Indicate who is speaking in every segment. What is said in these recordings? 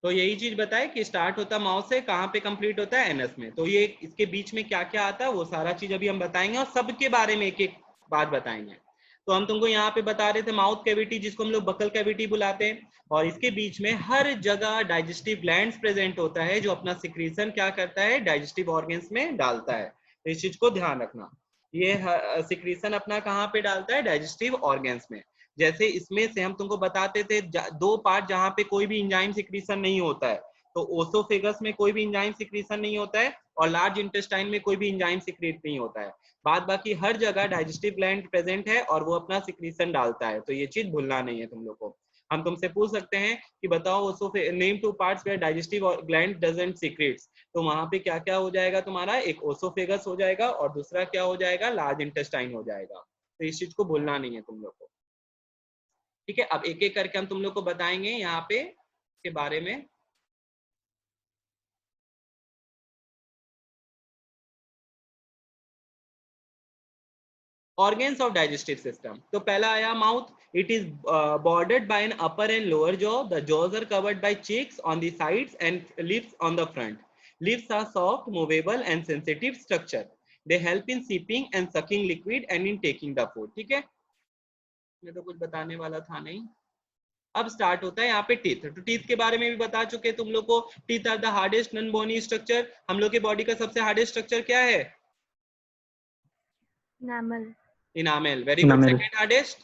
Speaker 1: तो यही चीज बताए कि स्टार्ट होता है माउथ से, कहाँ पे कंप्लीट होता है एनस में। तो ये इसके बीच में क्या क्या आता है वो सारा चीज अभी हम बताएंगे और सबके बारे में एक एक बात बताएंगे। तो हम तुमको यहाँ पे बता रहे थे माउथ कैविटी जिसको हम लोग बकल कैविटी बुलाते हैं, और इसके बीच में हर जगह डाइजेस्टिव ग्लैंड्स प्रेजेंट होता है जो अपना सिक्रीशन क्या करता है डाइजेस्टिव ऑर्गन्स में डालता है। तो इस चीज को ध्यान रखना, ये सिक्रीशन अपना कहाँ पे डालता है डाइजेस्टिव ऑर्गन्स में। जैसे इसमें से हम तुमको बताते थे दो पार्ट जहां पे कोई भी एंजाइम सिक्रीशन नहीं होता है, तो ओसोफेगस में कोई भी एंजाइम सिक्रीशन नहीं होता है और लार्ज इंटेस्टाइन में कोई भी एंजाइम सिक्रीट नहीं होता है। बाद बाकी हर जगह डाइजेस्टिव ग्लैंड प्रेजेंट है और वो अपना सिक्रीशन डालता है, तो ये चीज भूलना नहीं है तुम लोग को। हम तुमसे पूछ सकते हैं कि बताओ name two parts where digestive gland doesn't secrets, तो वहां पे क्या क्या हो जाएगा तुम्हारा, एक ओसोफेगस हो जाएगा और दूसरा क्या हो जाएगा लार्ज इंटेस्टाइन हो जाएगा। तो इस चीज को भूलना नहीं है तुम लोग को, ठीक है। अब एक एक करके हम तुम लोग को बताएंगे यहाँ पे के बारे में। ऑर्गेन्स ऑफ डाइजेस्टिव सिस्टम, तो पहला आया mouth. It is bordered by an upper and lower jaw, the jaws are covered by cheeks on the sides and lips on the front. Lips are soft, movable and sensitive structure. They help in sipping and sucking liquid and in taking the food. ठीक है, मैं तो कुछ बताने वाला था नहीं। अब स्टार्ट होता है यहाँ पे टीथ। तो टीथ के बारे में भी बता चुके तुम लोग को। Teeth are the hardest non bony structure. हम लोग के बॉडी का सबसे हार्डेस्ट स्ट्रक्चर क्या है?
Speaker 2: Enamel.
Speaker 1: Enamel, very good. Second hardest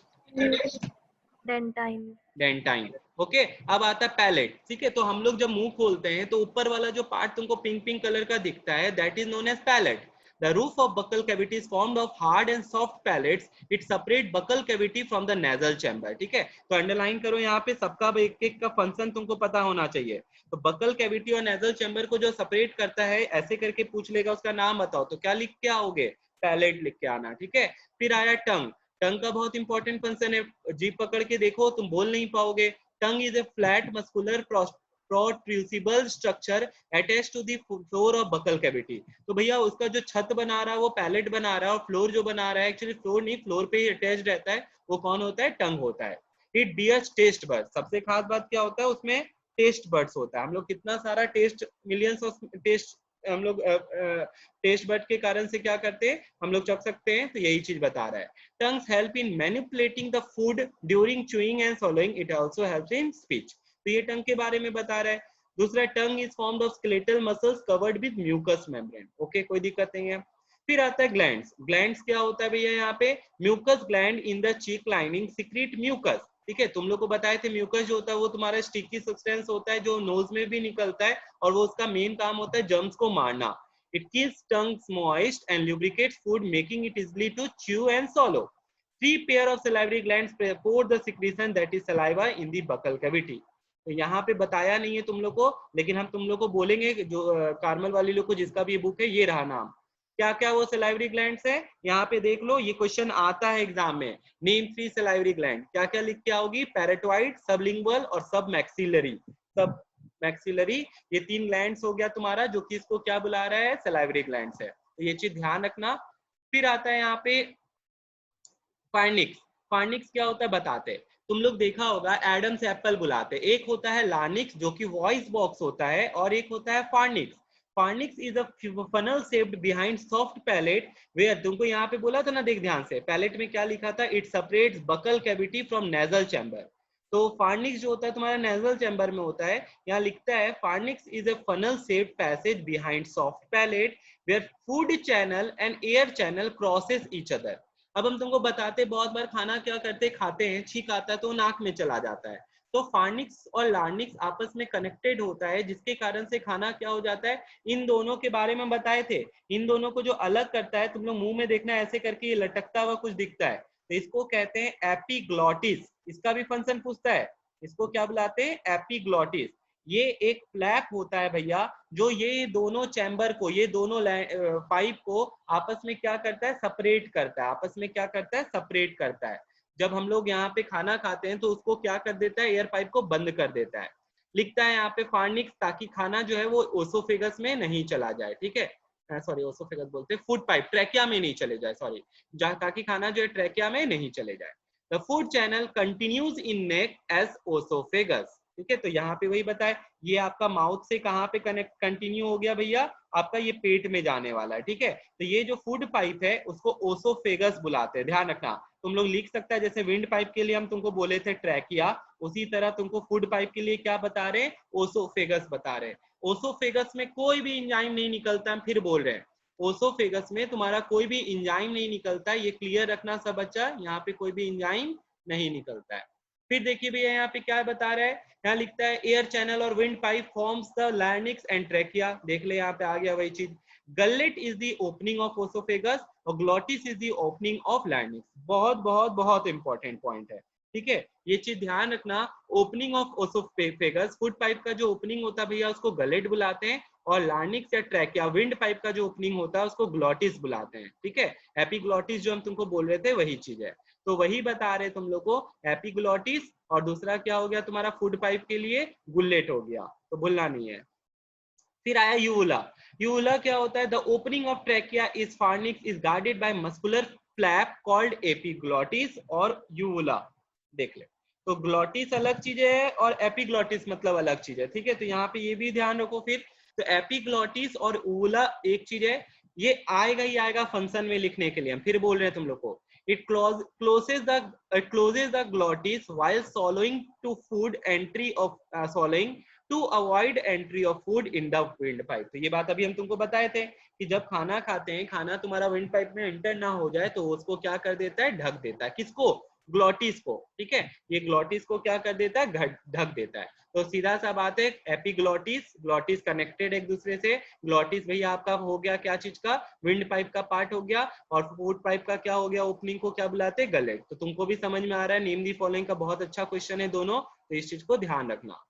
Speaker 2: Dentine.
Speaker 1: Dentine. Okay, अब आता है पैलेट। ठीक है, तो हम लोग जब मुंह खोलते हैं तो ऊपर वाला जो पार्ट तुमको पिंक पिंक कलर का दिखता है that is known as palate. The roof of buccal cavity is formed of hard and soft palates. It separate buccal cavity from the nasal chamber. ठीक है, तो अंडरलाइन करो यहाँ पे, सबका एक एक का फंक्शन तुमको पता होना चाहिए। तो बकल कैविटी और नेजल चैम्बर को जो सेपरेट करता है, ऐसे करके पूछ लेगा उसका नाम बताओ, तो क्या लिख के आओगे? पैलेट लिख के आना, ठीक है। फिर आया टंग। टंग का बहुत इंपॉर्टेंट फंक्शन है, जीभ पकड़ के देखो तुम बोल नहीं पाओगे। Tongue is a flat muscular protrusible structure attached to the floor of buccal cavity. तो भैया उसका जो छत बना रहा है वो पैलेट बना रहा है, और फ्लोर जो बना रहा है एक्चुअली फ्लोर नहीं, फ्लोर पे ही अटैच्ड रहता है, वो कौन होता है? टंग होता है। It bears taste bud. सबसे खास बात क्या होता है उसमें? टेस्ट बर्ड्स होता है। हम लोग कितना सारा टेस्ट, मिलियंस ऑफ टेस्ट हम लोग टेस्ट बर्ड के कारण से क्या करते हैं, हम लोग चख सकते हैं। तो यही चीज बता रहा है। Tongues help in manipulating the food during chewing and swallowing. It also helps in speech. तो ये टंग के बारे में बता रहा है। दूसरा, tongue is formed of skeletal muscles covered with mucous membrane. Okay, कोई दिक्कत नहीं है। फिर आता है ग्लैंड्स। ग्लैंड्स क्या होता है भैया यहाँ पे? Mucous gland in the cheek lining secrete mucus. ठीक है, तुम लोग को बताए थे म्यूकस जो होता है वो तुम्हारा स्टिकी सब्सटेंस होता है जो नोज में भी निकलता है, और वो उसका मेन काम होता है जर्म्स को मारना। It keeps tongues moist and lubricates food, making it easily to chew and swallow. Three pair of salivary glands support the secretion that is saliva in the buccal cavity. तो यहाँ पे बताया नहीं है तुम लोग को, लेकिन हम तुम लोग को बोलेंगे जो कार्मल वाली लोग को जिसका भी बुक है ये रहा नाम। क्या क्या वो सलाइवरी ग्लैंड्स है, यहाँ पे देख लो, ये क्वेश्चन आता है एग्जाम में। नेम 3 सलाइवरी ग्लैंड, क्या क्या लिख के आओगी? पैराटोइड, सबलिंगुअल और सब मैक्सिलरी। सब मैक्सिलरी, ये 3 ग्लैंड्स हो गया तुम्हारा, जो कि इसको क्या बुला रहा है? सलाइवरी ग्लैंड्स है। तो ये चीज ध्यान रखना। फिर आता है यहाँ पे फार्निक्स। फार्निक्स क्या होता है बताते। तुम लोग देखा होगा एडम्स एप्पल बुलाते। एक होता है लार्निक्स जो कि वॉइस बॉक्स होता है, और एक होता है pharynx. Pharynx is a funnel shaped behind soft palate where, तुमको यहाँ पे बोला था ना, देख ध्यान से, पैलेट में क्या लिखा था? It separates buccal cavity from nasal chamber. तो फार्निक्स जो होता है तुम्हारा नेजल चैम्बर में होता है। यहाँ लिखता है pharynx is a funnel shaped passage behind soft palate where food channel and air channel crosses each other. अब हम तुमको बताते, बहुत बार खाना क्या करते, खाते हैं, छींक आता है तो नाक में चला जाता है। तो फार्निक्स और लार्निक्स आपस में कनेक्टेड होता है, जिसके कारण से खाना क्या हो जाता है। इन दोनों के बारे में बताए थे। इन दोनों को जो अलग करता है, तुम लोग मुंह में देखना ऐसे करके ये लटकता हुआ कुछ दिखता है, तो इसको कहते हैं एपिग्लॉटिस। इसका भी फंक्शन पूछता है, इसको क्या बुलाते हैं? एपिग्लॉटिस। ये एक फ्लैप होता है भैया, जो ये दोनों चैम्बर को, ये दोनों पाइप को आपस में क्या करता है? सेपरेट करता है। आपस में क्या करता है? सेपरेट करता है। जब हम लोग यहाँ पे खाना खाते हैं तो उसको क्या कर देता है? एयर पाइप को बंद कर देता है। लिखता है यहाँ पे फार्निक्स, ताकि खाना जो है वो ओसोफेगस में नहीं चला जाए। ठीक है, सॉरी ओसोफेगस बोलते हैं, फूड पाइप, ट्रैकिया में नहीं चले जाए, सॉरी, ताकि खाना जो है ट्रैकिया में नहीं चले जाए। The food channel continues in neck as oesophagus. ठीक है, तो यहाँ पे वही बताए, ये आपका माउथ से कहाँ पे कनेक्ट कंटिन्यू हो गया भैया, आपका ये पेट में जाने वाला है। ठीक है, तो ये जो फूड पाइप है उसको ओसोफेगस बुलाते हैं, ध्यान रखना। तुम लोग लिख सकता है, जैसे विंड पाइप के लिए हम तुमको बोले थे ट्रैकिया, उसी तरह तुमको फूड पाइप के लिए क्या बता रहे हैं, ओसोफेगस बता रहे हैं। ओसोफेगस में कोई भी एंजाइम नहीं निकलता, हम फिर बोल रहे हैं ओसोफेगस में तुम्हारा कोई भी एंजाइम नहीं निकलता, ये क्लियर रखना सब बच्चा, यहाँ पे कोई भी एंजाइम नहीं निकलता है। फिर देखिए भैया यहाँ पे क्या बता रहा है, यहाँ लिखता है एयर चैनल और wind pipe forms the larynx and trachea, देख ले यहाँ पे आ गया वही चीज। Gullet is the opening of oesophagus और glottis is the opening of larynx. बहुत बहुत बहुत इंपॉर्टेंट पॉइंट है, ठीक है, ये चीज ध्यान रखना। Opening of oesophagus, food pipe का जो ओपनिंग होता है भैया उसको गलेट बुलाते हैं, और लार्निक्स या ट्रैकिया विंड पाइप का जो ओपनिंग होता है उसको ग्लोटिस बुलाते हैं। ठीक है, एपिग्लोटिस जो हम तुमको बोल रहे थे वही चीज है, तो वही बता रहे तुम लोग को, एपिग्लोटिस, और दूसरा क्या हो गया तुम्हारा फूड पाइप के लिए गुल्लेट हो गया, तो भूलना नहीं है। फिर आया यूला। यूला क्या होता है, the opening of trachea is pharynx is guarded by muscular flap called epiglottis और यूला। देख ले, तो ग्लोटिस अलग चीज है और एपिग्लोटिस मतलब अलग चीज है। ठीक है, तो यहाँ पे ये भी ध्यान रखो। फिर तो एपिग्लोटिस और यूला एक चीज है, ये आएगा ही आएगा फंक्शन में लिखने के लिए, हम फिर बोल रहे हैं तुम लोग को। It closes the glottis while swallowing to food entry of swallowing to avoid entry of food in the windpipe। तो ये बात अभी हम तुमको बताए थे कि जब खाना खाते हैं, खाना तुम्हारा विंड पाइप में एंटर ना हो जाए तो उसको क्या कर देता है, ढक देता है। किसको, ग्लोटिस को। ठीक है, ये ग्लोटिस को क्या कर देता है, ढक देता है। तो सीधा सा बात है, एपिग्लोटिस ग्लोटिस कनेक्टेड एक दूसरे से। ग्लोटिस भैया आपका हो गया क्या चीज का, विंड पाइप का पार्ट हो गया, और फूड पाइप का क्या हो गया, ओपनिंग को क्या बुलाते हैं, गलेट। तो तुमको भी समझ में आ रहा है, नेम दी फॉलोइंग का बहुत अच्छा क्वेश्चन है दोनों, तो इस चीज को ध्यान रखना।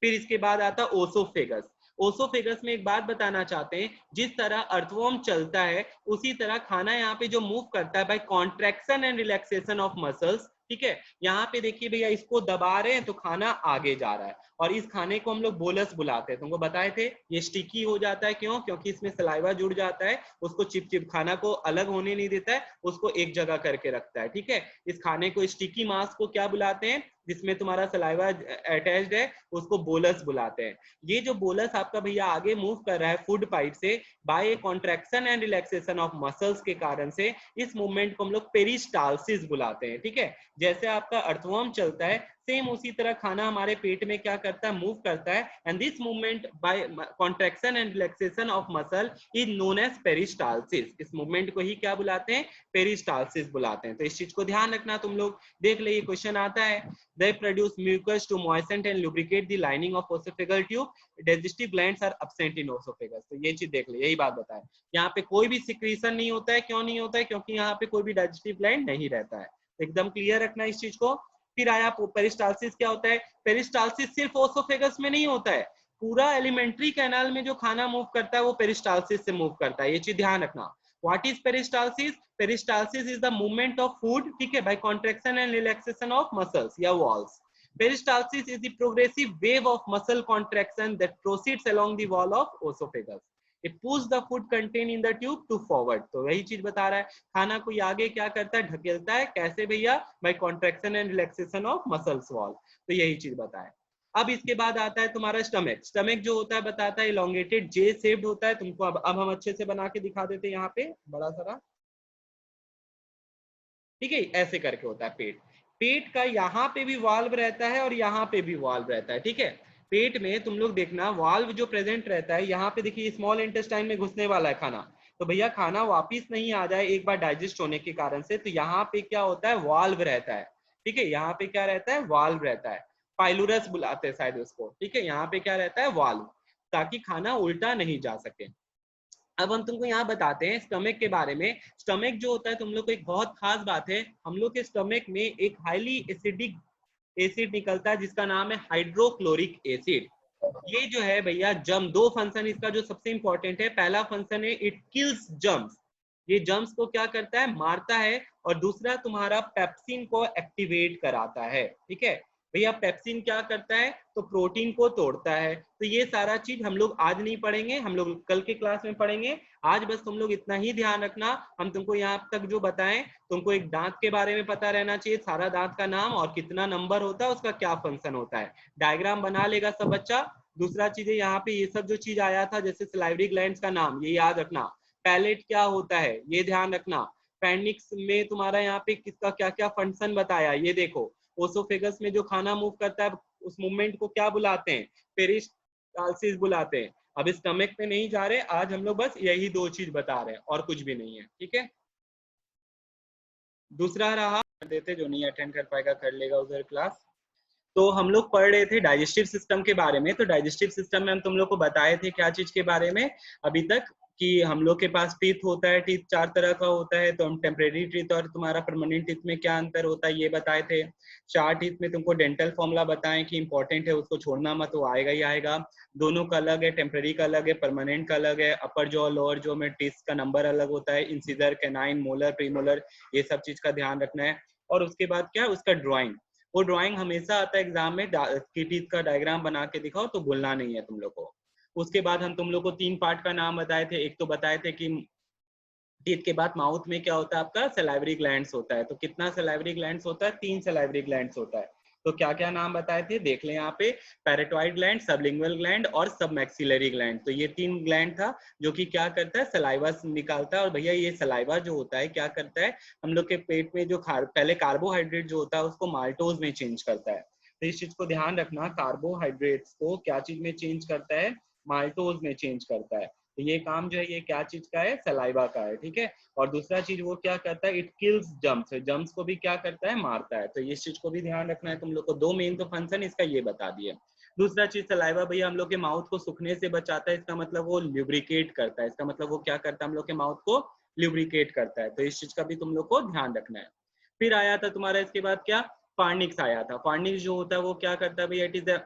Speaker 1: फिर इसके बाद आता ओसोफेगस। ओसोफेगस में एक बात बताना चाहते हैं, जिस तरह अर्थवर्म चलता है उसी तरह खाना यहाँ पे जो मूव करता है by contraction and relaxation of muscles. ठीक है, यहाँ पे देखिए भैया इसको दबा रहे हैं तो खाना आगे जा रहा है, और इस खाने को हम लोग बोलस बुलाते हैं, तुमको बताए थे। ये स्टिकी हो जाता है, क्यों, क्योंकि इसमें सलाइवा जुड़ जाता है, उसको चिपचिप खाना को अलग होने नहीं देता है, उसको एक जगह करके रखता है। ठीक है, इस खाने को, स्टिकी मास को क्या बुलाते हैं, जिसमें तुम्हारा सलाइवा अटैच्ड है, उसको बोलस बुलाते हैं। ये जो बोलस आपका भैया आगे मूव कर रहा है फूड पाइप से by contraction and relaxation of muscles के कारण से, इस मूवमेंट को हम लोग पेरिस्टाल्सिस बुलाते हैं। ठीक है, जैसे आपका अर्थवर्म चलता है सेम उसी तरह खाना हमारे पेट में क्या करता है, मूव करता है, and this movement by contraction and relaxation of muscle is known as peristalsis. इस मूवमेंट को ही क्या बुलाते हैं, पेरिस्टाल्सिस बुलाते हैं। तो इस चीज को ध्यान रखना तुम लोग। देख ले, ये क्वेश्चन आता है, they produce mucus to moisten and lubricate the lining of esophageal tube, digestive glands are absent in esophagus। तो ये चीज देख ले, यही बात बताए, यहाँ पे कोई भी सिक्रीशन नहीं होता है। क्यों नहीं होता है, क्योंकि यहाँ पे कोई भी डाइजेस्टिव ग्लैंड नहीं रहता है, एकदम क्लियर रखना इस चीज को। फिर आया पेरिस्टाल्सिस, क्या होता है, पेरिस्टाल्सिस सिर्फ ओसोफेगस में नहीं होता है, पूरा एलिमेंट्री कैनाल में जो खाना मूव करता है वो पेरिस्टाल्सिस से मूव करता है, ये चीज ध्यान रखना। What is peristalsis? Peristalsis is the movement of food, ठीक है, by contraction and relaxation of muscles या walls. Peristalsis is the progressive wave of muscle contraction that proceeds along the wall of esophagus. It pushes the food contained in the tube to forward. तो वही चीज बता रहा है, खाना कोई आगे क्या करता है, ढकेलता है, कैसे भैया, by contraction and relaxation of muscles wall। तो यही चीज बताया। अब इसके बाद आता है तुम्हारा स्टमक। स्टमक जो होता है बताता है इलोंगेटेड जे शेप्ड होता है, तुमको अब हम अच्छे से बना के दिखा देते हैं यहाँ पे बड़ा सारा। ठीक है, ऐसे करके होता है पेट। पेट का यहाँ पे भी वाल्व रहता है और यहाँ पे भी वाल्व रहता है। ठीक है, पेट में तुम लोग देखना वाल्व जो प्रेजेंट रहता है, यहाँ पे देखिए स्मॉल इंटेस्टाइन में घुसने वाला है खाना, तो भैया खाना वापिस नहीं आ जाए एक बार डाइजेस्ट होने के कारण से, तो यहाँ पे क्या होता है, वाल्व रहता है। ठीक है, यहाँ पे क्या रहता है, वाल्व रहता है, पाइलुरस बुलाते हैं शायद उसको। ठीक है, यहाँ पे क्या रहता है, वाल्व, ताकि खाना उल्टा नहीं जा सके। अब हम तुमको यहाँ बताते हैं स्टमक के बारे में। स्टमक जो होता है, तुम लोग को एक बहुत खास बात है, हम लोग के स्टमक में एक हाईली एसिडिक एसिड निकलता है जिसका नाम है हाइड्रोक्लोरिक एसिड। ये जो है भैया दो फंक्शन इसका जो सबसे इंपॉर्टेंट है, पहला फंक्शन है इट किल्स जर्म्स, ये जर्म्स को क्या करता है, मारता है, और दूसरा तुम्हारा पेप्सिन को एक्टिवेट कराता है। ठीक है, भैया पेप्सिन क्या करता है, तो प्रोटीन को तोड़ता है। तो ये सारा चीज हम लोग आज नहीं पढ़ेंगे, हम लोग कल के क्लास में पढ़ेंगे। आज बस तुम लोग इतना ही ध्यान रखना, हम तुमको यहाँ तक जो बताएं, तुमको एक दांत के बारे में पता रहना चाहिए, सारा दांत का नाम और कितना नंबर होता है, उसका क्या फंक्शन होता है। डायग्राम बना लेगा सब बच्चा। दूसरा चीज है यहाँ पे ये सब जो चीज आया था, जैसे सलाइवरी ग्लैंड्स का नाम ये याद रखना। पैलेट क्या होता है ये ध्यान रखना। पेंडिक्स में तुम्हारा यहाँ पे किसका क्या क्या फंक्शन बताया ये देखो। ओसोफेगस में जो खाना मूव करता है उस मूवमेंट को क्या बुलाते हैं, पेरिस्टाल्सिस बुलाते हैं। अब स्टमक पे नहीं जा रहे, आज हम लोग बस यही दो चीज बता रहे हैं और कुछ भी नहीं है, ठीक है। दूसरा रहा देते, जो नहीं अटेंड कर पाएगा कर लेगा उधर क्लास। तो हम लोग पढ़ रहे थे डाइजेस्टिव सिस्टम के बारे में। तो डाइजेस्टिव सिस्टम में हम तुम लोग को बताए थे क्या चीज के बारे में अभी तक, कि हम लोग के पास टीथ होता है, टीथ 4 तरह का होता है। तो हम टेम्परेरी टीथ और तुम्हारा परमानेंट टीथ में क्या अंतर होता है ये बताए थे। 4 टीथ में तुमको डेंटल फॉर्मूला बताएं कि इंपॉर्टेंट है, उसको छोड़ना मत, वो आएगा ही आएगा। दोनों का अलग है, टेम्परेरी का अलग है, परमानेंट का अलग है। अपर जॉ लोअर जॉ में टीथ का नंबर अलग होता है, इंसिजर, कैनाइन, मोलर, प्रीमोलर, ये सब चीज का ध्यान रखना है। और उसके बाद क्या, उसका ड्रॉइंग। वो ड्राइंग हमेशा आता है एग्जाम में, की टीथ का डायग्राम बना के दिखाओ, तो भूलना नहीं है तुम लोग को। उसके बाद हम तुम लोग को 3 पार्ट का नाम बताए थे। एक तो बताए थे कि टीथ के बाद माउथ में क्या होता है आपका, सलाइवरी ग्लैंड्स होता है। तो कितना सलाइवरी ग्लैंड्स होता है, 3 सलाइवरी ग्लैंड्स होता है। तो क्या क्या नाम बताए थे देख लें यहाँ पे, पैराटॉइड ग्लैंड, सबलिंगुअल ग्लैंड और सब मैक्सिलरी ग्लैंड। तो ये 3 ग्लैंड था जो कि क्या करता है, सलाइवा निकालता है। और भैया ये सलाइवा जो होता है क्या करता है, हम लोग के पेट में जो पहले कार्बोहाइड्रेट जो होता है उसको माल्टोज में चेंज करता है। तो इस चीज को ध्यान रखना, कार्बोहाइड्रेट्स को क्या चीज में चेंज करता है, माल्टोज में चेंज करता है। तो ये काम जो है ये क्या चीज का है, सलाइवा का है, ठीक है। और दूसरा चीज वो क्या करता है, इट किल्स जम्स, जम्स को भी क्या करता है, मारता है। तो इस चीज को भी ध्यान रखना है तुम लोग को। 2 मेन तो फंक्शन इसका ये बता दिए। दूसरा चीज सलाइवा भैया हम लोग के माउथ को सूखने से बचाता है, इसका मतलब वो ल्यूब्रिकेट करता है। इसका मतलब वो क्या करता है, हम लोग के माउथ को ल्यूब्रिकेट करता है। तो इस चीज का भी तुम लोग को ध्यान रखना है। फिर आया था तुम्हारा इसके बाद क्या, फार्निक्स आया था। फार्निक्स जो होता है वो क्या करता है भैया, it is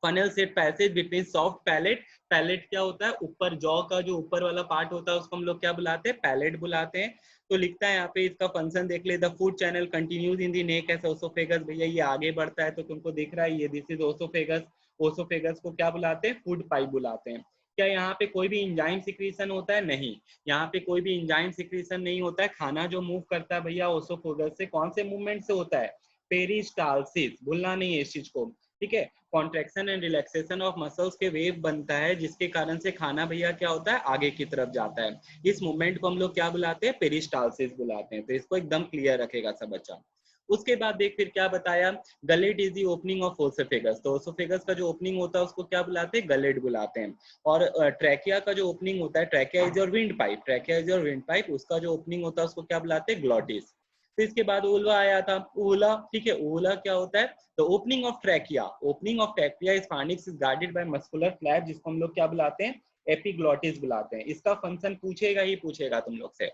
Speaker 1: funnel set passage between soft palate. Palate क्या होता है, ऊपर जॉ का जो ऊपर वाला पार्ट होता है उसको हम लोग क्या बुलाते हैं, पैलेट बुलाते हैं। तो लिखता है यहाँ पे, इसका फंक्शन देख ले, the food channel continues in the neck as oesophagus. भैया ये आगे बढ़ता है तो तुमको दिख रहा है, ये दिस इज ओसोफेगस। ओसोफेगस को क्या बुलाते हैं, फूड पाइप बुलाते हैं। क्या यहाँ पे कोई भी इंजाइम सिक्रीशन होता है, नहीं, यहाँ पे कोई भी इंजाइम सिक्रीशन नहीं होता है। खाना जो मूव करता है भैया ओसोफेगस से, कौन से मूवमेंट से होता है, पेरिस्टाल्सिस, भूलना नहीं है इस चीज को, ठीक है। Contraction and relaxation of muscles के वेव बनता है, जिसके कारण से खाना भैया क्या होता है, आगे की तरफ जाता है। इस मूवमेंट को हम लोग क्या बुलाते हैं, पेरिस्टाल्सिस बुलाते हैं। तो इसको एकदम क्लियर रखेगा सब बच्चा। उसके बाद देख फिर क्या बताया, gullet is the opening of oesophagus. तो ओसोफेगस का जो ओपनिंग होता है उसको क्या बुलाते हैं, गलेट बुलाते हैं। और ट्रैकिया का जो ओपनिंग होता है, trachea is your wind pipe, trachea is your wind pipe, उसका जो ओपनिंग होता है उसको क्या बुलाते हैं, ग्लॉटिस। तो इसके बाद ओल्वा आया था, ओला, ठीक है। ओला क्या होता है, the opening of trachea, opening of trachea is pharynx is guarded by muscular flap, जिसको हम लोग क्या बुलाते हैं, एपिग्लॉटिस बुलाते हैं। इसका फंक्शन पूछेगा ही पूछेगा तुम लोग से,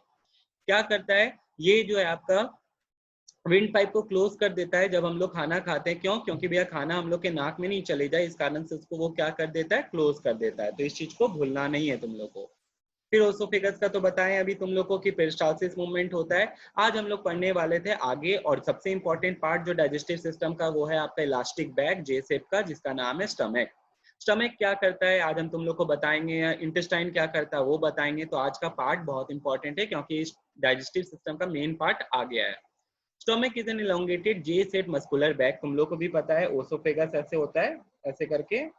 Speaker 1: क्या करता है, ये जो है आपका विंड पाइप को क्लोज कर देता है जब हम लोग खाना खाते हैं। क्यों, क्योंकि भैया खाना हम लोग के नाक में नहीं चले जाए, इस कारण से उसको वो क्या कर देता है, क्लोज कर देता है। तो इस चीज को भूलना नहीं है तुम लोग को। फिर ओसोफेगस का तो बताएं अभी तुम लोग को कि पेरिस्टाल्सिस मूवमेंट होता है। आज हम लोग पढ़ने वाले थे आगे, और सबसे इंपॉर्टेंट पार्ट जो डाइजेस्टिव सिस्टम का वो है आपका इलास्टिक बैग जे शेप का, जिसका नाम है स्टमक। स्टमक क्या करता है आज हम तुम लोग को बताएंगे, या इंटेस्टाइन क्या करता है वो बताएंगे। तो आज का पार्ट बहुत इंपॉर्टेंट है क्योंकि इस डाइजेस्टिव सिस्टम का मेन पार्ट आ गया है। Stomach is an elongated J shape muscular bag, तुम लोग को भी पता है ओसोफेगस ऐसे होता है, ऐसे करके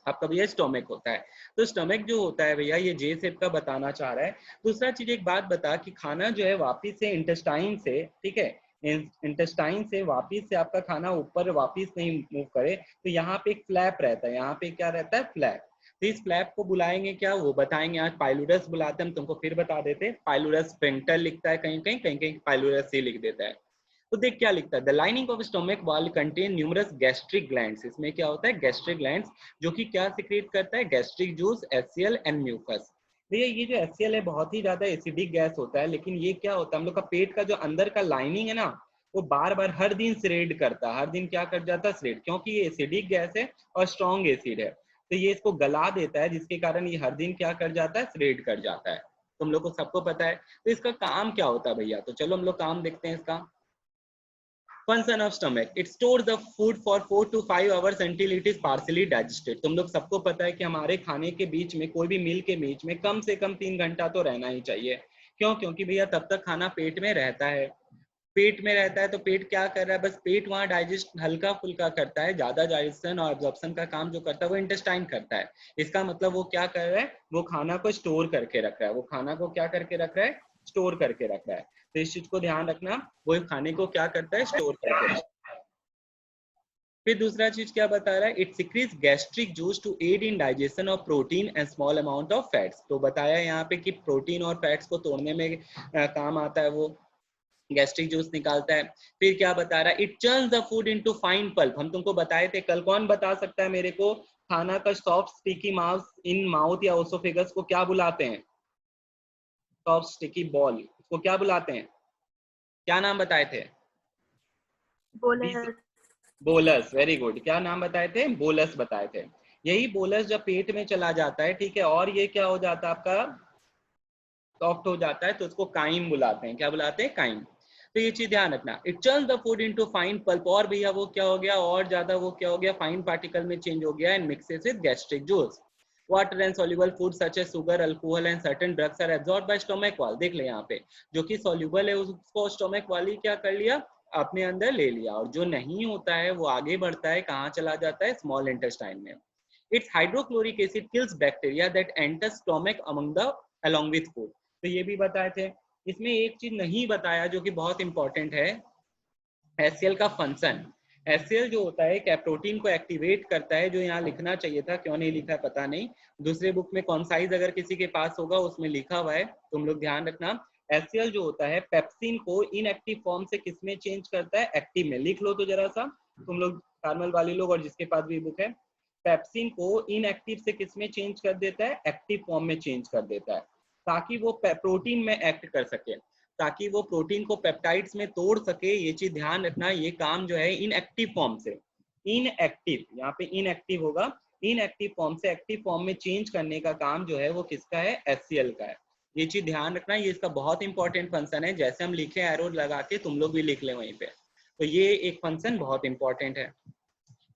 Speaker 1: आपका भैया स्टोमिक होता है। तो स्टमक जो होता है भैया ये जे शेप का बताना चाह रहा है। दूसरा चीज एक बात बता कि खाना जो है वापिस से इंटेस्टाइन से, ठीक है, इंटेस्टाइन से वापिस से आपका खाना ऊपर वापिस नहीं मूव करे, तो यहाँ पे एक फ्लैप रहता है, यहाँ पे क्या रहता है, फ्लैप। तो इस फ्लैप को बुलाएंगे क्या, वो बताएंगे आज, पाइलुरस बुलाते हैं हम, तुमको फिर बता देते। पाइलुरस स्फिंक्टर लिखता है कहीं कहीं, कहीं कहीं पाइलुरस ही लिख देता है। तो देख क्या लिखता है, the lining of stomach wall contain numerous gastric glands. इसमें क्या होता है, गैस्ट्रिक ग्लैंड्स, जो कि क्या सिक्रेट करता है, gastric juice, HCl and mucus. भैया ये जो HCl है बहुत ही ज्यादा एसिडिक गैस होता है, लेकिन ये क्या होता है, हम लोग का पेट का जो अंदर का लाइनिंग है ना, वो बार बार हर दिन श्रेड करता है, हर दिन क्या कर जाता है, श्रेड, क्योंकि ये एसिडिक गैस है और स्ट्रॉन्ग एसिड है। तो ये इसको गला देता है, जिसके कारण ये हर दिन क्या कर जाता है, श्रेड कर जाता है। तुम लोग को सबको पता है। तो इसका काम क्या होता है भैया, तो चलो हम लोग काम देखते हैं इसका। Function of stomach, it stores the food for 4 to 5 hours until it is partially digested। तुम लोग सबको पता है कि हमारे खाने के बीच में, कोई भी मील के बीच में कम से कम 3 घंटा तो रहना ही चाहिए। क्यों? क्योंकि भैया तब तक खाना पेट में रहता है। पेट में रहता है तो पेट क्या कर रहा है? बस पेट वहाँ डाइजेस्ट हल्का फुल्का करता है, ज्यादा डाइजेशन और एब्जॉर्प्शन का काम जो करता है वो इंटेस्टाइन करता है। इसका मतलब वो क्या कर रहा है? वो खाना को स्टोर करके रख रहा है। वो खाना को क्या करके रख रहा है? स्टोर करके रख रहा है। तो इस चीज को ध्यान रखना, वो खाने को क्या करता है? स्टोर करके रखता है। फिर दूसरा चीज क्या बता रहा है? It secretes gastric juice to aid in digestion of protein and small amount of fats. तो बताया यहाँ पे कि प्रोटीन और फैट्स को तोड़ने में काम आता है वो गैस्ट्रिक जूस निकालता है। फिर क्या बता रहा है? It turns the food into fine pulp. हम तुमको बताए थे कल, कौन बता सकता है मेरे को? खाना का soft sticky mouse in mouth या ओसोफेगस को क्या बुलाते हैं? सॉफ्ट स्टिकी बॉल उसको क्या बुलाते हैं? क्या नाम बताए थे?
Speaker 2: बोलस।
Speaker 1: बोलस। Very good. क्या नाम बताए थे? बोलस बताए थे। यही बोलस जब पेट में चला जाता है, ठीक है, और ये क्या हो जाता है आपका? सॉफ्ट हो जाता है, तो उसको काइम बुलाते हैं। क्या बुलाते हैं? काइम। तो ये चीज ध्यान रखना। It turns the food into fine pulp, और भैया वो क्या हो गया? और ज्यादा वो क्या हो गया? फाइन पार्टिकल में चेंज हो गया and mixes with gastric juice. Water and soluble food such as sugar, alcohol and certain drugs are absorbed by stomach wall. देख ले यहाँ पे, जो कि सॉल्युबल है उसको स्टोमक वाली क्या कर लिया? अपने अंदर ले लिया, और जो नहीं होता है वो आगे बढ़ता है, कहाँ चला जाता है? स्मॉल इंटेस्टाइन में। It's hydrochloric acid kills bacteria that enter stomach among the along with food. तो ये भी बताए थे। इसमें एक चीज नहीं बताया जो कि बहुत इंपॉर्टेंट है, HCl का फंक्शन। HCl जो होता है क्या? प्रोटीन को एक्टिवेट करता है, जो यहाँ लिखना चाहिए था, क्यों नहीं लिखा पता नहीं। दूसरे बुक में कॉन्साइज अगर किसी के पास होगा उसमें लिखा हुआ है, तुम लोग ध्यान रखना। HCl जो होता है पेप्सिन को इनएक्टिव फॉर्म से किस में चेंज करता है? एक्टिव में। लिख लो तो जरा सा तुम लोग, फार्मल वाले लोग, और जिसके पास भी बुक है। पेप्सिन को इनएक्टिव से किस में चेंज कर देता है? एक्टिव फॉर्म में चेंज कर देता है, ताकि वो प्रोटीन में एक्ट कर सके, ताकि वो प्रोटीन को पेप्टाइड्स में तोड़ सके। ये चीज ध्यान रखना। ये काम जो है इनएक्टिव फॉर्म से, इनएक्टिव, यहाँ पे इनएक्टिव होगा, इनएक्टिव फॉर्म से एक्टिव फॉर्म में चेंज करने का काम जो है वो किसका है? HCl का है। ये चीज ध्यान रखना, ये इसका बहुत इंपॉर्टेंट फंक्शन है। जैसे हम लिखे एरो लगा के, तुम लोग भी लिख ले वहीं पे। तो ये एक फंक्शन बहुत इंपॉर्टेंट है।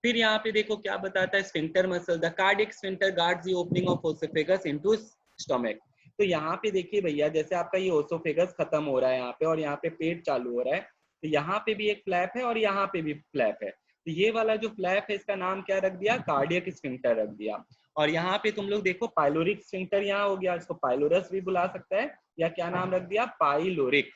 Speaker 1: फिर यहाँ पे देखो क्या बताता है? Sphincter muscle, the cardiac sphincter guards the opening of oesophagus into stomach. तो यहाँ पे देखिए भैया, जैसे आपका ये ओसोफेगस खत्म हो रहा है यहाँ पे, और यहाँ पे पेट चालू हो रहा है, तो यहाँ पे भी एक फ्लैप है और यहाँ पे भी फ्लैप है। तो ये वाला जो फ्लैप है इसका नाम क्या रख दिया? कार्डियक स्फिंक्टर रख दिया। और यहाँ पे तुम लोग देखो पाइलोरिक स्फिंक्टर यहाँ हो गया, इसको पाइलोरस भी बुला सकता है, या क्या नाम रख दिया? पाइलोरिक।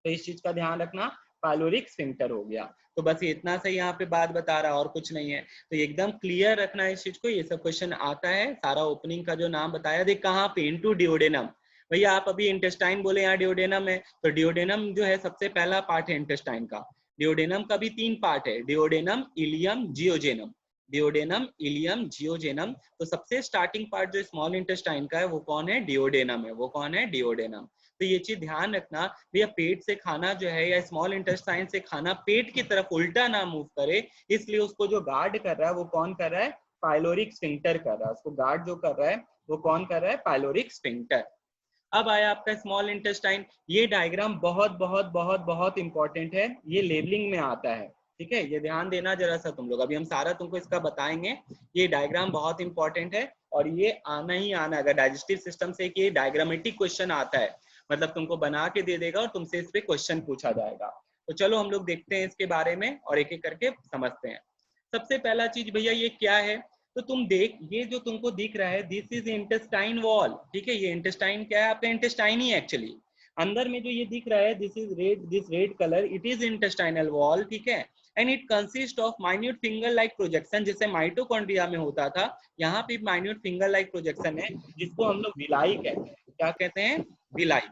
Speaker 1: तो इस चीज का ध्यान रखना, पाइलोरिक स्फिंक्टर हो गया। तो बस ये इतना सही यहाँ पे बात बता रहा, और कुछ नहीं है। तो एकदम क्लियर रखना इस चीज को, ये सब क्वेश्चन आता है। सारा ओपनिंग का जो नाम बताया, देख कहाँ पे? Into duodenum. भैया आप अभी इंटेस्टाइन बोले, यहाँ डिओडेनम है, तो डिओडेनम जो है सबसे पहला पार्ट है इंटेस्टाइन का। डिओडेनम का भी 3 पार्ट है, duodenum, ileum, jejunum. Duodenum, ileum, jejunum. तो सबसे स्टार्टिंग पार्ट जो स्मॉल इंटेस्टाइन का है वो कौन है? डिओडेनम है। वो कौन है? डिओडेनम। तो ये चीज ध्यान रखना भैया, पेट से खाना जो है या स्मॉल इंटेस्टाइन से खाना पेट की तरफ उल्टा ना मूव करे, इसलिए उसको जो गार्ड कर रहा है वो कौन कर रहा है? पाइलोरिक स्फिंक्टर कर रहा है। उसको गार्ड जो कर रहा है वो कौन कर रहा है? Pyloric sphincter. अब आया आपका स्मॉल इंटेस्टाइन। ये डायग्राम बहुत बहुत बहुत बहुत इंपॉर्टेंट है, ये लेबलिंग में आता है, ठीक है? ये ध्यान देना जरा सा तुम लोग, अभी हम सारा तुमको इसका बताएंगे। ये डायग्राम बहुत इंपॉर्टेंट है, और ये आना ही आना, अगर डाइजेस्टिव सिस्टम से ये डायग्रामेटिक क्वेश्चन आता है, मतलब तुमको बना के दे देगा और तुमसे इस पे क्वेश्चन पूछा जाएगा। तो चलो हम लोग देखते हैं इसके बारे में और एक एक करके समझते हैं। सबसे पहला चीज भैया ये क्या है? तो तुम देख, ये जो तुमको दिख रहा है, दिस इज इंटेस्टाइन वॉल, ठीक है? ये इंटेस्टाइन क्या है? आपका इंटेस्टाइन ही एक्चुअली अंदर में जो ये दिख रहा है, this is red, this red colour, it is intestinal wall, ठीक है? And it consist of minute finger like projection, जैसे माइटोकॉन्ड्रिया में होता था, यहाँ पे माइन्यूट फिंगर लाइक प्रोजेक्शन है, जिसको हम लोग विलाई कहते हैं। क्या कहते हैं? विलाई।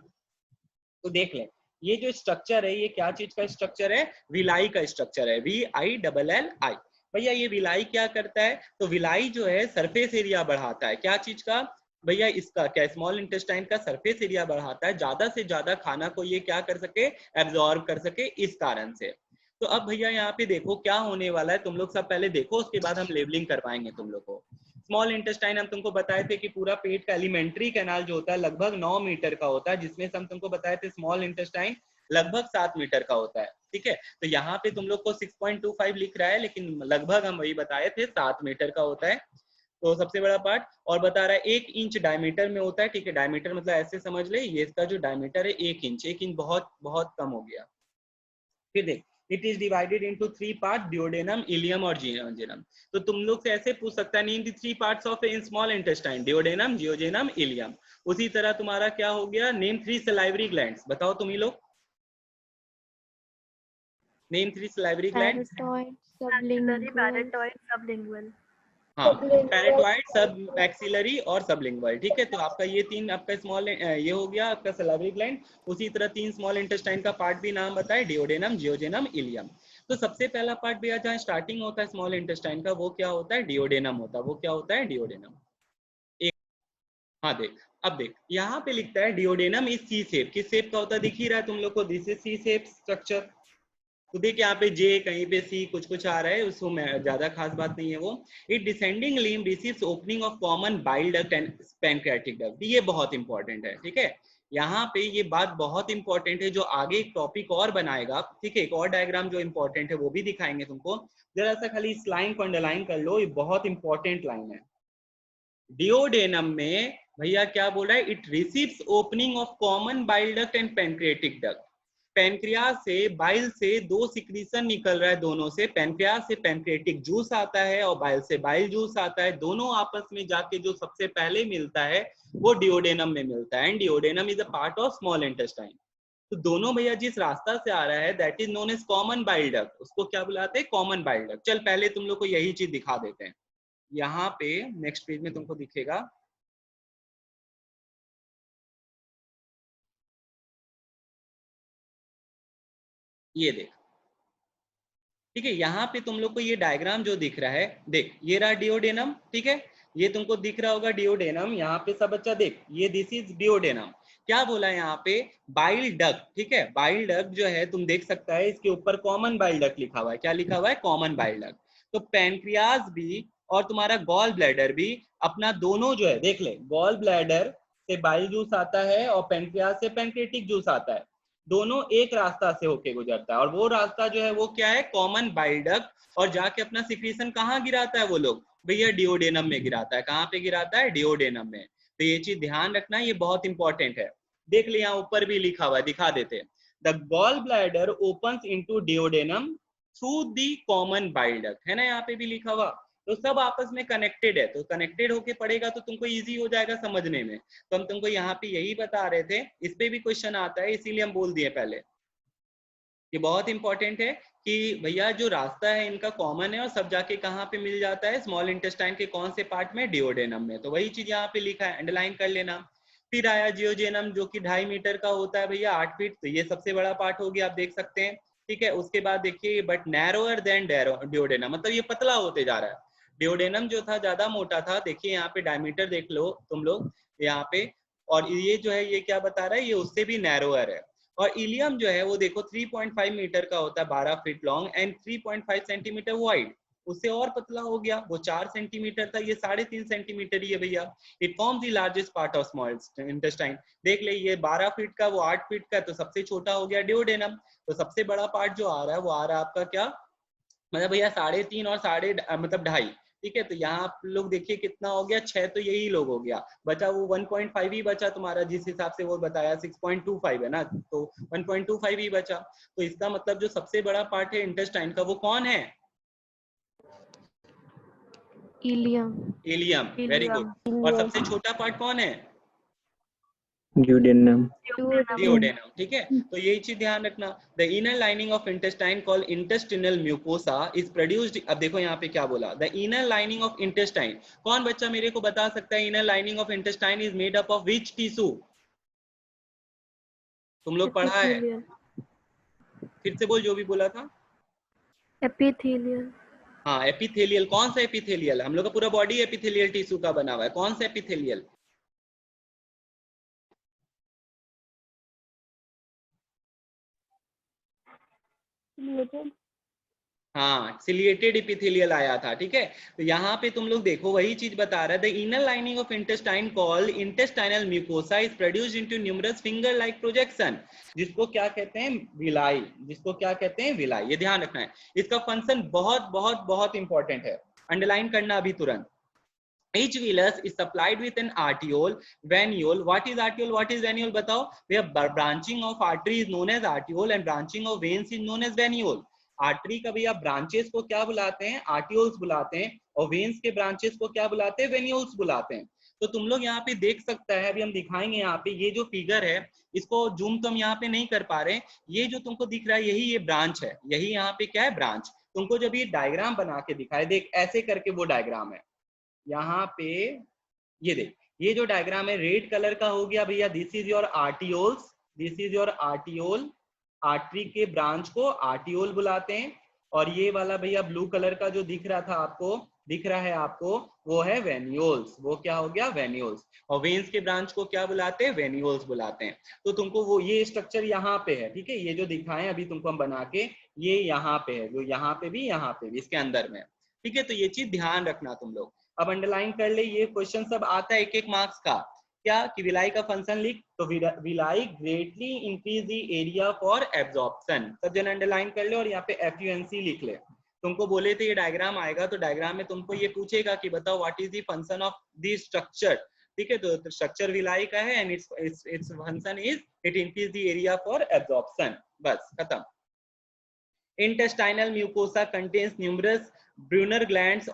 Speaker 1: तो देख लें, ये जो स्ट्रक्चर है, ये क्या चीज का स्ट्रक्चर है? विलाई का स्ट्रक्चर है, VILLI। भैया ये विलाई क्या करता है? तो विलाई जो है सरफेस एरिया बढ़ाता है। क्या चीज का? भैया इसका क्या? स्मॉल इंटेस्टाइन का सरफेस एरिया बढ़ाता है, ज्यादा से ज्यादा खाना को ये क्या कर सके? एब्जॉर्ब कर सके, इस कारण से। तो अब भैया यहाँ पे देखो क्या होने वाला है, तुम लोग सब पहले देखो, उसके बाद हम लेबलिंग करवाएंगे तुम लोग को। स्मॉल इंटेस्टाइन हम तुमको बताए थे कि पूरा पेट का एलिमेंट्री कैनाल जो होता है लगभग 9 मीटर का होता है, जिसमें से हम तुमको बताए थे स्मॉल इंटेस्टाइन लगभग 7 मीटर का होता है, ठीक है। तो यहाँ पे तुम लोग को 6.25 लिख रहा है, लेकिन लगभग हम वही बताए थे 7 मीटर का होता है। तो सबसे बड़ा पार्ट, और बता रहा है 1 इंच डायमीटर में होता है, ठीक है। डायमीटर मतलब ऐसे समझ ले, ये इसका जो डायमीटर है 1 इंच, 1 इंच बहुत बहुत कम हो गया। फिर देख, it is divided into 3 part, duodenum, ileum और जियोजेनम। तो तुम लोग से ऐसे पूछ सकता है, name the 3 parts of a small intestine, duodenum, jejunum, ileum. उसी तरह तुम्हारा क्या हो गया, नेम 3 सलाइवरी ग्लैंड्स, बताओ तुम ही लोग, name 3 salivary gland.
Speaker 3: Parotid,
Speaker 2: Maxillary,
Speaker 3: sublingual,
Speaker 2: parotid, sublingual.
Speaker 1: हाँ, पैरेटॉइड, सब मैक्सिलरी और सबलिंगुअल, ठीक है। तो आपका ये 3 आपका स्मॉल ये हो गया आपका सलाइवरी ग्लैंड। उसी तरह 3 स्मॉल इंटेस्टाइन का पार्ट भी नाम बताए, डिओडेनम, जियोजेनम, इलियम। तो सबसे पहला पार्ट भैया जहाँ स्टार्टिंग होता है स्मॉल इंटेस्टाइन का, वो क्या होता है, डिओडेनम होता है। वो क्या होता है, डिओडेनम। एक, हाँ देख, अब देख यहाँ पे लिखता है डिओडेनम इज सी शेप। किस शेप का होता है, दिख ही रहा है तुम लोग को, this is C shape structure. तो देख यहाँ पे जे, कहीं पे सी, कुछ कुछ आ रहा है, उसको ज्यादा खास बात नहीं है वो। It descending limb receives opening of common bile duct and pancreatic duct. ये बहुत इंपॉर्टेंट है, ठीक है। यहाँ पे ये बात बहुत इंपॉर्टेंट है, जो आगे एक टॉपिक और बनाएगा, ठीक है। एक और डायग्राम जो इंपॉर्टेंट है वो भी दिखाएंगे तुमको। जरा सा खाली इस लाइन को अंडरलाइन कर लो, ये बहुत इंपॉर्टेंट लाइन है। डिओडेनम में भैया क्या बोल रहा है, it receives opening of common bile duct and pancreatic duct. Pancreas से, बाइल से 2 सिक्रीशन निकल रहा है, दोनों से, पैनक्रियास से पैनक्रियाटिक जूस आता है और बाइल से बाइल जूस आता है। दोनों आपस में जाके जो सबसे पहले मिलता है वो डिओडेनम में मिलता है, and duodenum is a part of small intestine. तो दोनों भैया जिस रास्ता से आ रहा है that is known as common bile duct, उसको क्या बुलाते हैं, कॉमन बाइल डक्ट। चल पहले तुम लोग को यही चीज दिखा देते हैं। यहाँ पे नेक्स्ट पेज में तुमको दिखेगा, ये देख, ठीक है। यहाँ पे तुम लोग को ये डायग्राम जो दिख रहा है, देख ये रहा डिओडेनम, ठीक है। ये तुमको दिख रहा होगा डिओडेनम, यहाँ पे सब बच्चा देख, ये दिस इज डिओडेनम। क्या बोला है यहाँ पे, बाइल डक्ट, ठीक है। बाइल डक्ट जो है तुम देख सकता है, इसके ऊपर कॉमन बाइल डक्ट लिखा हुआ है। क्या लिखा हुआ है, कॉमन बाइल डक्ट। तो पैनक्रियाज भी और तुम्हारा गॉल ब्लैडर भी अपना दोनों जो है, देख ले, गॉल ब्लैडर से बाइल जूस आता है और पैनक्रियाज से पैनक्रियाटिक जूस आता है। दोनों एक रास्ता से होके गुजरता है, और वो रास्ता जो है वो क्या है, कॉमन बाइल डक्ट। और जाके अपना सिक्रीशन कहाँ गिराता है वो लोग, भैया डिओडेनम में गिराता है। कहाँ पे गिराता है, डिओडेनम में। तो ये चीज ध्यान रखना, ये बहुत इंपॉर्टेंट है। देख ले यहाँ ऊपर भी लिखा हुआ है, दिखा देते, the gall bladder opens into duodenum through the common bile duct, है ना, यहाँ पे भी लिखा हुआ। तो सब आपस में कनेक्टेड है, तो कनेक्टेड होके पड़ेगा तो तुमको इजी हो जाएगा समझने में। तो हम तुमको यहाँ पे यही बता रहे थे, इस पे भी क्वेश्चन आता है, इसीलिए हम बोल दिए पहले। ये बहुत इंपॉर्टेंट है कि भैया जो रास्ता है इनका कॉमन है, और सब जाके कहाँ पे मिल जाता है, स्मॉल इंटेस्टाइन के कौन से पार्ट में, डिओडेनम में। तो वही चीज यहाँ पे लिखा है, अंडरलाइन कर लेना। फिर आया जियोजेनम, जो कि 2.5 मीटर का होता है भैया, 8 फीट। तो ये सबसे बड़ा पार्ट हो गया, आप देख सकते हैं, ठीक है। उसके बाद देखिए, बट नैरोअर देन डिओडेनम, मतलब ये पतला होते जा रहा है। डिओडेनम जो था ज्यादा मोटा था, देखिए यहाँ पे डायमीटर देख लो तुम लोग यहाँ पे, और ये जो है ये क्या बता रहा है, ये उससे भी नैरोअर है। और इलियम जो है वो देखो 3.5 मीटर का होता है, 12 feet long and 3.5 centimetre wide. उससे और पतला हो गया, वो 4 सेंटीमीटर था, ये 3.5 सेंटीमीटर ही है भैया। It forms the largest part of small intestine. देख ले, ये 12 फीट का, वो 8 फीट का, तो सबसे छोटा हो गया डिओडेनम। तो सबसे बड़ा पार्ट जो आ रहा है वो आ रहा है आपका क्या, मतलब भैया 3.5 और मतलब 2.5, ठीक है। तो यहाँ आप लोग देखिए कितना हो गया, 6, तो यही लोग हो गया, बचा वो 1.5 ही बचा तुम्हारा, जिस हिसाब से वो बताया 6.25 है ना, तो 1.25 ही बचा। तो इसका मतलब जो सबसे बड़ा पार्ट है इंटेस्टाइन का, वो कौन है,
Speaker 3: इलियम,
Speaker 1: इलियम, वेरी गुड। और सबसे छोटा पार्ट कौन है,
Speaker 4: duodenum,
Speaker 1: डिओडेनम, ठीक है। तो यही चीज ध्यान रखना। The inner lining of intestine called intestinal mucosa is produced, अब देखो यहाँ पे क्या बोला, the inner lining of intestine. कौन बच्चा मेरे को बता सकता है, inner lining of intestine is made up of which tissue, तुम लोग पढ़ा है,
Speaker 2: Epithelial.
Speaker 1: फिर से बोल जो भी बोला था।
Speaker 2: Epithelial.
Speaker 1: हाँ, एपिथेलियल। कौन सा एपिथेलियल, हम लोग का पूरा बॉडी एपिथेलियल टिश्यू का बना हुआ है, कौन सा एपिथेलियल, हाँ, सिलिएटेड इपिथेलियल आया था, ठीक है। तो यहाँ पे तुम लोग देखो वही चीज बता रहा है, the inner lining of intestine called intestinal mucosa is produced into numerous finger like projection, जिसको क्या कहते हैं, विलाई, जिसको क्या कहते हैं, विलाई। ये ध्यान रखना है, इसका फंक्शन बहुत बहुत बहुत इंपॉर्टेंट है, अंडरलाइन करना अभी तुरंत। Each villus is supplied with an arteriole, venule. What is arteriole? What is venule? बताओ भैया। branching of artery is known as arteriole and branching of veins is known as venule. Artery का भैया branches को क्या बुलाते हैं, आर्टियोल्स बुलाते हैं, और वेन्स के ब्रांचेस को क्या बुलाते हैं, वेन्यूल्स बुलाते हैं। तो तुम लोग यहाँ पे देख सकता है, अभी हम दिखाएंगे यहाँ पे, ये जो फिगर है इसको जूम तो हम यहाँ पे नहीं कर पा रहे, ये जो तुमको दिख रहा है यही ये ब्रांच है, यही यहाँ पे क्या है, ब्रांच। तुमको जब ये डायग्राम बना के दिखाए, देख ऐसे करके वो डायग्राम है, यहाँ पे ये देख, ये जो डायग्राम है रेड कलर का हो गया भैया, this is your arterioles, this is your arteriole, artery के ब्रांच को आर्टियोल बुलाते हैं। और ये वाला भैया ब्लू कलर का जो दिख रहा था आपको, दिख रहा है आपको, वो है वेन्यूल्स, वो क्या हो गया, वेन्यूल्स। और वेन्स के ब्रांच को क्या बुलाते हैं, वेन्यूल्स बुलाते हैं। तो तुमको वो ये स्ट्रक्चर यहाँ पे है, ठीक है, ये जो दिखाएं अभी तुमको हम बना के, ये यहाँ पे है, जो यहाँ पे भी इसके अंदर में, ठीक है। तो ये चीज ध्यान रखना तुम लोग। अब अंडरलाइन कर ले, ये क्वेश्चन सब आता है 1-1 मार्क्स का, क्या कि विलाई का फंक्शन लिख, तो villi greatly increase the area for absorption, सब जन अंडरलाइन कर ले, और यहाँ पे एफयूएनसी लिख ले। तुमको बोले थे ये डायग्राम आएगा, तो डायग्राम में तुमको ये पूछेगा कि बताओ what is the function of the structure, ठीक है। तो स्ट्रक्चर विलाई का है and its function is it increase the area for absorption, बस खत्म। Intestinal mucosa contains numerous Brunner glands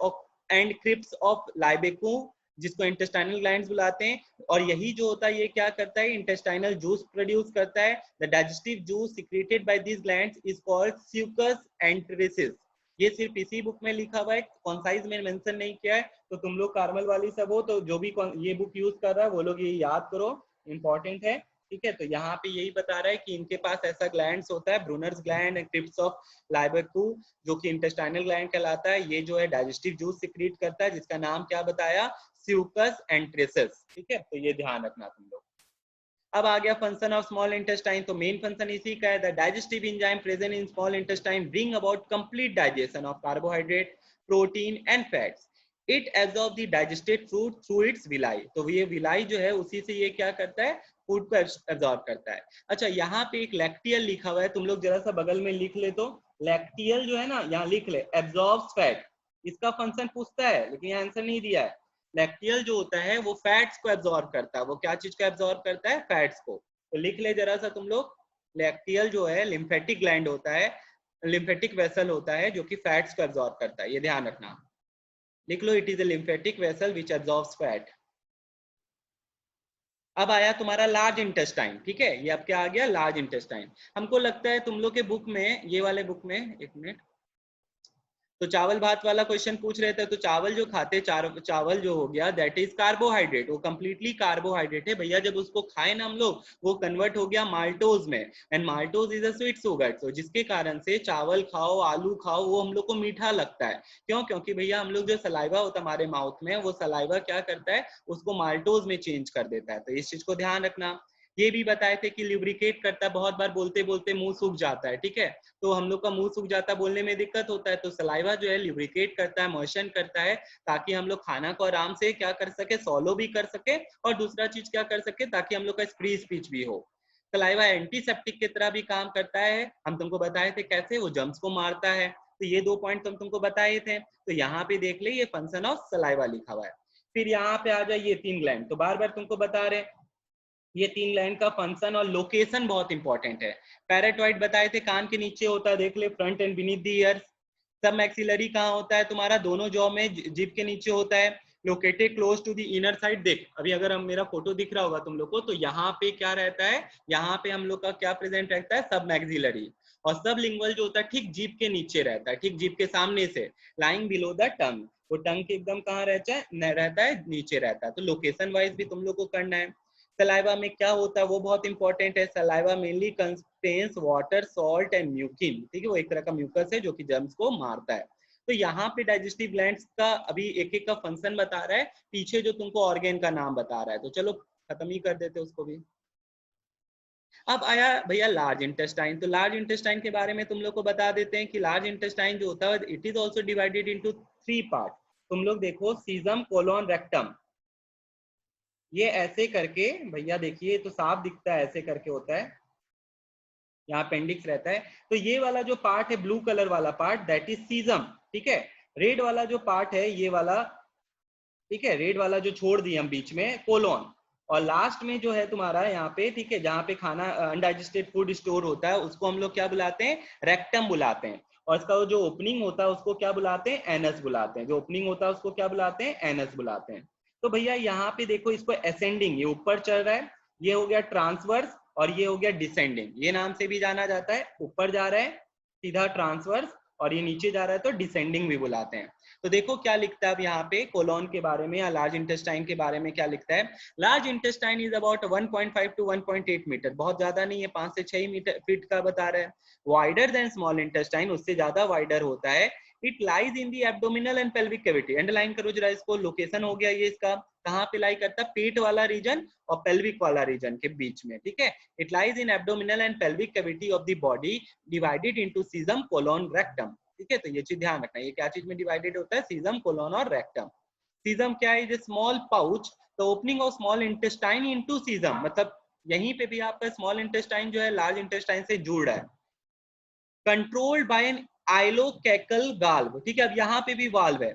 Speaker 1: and crypts of Liebeku, जिसको इंटेस्टाइनल ग्लैंड्स बुलाते हैं। और यही जो होता है ये क्या करता है, इंटेस्टाइनल जूस प्रोड्यूस करता है। The digestive juice secreted by these glands is called succus entericus. ये सिर्फ इसी बुक में लिखा हुआ है, कॉन्साइज में मेंशन नहीं किया है। तो तुम लोग कार्मल वाली सब हो, तो जो भी ये बुक यूज कर रहा है वो लोग ये याद करो, इंपॉर्टेंट है, ठीक है। तो यहाँ पे यही बता रहा है कि इनके पास ऐसा ग्लैंड्स होता है, Brunner's gland and crypts of Lieberkuhn, जो कि इंटेस्टाइनल ग्लैंड कहलाता है। ये जो है डाइजेस्टिव जूस सिक्रीट करता है, जिसका नाम क्या बताया, स्यूकस एंट्रेसिस, ठीक है। तो ये ध्यान रखना तुम लोग। अब आ गया फंक्शन ऑफ स्मॉल इंटेस्टाइन, तो मेन फंक्शन इसी का है, the digestive enzyme present in small intestine bring about complete digestion of carbohydrate, protein and fats. It absorb the digested food through it's villi, तो ये विलाई जो है उसी से ये क्या करता है, फूड को एब्जॉर्ब करता है। अच्छा, यहाँ पे एक लैक्टियल लिखा हुआ है, तुम लोग जरा सा बगल में लिख ले, तो लैक्टियल जो है ना, यहाँ लिख ले, एब्जॉर्ब्स फैट, इसका फंक्शन पूछता है लेकिन यहाँ आंसर नहीं दिया है। लैक्टियल जो होता है वो फैट्स को एब्जॉर्ब करता है, वो क्या चीज को एब्जॉर्ब करता है, फैट्स को। तो लिख ले जरा सा तुम लोग, लैक्टियल जो है लिम्फेटिक ग्लैंड होता है, लिम्फेटिक वेसल होता है जो कि फैट्स को एब्जॉर्ब करता है, ये ध्यान रखना, लिख लो, it is a lymphatic vessel which absorbs fat. अब आया तुम्हारा लार्ज इंटेस्टाइन, ठीक है, ये अब क्या आ गया, लार्ज इंटेस्टाइन। हमको लगता है तुम लोग के बुक में, ये वाले बुक में, एक मिनट, तो चावल भात वाला क्वेश्चन पूछ रहे थे, तो चावल जो खाते, चावल जो हो गया दैट इज कार्बोहाइड्रेट, वो कंप्लीटली कार्बोहाइड्रेट है भैया। जब उसको खाए ना हम लोग, वो कन्वर्ट हो गया माल्टोज में, and maltose is a sweet sugar, तो जिसके कारण से चावल खाओ, आलू खाओ, वो हम लोग को मीठा लगता है। क्यों? क्योंकि भैया हम लोग जो सलाइवा होता है हमारे माउथ में, वो सलाइवा क्या करता है, उसको माल्टोज में चेंज कर देता है। तो इस चीज को ध्यान रखना। ये भी बताए थे कि ल्यूब्रिकेट करता है, बहुत बार बोलते बोलते मुंह सूख जाता है, ठीक है, तो हम लोग का मुंह सूख जाता है, बोलने में दिक्कत होता है, तो सलाइवा जो है ल्यूब्रिकेट करता है, मोशन करता है, ताकि हम लोग खाना को आराम से क्या कर सके, सॉलो भी कर सके, और दूसरा चीज क्या कर सके, ताकि हम लोग का फ्री स्पीच भी हो। सलाइवा एंटीसेप्टिक की तरह भी काम करता है, हम तुमको बताए थे कैसे, वो जर्म्स को मारता है। तो ये 2 पॉइंट हम तुमको बताए थे। तो यहाँ पे देख ले, ये फंक्शन ऑफ सलाइवा लिखा हुआ है। फिर यहाँ पे आ जाए ये 3 ग्लैंड, तो बार बार तुमको बता रहे, ये 3 ग्लैंड का फंक्शन और लोकेशन बहुत इंपॉर्टेंट है। पैराटॉइड बताए थे कान के नीचे होता है, देख ले, front end beneath the years. सब मैक्सिलरी कहाँ होता है तुम्हारा, दोनों जॉ में, जिप के नीचे होता है, located close to the inner side. देख अभी अगर हम, मेरा फोटो दिख रहा होगा तुम लोग को, तो यहाँ पे क्या रहता है, यहाँ पे हम लोग का क्या प्रेजेंट रहता है, सब मैक्सिलरी। और सब लिंगुअल जो होता है ठीक जीप के नीचे रहता है, ठीक जीप के सामने से, लाइंग बिलो द टंग, वो टंग के एकदम कहाँ रहता है, नीचे रहता है। तो लोकेशन वाइज भी तुम लोग को करना है। सलाइवा में क्या होता है वो बहुत इंपॉर्टेंट है। Saliva mainly contains water, salt and mucin, ठीक है, वो एक तरह का म्यूकस है जो कि जर्म्स को मारता है। तो यहाँ पे डाइजेस्टिव ग्लैंड्स का अभी एक एक का फंक्शन बता रहा है, पीछे जो तुमको ऑर्गेन का नाम बता रहा है, तो चलो खत्म ही कर देते उसको भी। अब आया भैया लार्ज इंटेस्टाइन। तो लार्ज इंटेस्टाइन के बारे में तुम लोग को बता देते हैं कि लार्ज इंटेस्टाइन जो होता है it is also divided into 3 part. तुम लोग देखो सीजम, कोलोन, रेक्टम, ये ऐसे करके भैया देखिए तो साफ दिखता है, ऐसे करके होता है, यहाँ अपेंडिक्स रहता है। तो ये वाला जो पार्ट है ब्लू कलर वाला पार्ट दैट इज सीजम, ठीक है। रेड वाला जो पार्ट है ये वाला, ठीक है, रेड वाला जो छोड़ दिए हम बीच में, कोलोन। और लास्ट में जो है तुम्हारा यहाँ पे, ठीक है, जहाँ पे खाना अनडाइजेस्टेड फूड स्टोर होता है उसको हम लोग क्या बुलाते हैं, रेक्टम बुलाते हैं। और इसका जो ओपनिंग होता है उसको क्या बुलाते हैं, एनस बुलाते हैं। जो ओपनिंग होता है उसको क्या बुलाते हैं, एनस बुलाते हैं। तो भैया यहाँ पे देखो इसको असेंडिंग, ये ऊपर चल रहा है, ये हो गया ट्रांसवर्स, और ये हो गया डिसेंडिंग। ये नाम से भी जाना जाता है, ऊपर जा रहा है सीधा ट्रांसवर्स, और ये नीचे जा रहा है तो डिसेंडिंग भी बुलाते हैं। तो देखो क्या लिखता है अब यहाँ पे कोलोन के बारे में या लार्ज इंटेस्टाइन के बारे में क्या लिखता है। Large intestine is about 1.5 to 1.8 metre, बहुत ज्यादा नहीं है, 5 से 6 मीटर फीट का बता रहा है। वाइडर देन स्मॉल इंटेस्टाइन, उससे ज्यादा वाइडर होता है। It lies in the abdominal and pelvic cavity. Underline करो जरा इसको, लोकेशन हो गया ये इसका, कहाँ पे लाई करता है, पेट वाला रीजन और पेल्विक वाला रीजन के बीच में, ठीक है। It lies in abdominal and pelvic cavity of the body, divided into caecum, colon, rectum, ठीक है। तो ये चीज ध्यान रखना, ये क्या चीज में डिवाइडेड होता है, सीजम, कोलोन और रेक्टम। सीजम क्या है, is small pouch, the opening of small intestine into caesium, मतलब यहीं पे भी आपका स्मॉल इंटेस्टाइन जो है लार्ज इंटेस्टाइन से जुड़ रहा है। कंट्रोल्ड बाय एन आइलोकैकल गाल्व, ठीक है। अब यहाँ पे भी वाल्व है,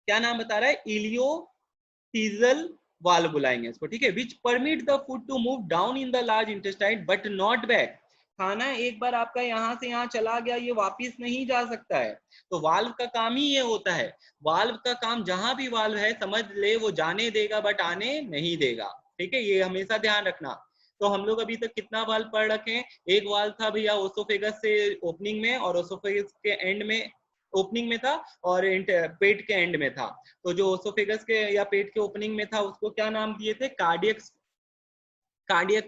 Speaker 1: क्या नाम बता रहा है, इलियोसीजल वाल्व बुलाएंगे इसको, ठीक है। Which permit the food to move down in the large intestine but not back. खाना एक बार आपका यहाँ से यहाँ चला गया, ये वापिस नहीं जा सकता है। तो वाल्व का काम ही ये होता है, वाल्व का काम, जहां भी वाल्व है समझ ले वो जाने देगा बट आने नहीं देगा, ठीक है। ये हमेशा ध्यान रखना। तो हम लोग अभी तक कितना वाल्व पढ़ रखे हैं, एक वाल्व था भैया ओसोफेगस से ओपनिंग में, और ओसोफेगस के एंड में, ओपनिंग में था और पेट के एंड में था। तो जो ओसोफेगस के या पेट के ओपनिंग में था उसको क्या नाम दिए थे, कार्डियक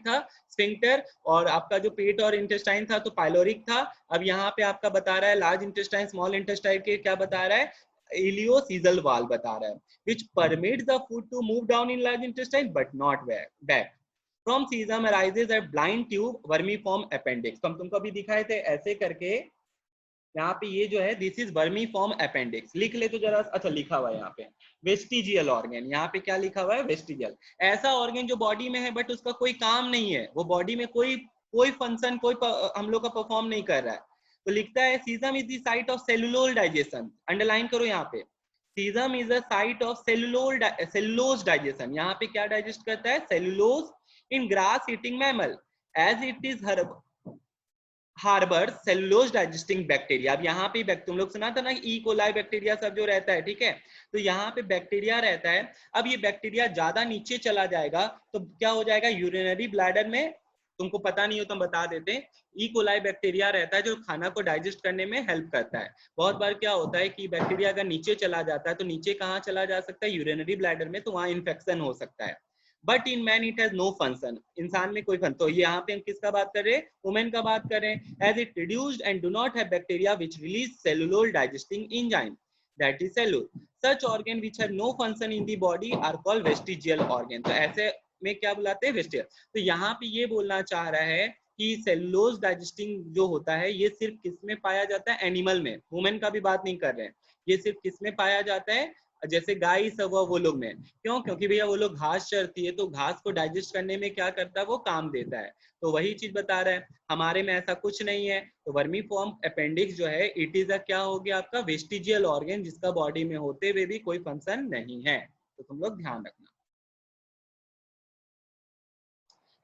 Speaker 1: था, स्फिंक्टर, और आपका जो पेट और इंटेस्टाइन था तो पाइलोरिक था। अब यहाँ पे आपका बता रहा है लार्ज इंटेस्टाइन स्मॉल इंटेस्टाइन के क्या बता रहा है, इलियोसीजल वाल्व बता रहा है, which permits the food to move down in large intestine but not back. From cecum arises a blind tube vermiform appendix। तो हम तुमको अभी दिखाए थे ऐसे करके, यहाँ पे ये जो है दिस इज वर्मीफॉर्म अपेंडिक्स, लिख ले तो जरा, अच्छा लिखा हुआ है यहाँ पे वेस्टिजियल ऑर्गन, यहाँ पे क्या लिखा हुआ है, वेस्टिजियल, ऐसा ऑर्गन जो बॉडी में है बट उसका कोई काम नहीं है, वो बॉडी में कोई फंक्शन हम लोग का परफॉर्म नहीं कर रहा है। तो लिखता है caecum is the site of cellulose digestion, underline करो यहाँ पे, caecum is a site of cellulose digestion. यहाँ पे क्या डाइजेस्ट करता है, cellulose in grass eating mammal, as it is harbour cellulose digesting bacteria. अब यहाँ पे तुम लोग सुना था ना ई कोलाई बैक्टीरिया सब जो रहता है, ठीक है। तो यहाँ पे बैक्टीरिया रहता है। अब ये बैक्टीरिया ज्यादा नीचे चला जाएगा तो क्या हो जाएगा, यूरिनरी ब्लैडर में, तुमको पता नहीं हो तो हम बता देते हैं, ई कोलाई बैक्टीरिया रहता है जो खाना को डाइजेस्ट करने में हेल्प करता है। बहुत बार क्या होता है कि बैक्टीरिया अगर नीचे चला जाता है तो नीचे कहाँ चला जा सकता है, यूरिनरी ब्लैडर में, तो वहाँ इन्फेक्शन हो सकता है। But in man it has no function, इंसान में कोई फंक्शन। तो यहाँ पे हम किसका बात कर रहे हैं, वुमेन का बात कर रहे हैं। As it reduced and do not have bacteria which release cellulose digesting enzyme, that is cellulose. Such organ which have no function in the body are called vestigial organ. तो ऐसे में क्या बुलाते हैं, वेस्टिजियल। तो यहाँ पे ये बोलना चाह रहा है कि सेलुलोज डाइजेस्टिंग जो होता है ये सिर्फ किस में पाया जाता है, एनिमल में, वुमेन का भी बात नहीं कर रहे हैं, ये सिर्फ किस में पाया जाता है, जैसे गाय सब वो लोग में। क्यों, क्योंकि भैया वो लोग घास चरती है तो घास को डाइजेस्ट करने में क्या करता है, वो काम देता है। तो वही चीज बता रहा है, हमारे में ऐसा कुछ नहीं है। तो वर्मीफॉर्म अपेंडिक्स जो है इट इज अ क्या हो गया आपका, वेस्टिजियल ऑर्गन, जिसका बॉडी में होते हुए भी कोई फंक्शन नहीं है। तो तुम लोग ध्यान रखना।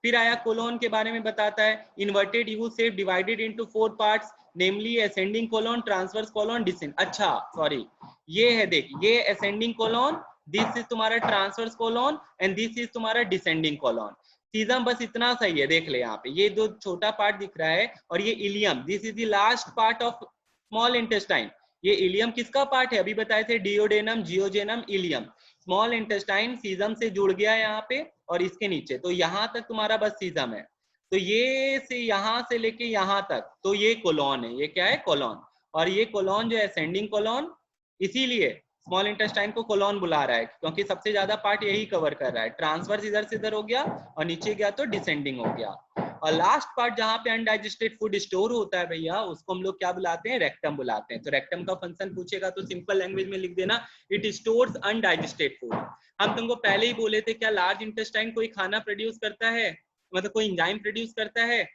Speaker 1: फिर आया कोलोन के बारे में बताता है, inverted U shape divided into 4 parts, namely ascending colon, transverse colon, descend. अच्छा सॉरी, ये है देख, ये असेंडिंग कोलोन, दिस इज तुम्हारा transverse colon and this is तुम्हारा डिसेंडिंग कोलोन। सीजम बस इतना सही है, देख ले यहाँ पे ये दो छोटा पार्ट दिख रहा है, और ये ileum, this is the last part of small intestine. ये इलियम किसका पार्ट है, अभी बताए थे, duodenum, jejunum, ileum. Small intestine caecum से जुड़ गया यहाँ पे और इसके नीचे, तो यहाँ तक तुम्हारा बस सीजम है। तो ये से यहाँ से लेके यहाँ तक, तो ये कोलोन है, ये क्या है, कोलोन। और ये कोलोन जो है असेंडिंग कोलोन, इसीलिए स्मॉल इंटेस्टाइन को कोलोन बुला रहा है, क्योंकि सबसे ज्यादा पार्ट यही कवर कर रहा है। ट्रांसवर्स इधर से इधर हो गया और नीचे गया तो डिसेंडिंग हो गया। और लास्ट पार्ट जहाँ पे अनडाइजेस्टेड फूड स्टोर होता है भैया, उसको हम लोग क्या बुलाते हैं, रेक्टम बुलाते हैं। तो रेक्टम का फंक्शन पूछेगा तो सिंपल लैंग्वेज में लिख देना, इट स्टोर्स अनडाइजेस्टेड फूड। हम तुमको पहले ही बोले थे, क्या लार्ज इंटेस्टाइन कोई खाना प्रोड्यूस करता है, मतलब कोई एंजाइम प्रोड्यूस करता है?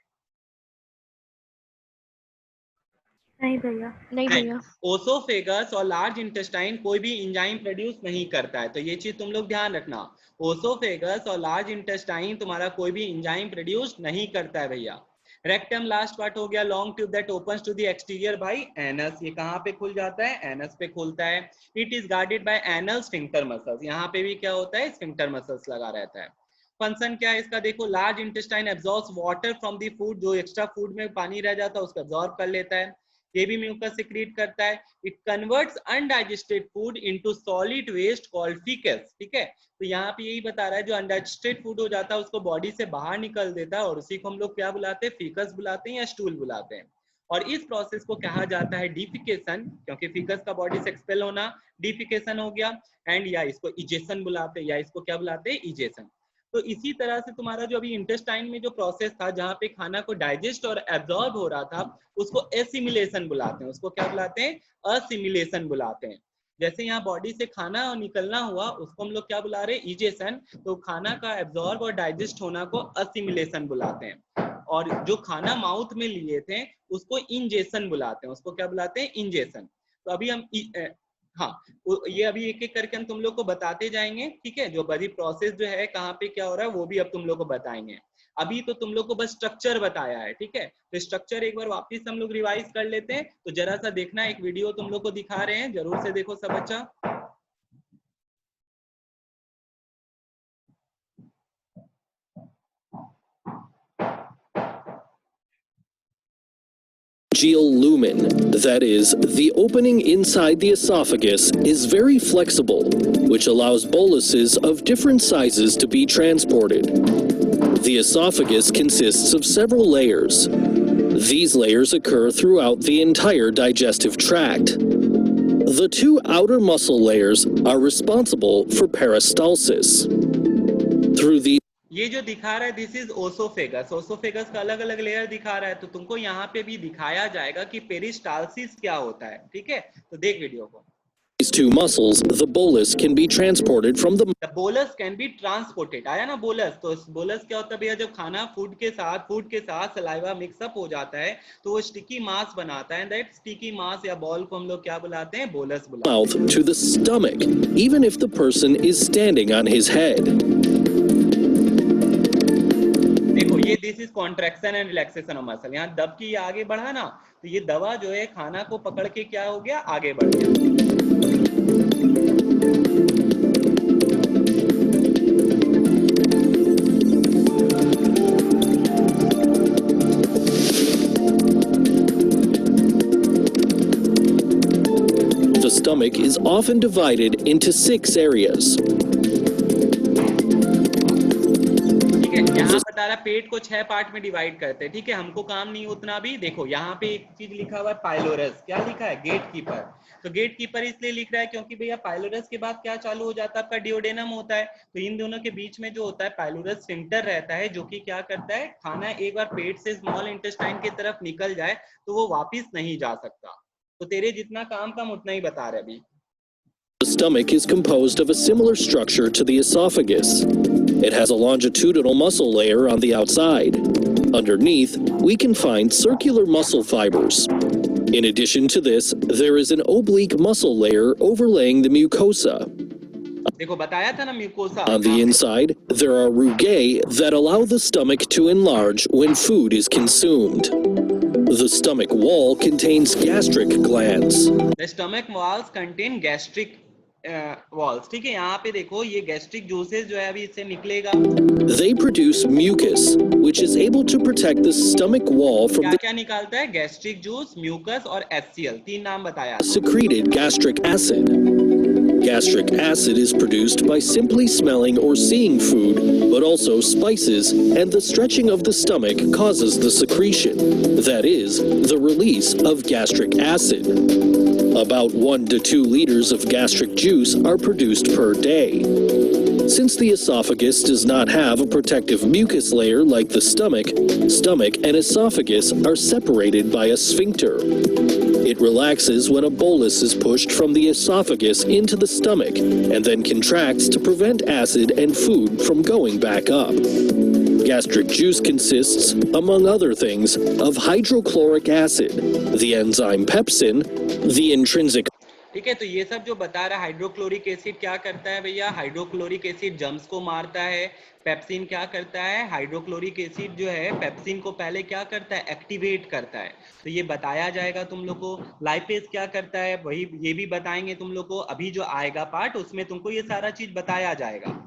Speaker 2: नहीं भैया।
Speaker 3: नहीं भैया।
Speaker 1: ओसोफेगस और लार्ज इंटेस्टाइन कोई भी एंजाइम प्रोड्यूस नहीं करता है, तो ये चीज तुम लोग ध्यान रखना। ओसोफेगस और लार्ज इंटेस्टाइन तुम्हारा कोई भी एंजाइम प्रोड्यूस नहीं करता है भैया। रेक्टम लास्ट पार्ट हो गया, long tube that opens to the exterior by anus. ये कहाँ पे खुल जाता है, एनस पे खुलता है। It is guarded bye anal sphincter muscles. यहाँ पे भी क्या होता है, स्फिंक्टर मसल्स लगा रहता है। फंक्शन क्या है इसका, देखो, large intestine absorbs water from the food, जो एक्स्ट्रा फूड में पानी रह जाता है उसको एब्जॉर्ब कर लेता है। ये भी म्यूकस सिक्रीट करता है। It converts undigested food into solid waste called faeces, ठीक है। तो यहाँ पे यही बता रहा है, जो अनडाइजेस्टेड फूड हो जाता है उसको बॉडी से बाहर निकल देता है, और उसी को हम लोग क्या बुलाते हैं, फीकस बुलाते हैं या स्टूल बुलाते हैं। और इस प्रोसेस को कहा जाता है डिफिकेशन, क्योंकि फीकस का बॉडी से एक्सपेल होना डिफिकेशन हो गया। एंड या इसको इजेशन बुलाते हैं, या इसको क्या बुलाते हैं, इजेशन। तो इसी तरह से तुम्हारा जो अभी इंटेस्टाइन में जो प्रोसेस था, जहाँ पे खाना को डाइजेस्ट और एब्जॉर्ब हो रहा था, उसको एसिमिलेशन बुलाते हैं। उसको क्या बुलाते हैं, असिमिलेशन बुलाते हैं। जैसे यहाँ बॉडी से खाना निकलना हुआ, उसको हम लोग क्या बुला रहे हैं, इजेशन। तो खाना का एब्जॉर्ब और डाइजेस्ट होना को असिमिलेशन बुलाते हैं। और जो खाना माउथ में लिए थे उसको इंजेशन बुलाते हैं। उसको क्या बुलाते हैं, इंजेशन। तो अभी हम हाँ, ये अभी एक एक करके हम तुम लोग को बताते जाएंगे, ठीक है। जो बड़ी प्रोसेस जो है, कहाँ पे क्या हो रहा है, वो भी अब तुम लोग को बताएंगे। अभी तो तुम लोग को बस स्ट्रक्चर बताया है, ठीक है। तो स्ट्रक्चर एक बार वापस हम लोग रिवाइज कर लेते हैं। तो जरा सा देखना, एक वीडियो तुम लोग को दिखा रहे हैं, जरूर से देखो सब बच्चा।
Speaker 4: Lumen, that is, the opening inside the esophagus, is very flexible, which allows boluses of different sizes to be transported. The esophagus consists of several layers. These layers occur throughout the entire digestive tract. The two outer muscle layers are responsible for peristalsis. Through the
Speaker 1: ये जो दिखा रहा है, this is oesophagus. Oesophagus का अलग अलग layer दिखा रहा है, तो तुमको यहाँ पे भी दिखाया जाएगा कि पेरिस्टाल्सिस क्या होता है, ठीक है। तो देख वीडियो को।
Speaker 4: These two muscles, the bolus can be transported from the
Speaker 1: bolus can be transported। आया ना बोलस, तो बोलस क्या होता है भैया, जब खाना फूड के साथ सलाइवा मिक्सअप हो जाता है तो वो स्टिकी मास बनाता है। दैट स्टिकी मास या बॉल को हम लोग क्या बुलाते हैं, बोलस बुलाते हैं।
Speaker 4: mouth to the stomach, even if the person is standing on his head.
Speaker 1: देखो, ये this is contraction and relaxation of muscle. यहाँ दब की आगे बढ़ा ना, तो ये दवा जो है खाना को पकड़ के क्या हो गया, आगे बढ़ गया।
Speaker 4: The stomach is often divided into 6 areas.
Speaker 1: यहाँ बता रहा पेट को 6 पार्ट में डिवाइड करते हैं, ठीक है। हमको काम नहीं उतना भी। देखो यहाँ पे एक चीज लिखा हुआ है, पाइलोरस। क्या लिखा है, गेट कीपर। तो गेट कीपर इसलिए लिख रहा है क्योंकि भैया पाइलोरस के बाद क्या चालू हो जाता है, आपका डिओडेनम होता है। तो इन दोनों के बीच में जो होता है पाइलोरस स्फिंक्टर रहता है, जो कि क्या करता है, खाना एक बार पेट से स्मॉल इंटेस्टाइन की तरफ निकल जाए तो वो वापिस नहीं जा सकता। तो तेरे जितना काम कम उतना ही बता रहे अभी।
Speaker 4: The stomach is composed of a similar structure to the esophagus. It has a longitudinal muscle layer on the outside. Underneath, we can find circular muscle fibers. In addition to this, there is an oblique muscle layer overlaying the mucosa.
Speaker 1: देखो बताया था ना, mucosa.
Speaker 4: On the inside, there are rugae that allow the stomach to enlarge when food is consumed. The stomach wall contains gastric glands.
Speaker 1: The stomach walls contain gastric walls, ठीक है। यहाँ पे देखो, ये गैस्ट्रिक जूसेस जो है अभी इससे निकलेगा।
Speaker 4: They produce mucus, which is able to protect the stomach wall from the
Speaker 1: क्या निकालता है, गैस्ट्रिक जूस, म्यूकस और HCl। 3 नाम बताया।
Speaker 4: secreted gastric acid. Gastric acid is produced by simply smelling or seeing food, but also spices, and the stretching of the stomach causes the secretion, that is, the release of gastric acid. About 1 to 2 liters of gastric juice are produced per day. Since the esophagus does not have a protective mucus layer like the stomach, stomach and esophagus are separated by a sphincter. It relaxes when a bolus is pushed from the esophagus into the stomach and then contracts to prevent acid and food from going back up. Gastric juice consists, among other things, of hydrochloric acid, the enzyme pepsin, the intrinsic.
Speaker 1: ठीक है, तो ये सब जो बता रहा है hydrochloric acid क्या करता है भैया, हाइड्रोक्लोरिक एसिड जर्म्स को मारता है। पेप्सिन क्या करता है, हाइड्रोक्लोरिक एसिड जो है पेप्सिन को पहले क्या करता है, एक्टिवेट करता है। तो ये बताया जाएगा तुम लोग को। लाइपेज क्या करता है, वही ये भी बताएंगे तुम लोग को। अभी जो आएगा पार्ट उसमें तुमको ये सारा चीज बताया जाएगा।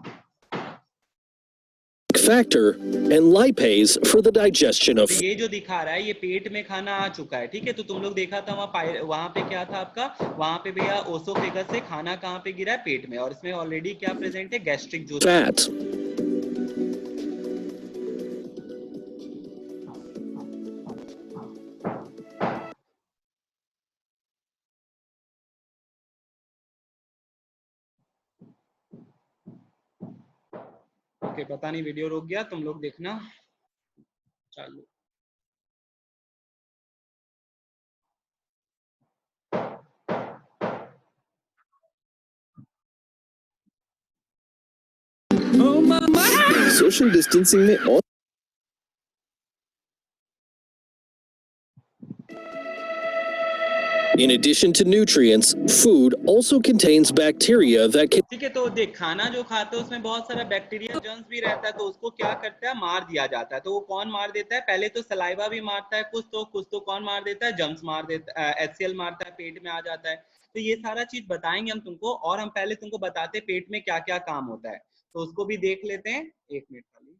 Speaker 4: Factor and lipase for the digestion of.
Speaker 1: ये जो दिखा रहा है ये पेट में खाना आ चुका है, ठीक है। तो तुम लोग देखा था वहां पे क्या था आपका, वहां पे भैया ओसोफेगस से खाना कहाँ पे गिरा है, पेट में। और इसमें ऑलरेडी क्या प्रेजेंट है, गैस्ट्रिक जूस।
Speaker 4: Fat.
Speaker 1: ओके, पता नहीं वीडियो रुक गया, तुम लोग देखना चालू।
Speaker 4: Social distancing में और In addition to nutrients, food also contains bacteria that can.
Speaker 1: ठीक है, तो देख खाना जो खाते हैं उसमें बहुत सारा बैक्टीरिया जर्म्स भी रहता है, तो उसको क्या करता है, मार दिया जाता है। तो वो कौन मार देता है, पहले तो सलाइवा भी मारता है कुछ तो कौन मार देता है, जर्म्स मार देता है, HCl मारता है, पेट में आ जाता है। तो ये सारा चीज बताएंगे हम तुमको। और हम पहले तुमको बताते हैं पेट में क्या क्या काम होता है, तो उसको भी देख लेते हैं। 1 मिनट खाली।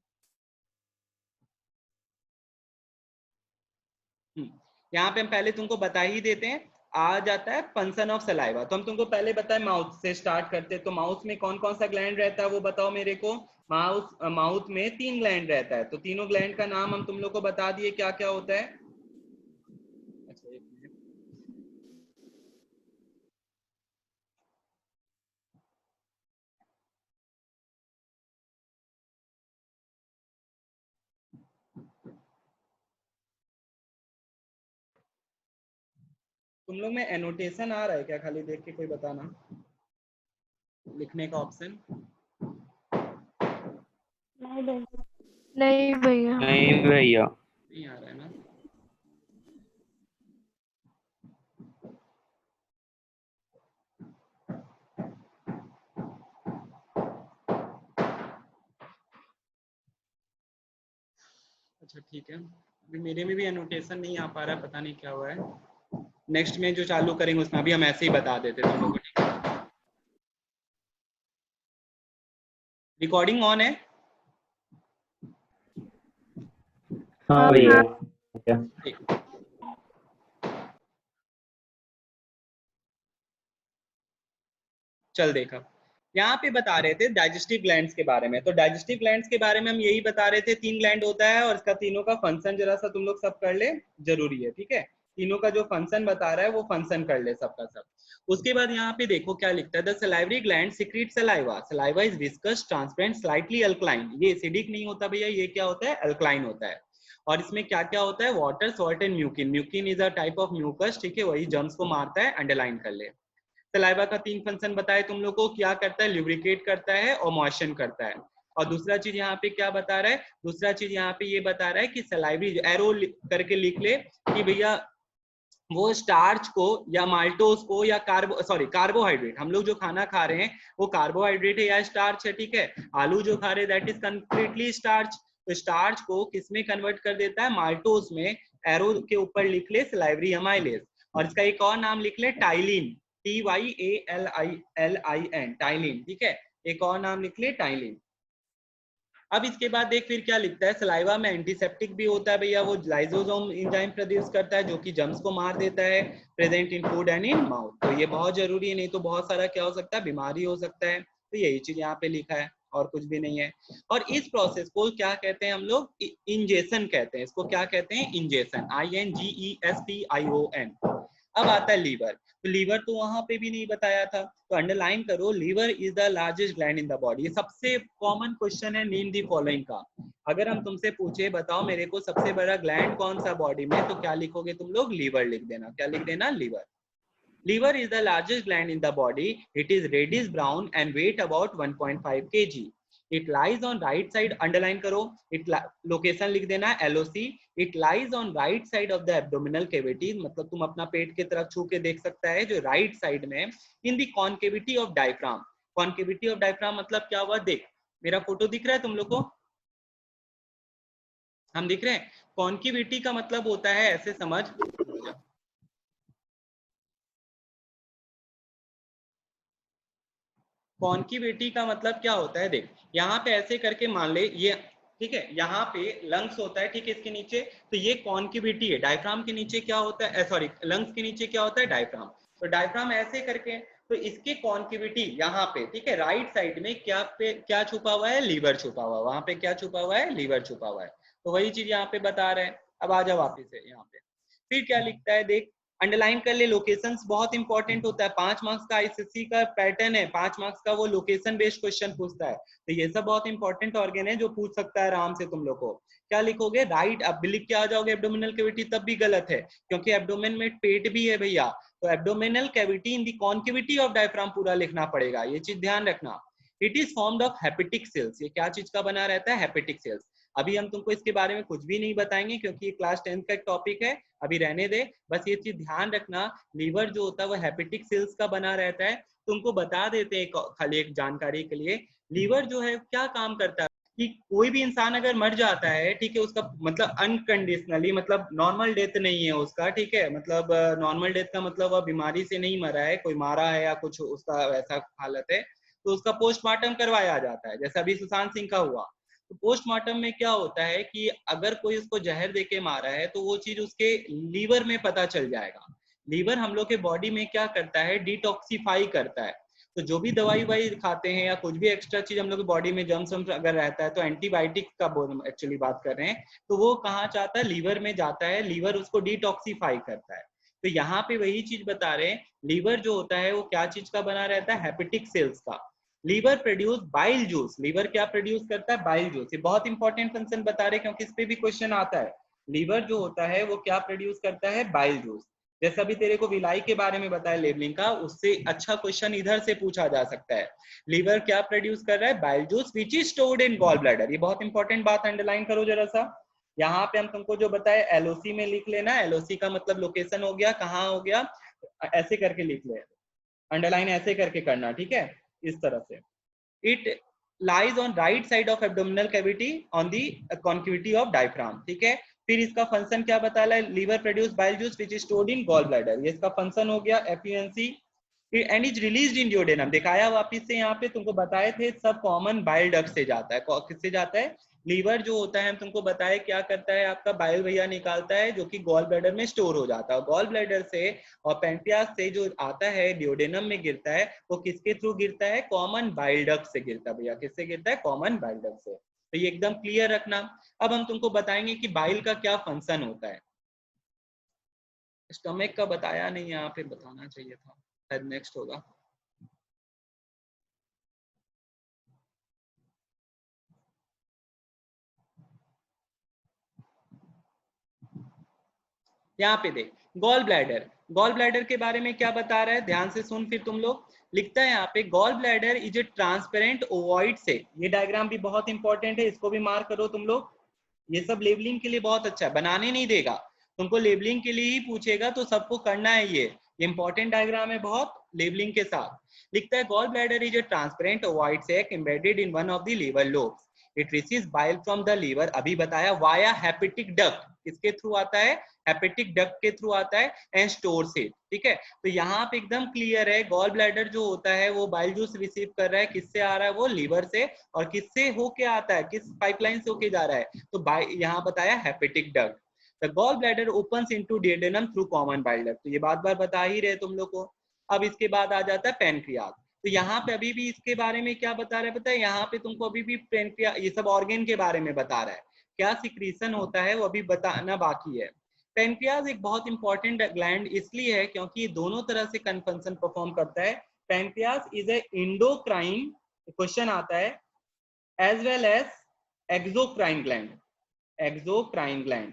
Speaker 1: यहाँ पे हम पहले तुमको बता ही देते हैं। आ जाता है फंक्शन ऑफ सलाइवा, तो हम तुमको पहले बताए माउथ से स्टार्ट करते हैं। तो माउथ में कौन कौन सा ग्लैंड रहता है वो बताओ मेरे को। माउथ में 3 ग्लैंड रहता है, तो तीनों ग्लैंड का नाम हम तुम लोग को बता दिए क्या क्या होता है। अच्छा, 1 मिनट। तुम लोग में एनोटेशन आ रहा है क्या, खाली देख के कोई बताना, लिखने का ऑप्शन।
Speaker 3: नहीं भैया।
Speaker 1: नहीं आ रहा है ना। अच्छा ठीक है, अभी मेरे में भी एनोटेशन नहीं आ पा रहा है, पता नहीं क्या हुआ है। नेक्स्ट में जो चालू करेंगे उसमें अभी हम ऐसे ही बता देते तुम लोगों को, ठीक है। रिकॉर्डिंग ऑन है?
Speaker 5: हाँ भैया।
Speaker 1: चल देखा, यहाँ पे बता रहे थे डाइजेस्टिव ग्लैंड्स के बारे में। तो डाइजेस्टिव ग्लैंड्स के बारे में हम यही बता रहे थे, 3 ग्लैंड होता है और इसका तीनों का फंक्शन जरा सा तुम लोग सब कर ले, जरूरी है, ठीक है। तीनों का जो फंक्शन बता रहा है वो फंक्शन कर ले सबका सब। उसके बाद यहाँ पे देखो क्या लिखता है, the salivary gland secrete saliva, saliva is viscous transparent slightly alkaline. ये एसिडिक नहीं होता भैया, ये क्या होता है, अल्कलाइन होता है। और इसमें क्या क्या होता है, water, salt and mucin. Mucin is a type of mucus, ठीक है, वही जर्म्स को मारता है, अंडरलाइन कर ले। सलाइवा का 3 फंक्शन बताए तुम लोग को, क्या करता है, ल्यूब्रिकेट करता है और मॉइस्चन करता है। और दूसरा चीज यहाँ पे क्या बता रहा है, दूसरा चीज यहाँ पे ये बता रहा है कि सलाइवरी, एरो करके लिख ले कि भैया वो स्टार्च को या माल्टोज को या कार्बोहाइड्रेट, हम लोग जो खाना खा रहे हैं वो कार्बोहाइड्रेट है या स्टार्च है, ठीक है। आलू जो खा रहे हैं दैट इज कंप्लीटली स्टार्च। तो स्टार्च को किसमें कन्वर्ट कर देता है, माल्टोज में। एरो के ऊपर लिख ले सलाइवरी अमाइलेज, और इसका एक और नाम लिख ले टाइलिन, TYALIN, टाइलिन, ठीक है। एक और नाम लिख ले टाइलिन। अब इसके बाद देख फिर क्या लिखता है, सलाइवा में एंटीसेप्टिक भी होता है भैया, वो लाइसोसोम एंजाइम प्रोड्यूस करता है जो कि जर्म्स को मार देता है, present in food and in mouth. तो ये बहुत जरूरी है, नहीं तो बहुत सारा क्या हो सकता है, बीमारी हो सकता है। तो यही चीज यहाँ पे लिखा है और कुछ भी नहीं है। और इस प्रोसेस को क्या कहते हैं हम लोग, इंजेशन कहते हैं। इसको क्या कहते हैं, इंजेशन, INGESTION। अब आता है लीवर, तो लीवर तो वहां पे भी नहीं बताया था, तो अंडरलाइन करो, liver is the largest gland in the body. ये सबसे कॉमन क्वेश्चन है नेम दी फॉलोइंग का। अगर हम तुमसे पूछे बताओ मेरे को सबसे बड़ा ग्लैंड कौन सा बॉडी में, तो क्या लिखोगे तुम लोग? लीवर लिख देना। क्या लिख देना? Liver. Liver is the largest gland in the body. It is reddish brown and weight about 1.5 kg. It lies on right side, underline करो, it location लिख देना LOC. It lies on right side of the abdominal cavity, मतलब तुम अपना पेट की तरफ छू के देख सकता है जो right side में, in the concavity of diaphragm. Concavity of diaphragm मतलब क्या हुआ? देख मेरा फोटो दिख रहा है तुम लोग को? हम दिख रहे हैं? कॉन्केविटी का मतलब होता है, ऐसे समझ, कॉन्केविटी का मतलब क्या होता है? देख यहाँ पे ऐसे करके मान ले ये, ठीक है, यहाँ पे लंग्स होता है, ठीक है, इसके नीचे, तो ये कॉन्केविटी है। डायफ्राम के नीचे क्या होता है? सॉरी, लंग्स के नीचे क्या होता है? डायफ्राम। तो डायफ्राम ऐसे करके, तो इसके कॉन्केविटी यहाँ पे, ठीक है, राइट साइड में क्या छुपा हुआ है? लीवर छुपा हुआ है। वहां पे क्या छुपा हुआ है? लीवर छुपा हुआ है। तो वही चीज यहाँ पे बता रहे हैं। अब आ जाओ वापिस से यहाँ पे, फिर क्या लिखता है देख, अंडरलाइन कर ले, लोकेशंस बहुत इंपॉर्टेंट होता है। 5 मार्क्स का आईसीएसई का पैटर्न है, 5 मार्क्स का वो लोकेशन बेस्ड क्वेश्चन पूछता है। तो ये सब बहुत इंपॉर्टेंट ऑर्गन है जो पूछ सकता है आराम से तुम लोग को। क्या लिखोगे? राइट। अब भी लिख के आ जाओगे एब्डोमिनल कैविटी, तब भी गलत है क्योंकि एब्डोमेन में पेट भी है भैया। तो abdominal cavity in the concavity of diaphragm पूरा लिखना पड़ेगा, ये चीज ध्यान रखना। It is formed of hepatic sales. ये क्या चीज का बना रहता है? Hepatic sales. अभी हम तुमको इसके बारे में कुछ भी नहीं बताएंगे क्योंकि ये क्लास 10 का एक टॉपिक है, अभी रहने दे। बस ये चीज ध्यान रखना, लीवर जो होता है वो हेपेटिक सेल्स का बना रहता है। तुमको बता देते हैं खाली एक जानकारी के लिए, लीवर जो है क्या काम करता है कि कोई भी इंसान अगर मर जाता है, ठीक है, उसका मतलब अनकंडीशनली, मतलब नॉर्मल डेथ नहीं है उसका, ठीक है, मतलब नॉर्मल डेथ का मतलब वह बीमारी से नहीं मरा है, कोई मारा है या कुछ उसका वैसा हालत है, तो उसका पोस्टमार्टम करवाया जाता है, जैसा अभी सुशांत सिंह का हुआ। तो पोस्टमार्टम में क्या होता है कि अगर कोई उसको जहर देके मारा है तो वो चीज उसके लीवर में पता चल जाएगा। लीवर हम लोग के बॉडी में क्या करता है? डिटॉक्सिफाई करता है। तो जो भी दवाई वाई खाते हैं या कुछ भी एक्स्ट्रा चीज हम लोग की बॉडी में जम्स अगर रहता है, तो एंटीबायोटिक का एक्चुअली बात कर रहे हैं, तो वो कहाँ जाता है? लीवर में जाता है। लीवर उसको डिटॉक्सिफाई करता है। तो यहाँ पे वही चीज बता रहे हैं, लीवर जो होता है वो क्या चीज का बना रहता है? हेपेटिक सेल्स का। Liver produce bile juice. Liver क्या प्रोड्यूस करता है? Bile juice. ये बहुत इंपॉर्टेंट फंक्शन बता रहे हैं क्योंकि इस पे भी क्वेश्चन आता है। लीवर जो होता है वो क्या प्रोड्यूस करता है? Bile juice. जैसा अभी तेरे को विलाई के बारे में बताया लेबलिंग का, उससे अच्छा क्वेश्चन इधर से पूछा जा सकता है। लीवर क्या प्रोड्यूस कर रहा है? Bile juice which is stored in gall bladder. ये बहुत इंपॉर्टेंट बात, अंडरलाइन करो जरा सा। यहाँ पे हम तुमको जो बताए एलओसी में लिख लेना। एलओसी का मतलब लोकेशन हो गया, कहाँ हो गया, ऐसे करके लिख ले, अंडरलाइन ऐसे करके करना, ठीक है, इस तरह से। It lies on right side of abdominal cavity on the concavity of diaphragm, ठीक है। फिर इसका फंक्शन क्या बता रहा है? Liver produce bile juice which is stored in gall bladder. ये इसका फंक्शन हो गया, F U N C, and is released in duodenum. दिखाया वापिस से, यहाँ पे तुमको बताए थे सब कॉमन बाइल डक्ट से जाता है। किससे जाता है? लीवर जो होता है हम तुमको बताए क्या करता है, आपका बाइल भैया निकालता है जो कि गॉल ब्लैडर में स्टोर हो जाता है। गॉल ब्लैडर से और पेंक्रियास से जो आता है डिओडेनम में गिरता है, वो किसके थ्रू गिरता है? कॉमन बाइल डक्ट से गिरता है भैया। किससे गिरता है? कॉमन बाइल डक्ट से। तो ये एकदम क्लियर रखना। अब हम तुमको बताएंगे कि बाइल का क्या फंक्शन होता है। स्टमक का बताया नहीं, यहाँ पे बताना चाहिए था, शायद नेक्स्ट होगा। यहाँ पे देख, गॉल ब्लैडर। गॉल ब्लैडर के बारे में क्या बता रहा है? ध्यान से सुन फिर तुम लोग। लिखता है यहाँ पे, gall bladder is a transparent ovoid से। ये डायग्राम भी बहुत इंपॉर्टेंट है, इसको भी मार्क करो तुम लोग। ये सब लेबलिंग के लिए बहुत अच्छा है, बनाने नहीं देगा तुमको, लेबलिंग के लिए ही पूछेगा, तो सबको करना है। ये इंपॉर्टेंट डायग्राम है बहुत, लेबलिंग के साथ। लिखता है, gall bladder is a transparent ovoid sac embedded in one of the liver lobes. It receives bile from the liver, अभी बताया, वाया हेपेटिक डक्ट। किसके थ्रू आता है? हेपेटिक डक्ट के थ्रू आता है, एंड स्टोर्स इट, ठीक है। तो यहाँ पे एकदम क्लियर है, गॉल ब्लैडर जो होता है वो बाइल जूस रिसीव कर रहा है, किससे आ रहा है? वो लीवर से। और किससे होके आता है? किस पाइपलाइन से होके जा रहा है? तो यहाँ बताया hepatic duct. The gall bladder opens into duodenum through common bile duct. तो ये बार बता ही रहे तुम लोग को। अब इसके बाद आ जाता है पैनक्रियाज। तो यहाँ पे अभी भी इसके बारे में क्या बता रहा है पता है? यहाँ पे तुमको अभी भी पैनक्रियाज, ये सब ऑर्गन के बारे में बता रहा है। क्या सिक्रीशन होता है वो अभी बताना बाकी है। पैनक्रियाज एक बहुत इंपॉर्टेंट ग्लैंड इसलिए है क्योंकि ये दोनों तरह से फंक्शन परफॉर्म करता है। Pancreas is a endocrine, question आता है, as well as exocrine gland. Exocrine gland,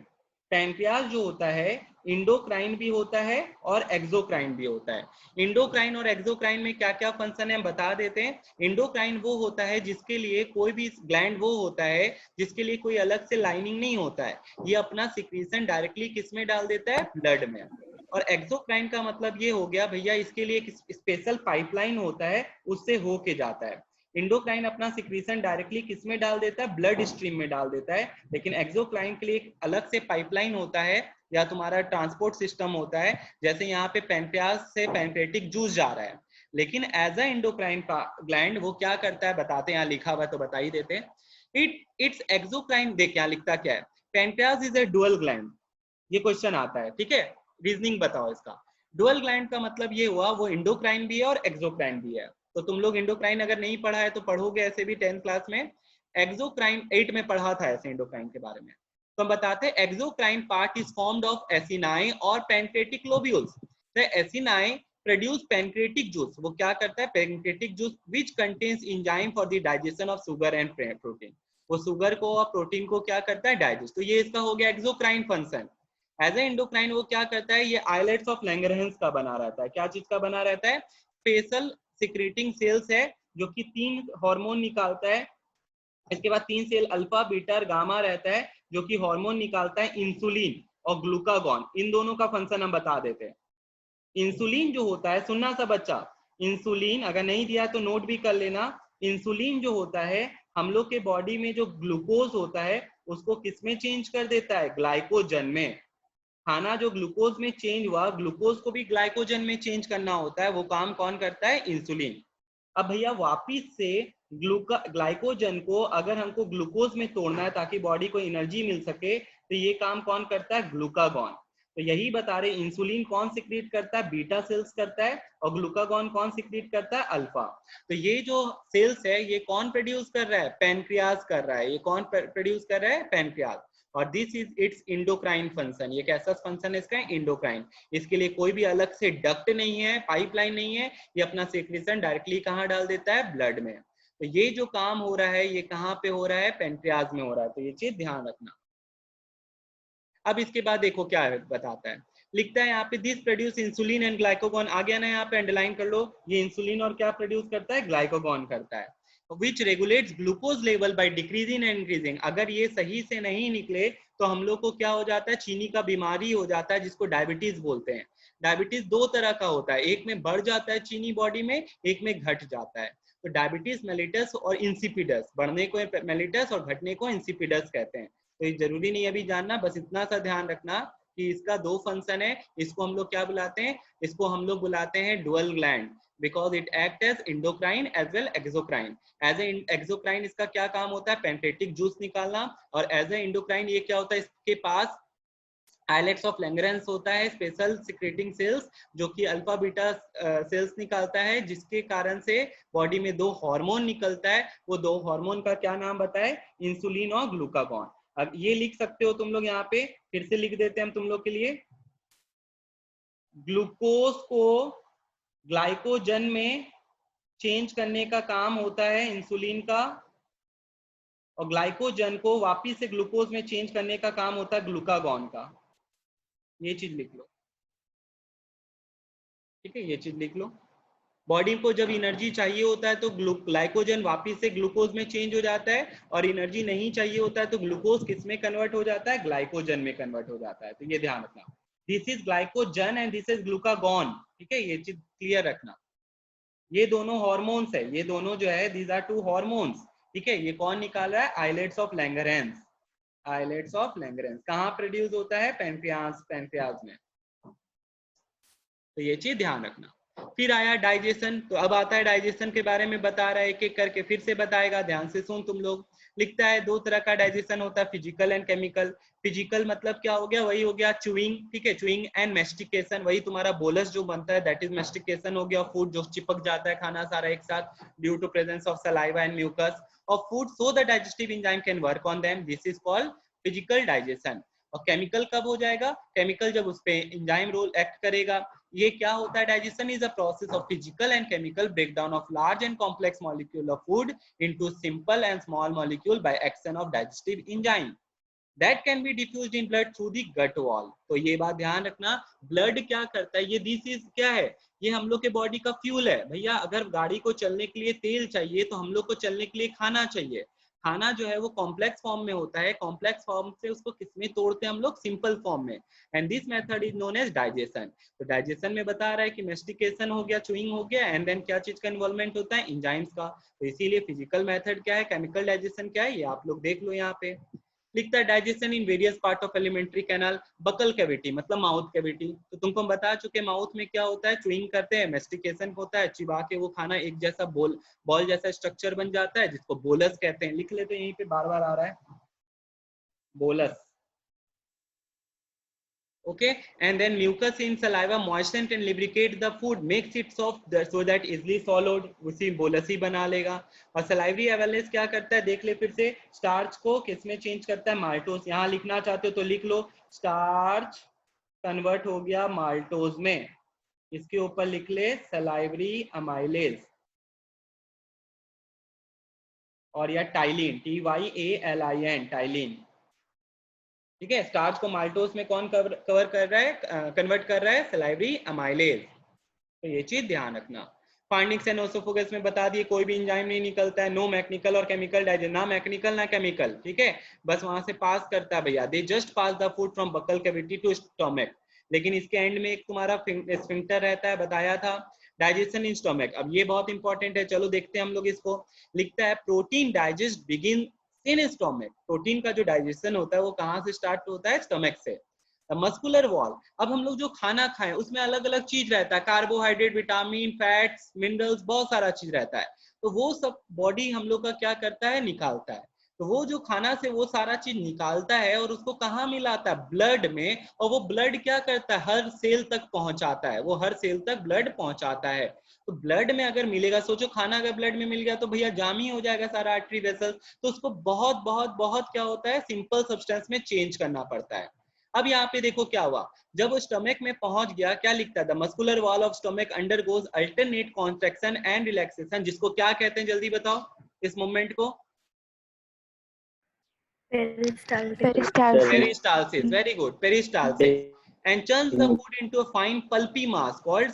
Speaker 1: pancreas जो होता है इंडोक्राइन भी होता है और एक्सोक्राइन भी होता है। इंडोक्राइन और एक्सोक्राइन में क्या क्या फंक्शन है हम बता देते हैं। इंडोक्राइन वो होता है जिसके लिए कोई भी ग्लैंड वो होता है जिसके लिए कोई अलग से लाइनिंग नहीं होता है, ये अपना सिक्रीशन डायरेक्टली किस में डाल देता है, ब्लड में। और एक्सोक्राइन का मतलब ये हो गया भैया इसके लिए एक स्पेशल पाइपलाइन होता है, उससे होके जाता है। इंडोक्राइन अपना सिक्रीशन डायरेक्टली किस में डाल देता है, ब्लड स्ट्रीम में डाल देता है, लेकिन एक्सोक्राइन के लिए एक अलग से पाइपलाइन होता है या तुम्हारा ट्रांसपोर्ट सिस्टम होता है। जैसे यहाँ पे पैनक्रियाज से पैनक्रेटिक जूस जा रहा है, लेकिन एज अ इंडोक्राइन ग्लैंड वो क्या करता है बताते हैं, यहाँ लिखा हुआ तो बता ही देते हैं। इट्स एक्सोक्राइन, देख यहाँ लिखता क्या है, pancreas is A dual gland, ये क्वेश्चन आता है, ठीक है। रीजनिंग बताओ इसका। डुअल ग्लैंड का मतलब ये हुआ वो इंडोक्राइन भी है और एक्सोक्राइन भी है। तो तुम लोग इंडोक्राइन अगर नहीं पढ़ा है तो पढ़ोगे ऐसे भी 10th क्लास में। एक्सोक्राइन 8 में पढ़ा था ऐसे इंडोक्राइन के बारे में। तो हम बताते हैं exocrine part is formed of acini और pancreatic lobules. The acini produce pancreatic juice, वो क्या करता है, pancreatic juice which contains enzyme for the digestion of sugar and protein, वो शुगर को और प्रोटीन को क्या करता है, डाइजेस्ट। तो ये इसका हो गया exocrine function. As a endocrine वो क्या करता है, ये आइलेट्स ऑफ लैंगरहैंस का बना रहता है। क्या चीज का बना रहता है, स्पेशल सिक्रेटिंग सेल्स है जो कि 3 हार्मोन निकालता है। इसके बाद 3 सेल अल्फा बीटा और गामा रहता है जो कि हार्मोन निकालता है इंसुलिन और ग्लूकागॉन। इन दोनों का फंक्शन हम बता देते हैं। इंसुलिन जो होता है, सुनना सा बच्चा, इंसुलिन अगर नहीं दिया तो नोट भी कर लेना। इंसुलिन जो होता है हम लोग के बॉडी में जो ग्लूकोज होता है उसको किस में चेंज कर देता है, ग्लाइकोजन में। खाना जो ग्लूकोज में चेंज हुआ, ग्लूकोज को भी ग्लाइकोजन में चेंज करना होता है, वो काम कौन करता है, इंसुलिन। अब भैया वापिस से ग्लाइकोजन को अगर हमको ग्लूकोज में तोड़ना है ताकि बॉडी को एनर्जी मिल सके, तो ये काम कौन करता है, ग्लूकागॉन। तो यही बता रहे, इंसुलिन कौन सिक्रीट करता है, बीटा सेल्स करता है, और ग्लूकागॉन कौन सिक्रीट करता है, अल्फा। तो ये जो सेल्स है ये कौन प्रोड्यूस कर रहा है, पैनक्रियाज कर रहा है। ये कौन प्रोड्यूस कर रहा है, पैनक्रियाज। और this is it's endocrine function. ये कैसा फंक्शन है इसका, इंडोक्राइन। इसके लिए कोई भी अलग से डक्ट नहीं है, पाइपलाइन नहीं है, ये अपना सिक्रीशन डायरेक्टली कहाँ डाल देता है, ब्लड में। तो ये जो काम हो रहा है ये कहाँ पे हो रहा है, पैनक्रियाज में हो रहा है। तो ये चीज ध्यान रखना। अब इसके बाद देखो क्या बताता है, लिखता है यहाँ पे दिस प्रोड्यूस इंसुलिन एंड ग्लाइकोगॉन। आ गया ना, यहाँ पे अंडरलाइन कर लो, ये इंसुलिन और क्या प्रोड्यूस करता है, ग्लाइकोगॉन करता है। Which regulates glucose level by decreasing and increasing. अगर ये सही से नहीं निकले तो हम लोग को क्या हो जाता है, चीनी का बीमारी हो जाता है जिसको डायबिटीज बोलते हैं। डायबिटीज 2 तरह का होता है, एक में बढ़ जाता है चीनी बॉडी में, एक में घट जाता है। तो डायबिटीज मेलिटस और इंसिपिडस, बढ़ने को मेलिटस और घटने को इंसिपिडस कहते हैं। तो ये जरूरी नहीं अभी जानना, बस इतना सा ध्यान रखना कि इसका 2 फंक्शन है। इसको हम लोग क्या बुलाते हैं, इसको हम लोग बुलाते हैं dual gland, because it act as endocrine as well exocrine. As a exocrine इसका क्या काम होता है, पैनक्रेटिक जूस निकालना, और एज ए इंडोक्राइन ये क्या होता है, इसके पास आइलेट्स ऑफ लैंगरहैंस होता है, स्पेशल सिक्रेटिंग सेल्स जो कि अल्फा बीटा सेल्स निकालता है, जिसके कारण से बॉडी में 2 हार्मोन निकलता है। वो 2 हार्मोन का क्या नाम बताए, इंसुलिन और ग्लूकागॉन। अब ये लिख सकते हो तुम लोग, यहाँ पे फिर से लिख देते हैं हम तुम लोग के लिए। ग्लूकोज को ग्लाइकोजन में चेंज करने का काम होता है इंसुलिन का, और ग्लाइकोजन को वापिस से ग्लूकोज में चेंज करने का काम होता है ग्लूकागॉन का। ये चीज लिख लो, ठीक है, ये चीज लिख लो। बॉडी को जब एनर्जी चाहिए होता है तो ग्लाइकोजन वापिस से ग्लूकोज में चेंज हो जाता है, और एनर्जी नहीं चाहिए होता है तो ग्लूकोज किस में कन्वर्ट हो जाता है, ग्लाइकोजन में कन्वर्ट हो जाता है। तो ये ध्यान रखना, this is glycogen and this is glucagon, ठीक है, ये चीज क्लियर रखना। ये दोनों हार्मोन्स है, ये दोनों जो है दीज आर 2 हार्मोन्स, ठीक है। ये कौन निकाल रहा है, islets of Langerhans. Islets of Langerhans कहाँ प्रोड्यूस होता है, पैनक्रियाज में। तो ये चीज ध्यान रखना। फिर आया डाइजेशन। तो अब आता है डाइजेशन के बारे में बता रहा है, एक एक करके फिर से बताएगा, ध्यान से सुन तुम लोग। लिखता है 2 तरह का डाइजेशन होता है, फिजिकल एंड केमिकल। फिजिकल मतलब क्या हो गया, वही हो गया चुइंग, ठीक है, चुइंग एंड मेस्टिकेशन, वही तुम्हारा बोलस जो बनता है दैट इज मेस्टिकेशन हो गया। फूड जो चिपक जाता है खाना सारा एक साथ due to presence of saliva and mucus of food, so the digestive enzyme can work on them, this is called physical digestion. और केमिकल कब हो जाएगा? केमिकल जब उस पे एंजाइम रोल एक्ट करेगा। ये क्या होता है? Digestion is a process of physical and chemical breakdown of large and complex molecule of food into simple and small molecule by action of digestive enzyme that can be diffused in blood through the gut wall। तो ये बात ध्यान रखना, blood क्या करता है, ये this is क्या है, ये हम लोग के बॉडी का फ्यूल है भैया। अगर गाड़ी को चलने के लिए तेल चाहिए तो हम लोग को चलने के लिए खाना चाहिए। खाना जो है वो कॉम्प्लेक्स फॉर्म में होता है, कॉम्प्लेक्स फॉर्म से उसको किसमें तोड़ते हैं हम लोग? सिंपल फॉर्म में। And this method is known as digestion. तो डाइजेशन में बता रहा है कि मेस्टिकेशन हो गया, चुइंग हो गया, एंड देन क्या चीज का इन्वॉल्वमेंट होता है? एंजाइम्स का। तो इसीलिए फिजिकल मेथड क्या है, केमिकल डाइजेशन क्या है, ये आप लोग देख लो यहाँ पे लिखता है। Digestion in various part of alimentary canal, buccal cavity मतलब माउथ कैविटी। तो तुमको हम बता चुके माउथ में क्या होता है, च्यूइंग करते हैं, मेस्टिकेशन होता है, चिबा के वो खाना एक जैसा बॉल जैसा स्ट्रक्चर बन जाता है जिसको बोलस कहते हैं। लिख लेते हैं, यहीं पे बार बार आ रहा है bolus. Okay, and then mucus in saliva moisten and lubricate the food, makes it soft so that easily swallowed, उसी बोलस ही बना लेगा। और सलाइवरी एवेलेस क्या करता है, देख ले फिर से, स्टार्च को किस में चेंज करता है? माल्टोज। यहाँ लिखना चाहते हो तो लिख लो, स्टार्च कन्वर्ट हो गया माल्टोज में। इसके ऊपर लिख ले सलाइवरी अमाइलेज और या टाइलिन, TYALIN, टाइलिन। ठीक है, स्टार्च को माल्टोज में कौन कवर कर रहा है, कन्वर्ट कर रहा है? Salivary amylase. तो ये चीज ध्यान रखना। फाइंडिंग्स एंड ओसोफेगस में बता दिए, कोई भी एंजाइम नहीं निकलता है, नो मैकेनिकल और केमिकल डाइजेशन, ना मैकेनिकल ना केमिकल। ठीक है, बस वहां से पास करता है भैया। They just pass the food from buccal cavity to stomach, लेकिन इसके एंड में एक तुम्हारा स्फिंक्टर रहता है, बताया था। डाइजेशन इन स्टोमक, अब ये बहुत इंपॉर्टेंट है, चलो देखते हैं हम लोग इसको। लिखता है protein digest begin in stomach. Protein का जो डाइजेशन होता है वो कहाँ से स्टार्ट होता है? स्टोमक से। मस्कुलर वॉल, अब हम लोग जो खाना खाएं उसमें अलग अलग चीज रहता है, कार्बोहाइड्रेट, विटामिन, फैट्स, मिनरल्स, बहुत सारा चीज रहता है। तो वो सब बॉडी हम लोग का क्या करता है? निकालता है। तो वो जो खाना से वो सारा चीज निकालता है और उसको कहाँ मिलाता है? ब्लड में। और वो ब्लड क्या करता है? हर सेल तक पहुंचाता है, वो हर सेल तक ब्लड पहुंचाता है। तो ब्लड में अगर मिलेगा, सोचो खाना अगर ब्लड में मिल गया तो भैया जाम ही हो जाएगा सारा आर्टरी वेसल। तो उसको बहुत बहुत बहुत क्या होता है? सिंपल सब्सटेंस में चेंज करना पड़ता है। अब यहाँ पे देखो क्या हुआ, जब वो स्टमक में पहुंच गया, क्या लिखता है? The muscular wall of stomach undergoes alternate contraction and relaxation, जिसको क्या कहते हैं? जल्दी बताओ इस मूवमेंट को।
Speaker 3: Peristalsis.
Speaker 1: Peristalsis, very good, peristalsis. And churns the food into a fine pulpy mass called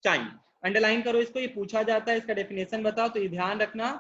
Speaker 1: chyme. Underline करो इसको, ये पूछा जाता है, इसका डेफिनेशन बताओ। तो ये ध्यान रखना,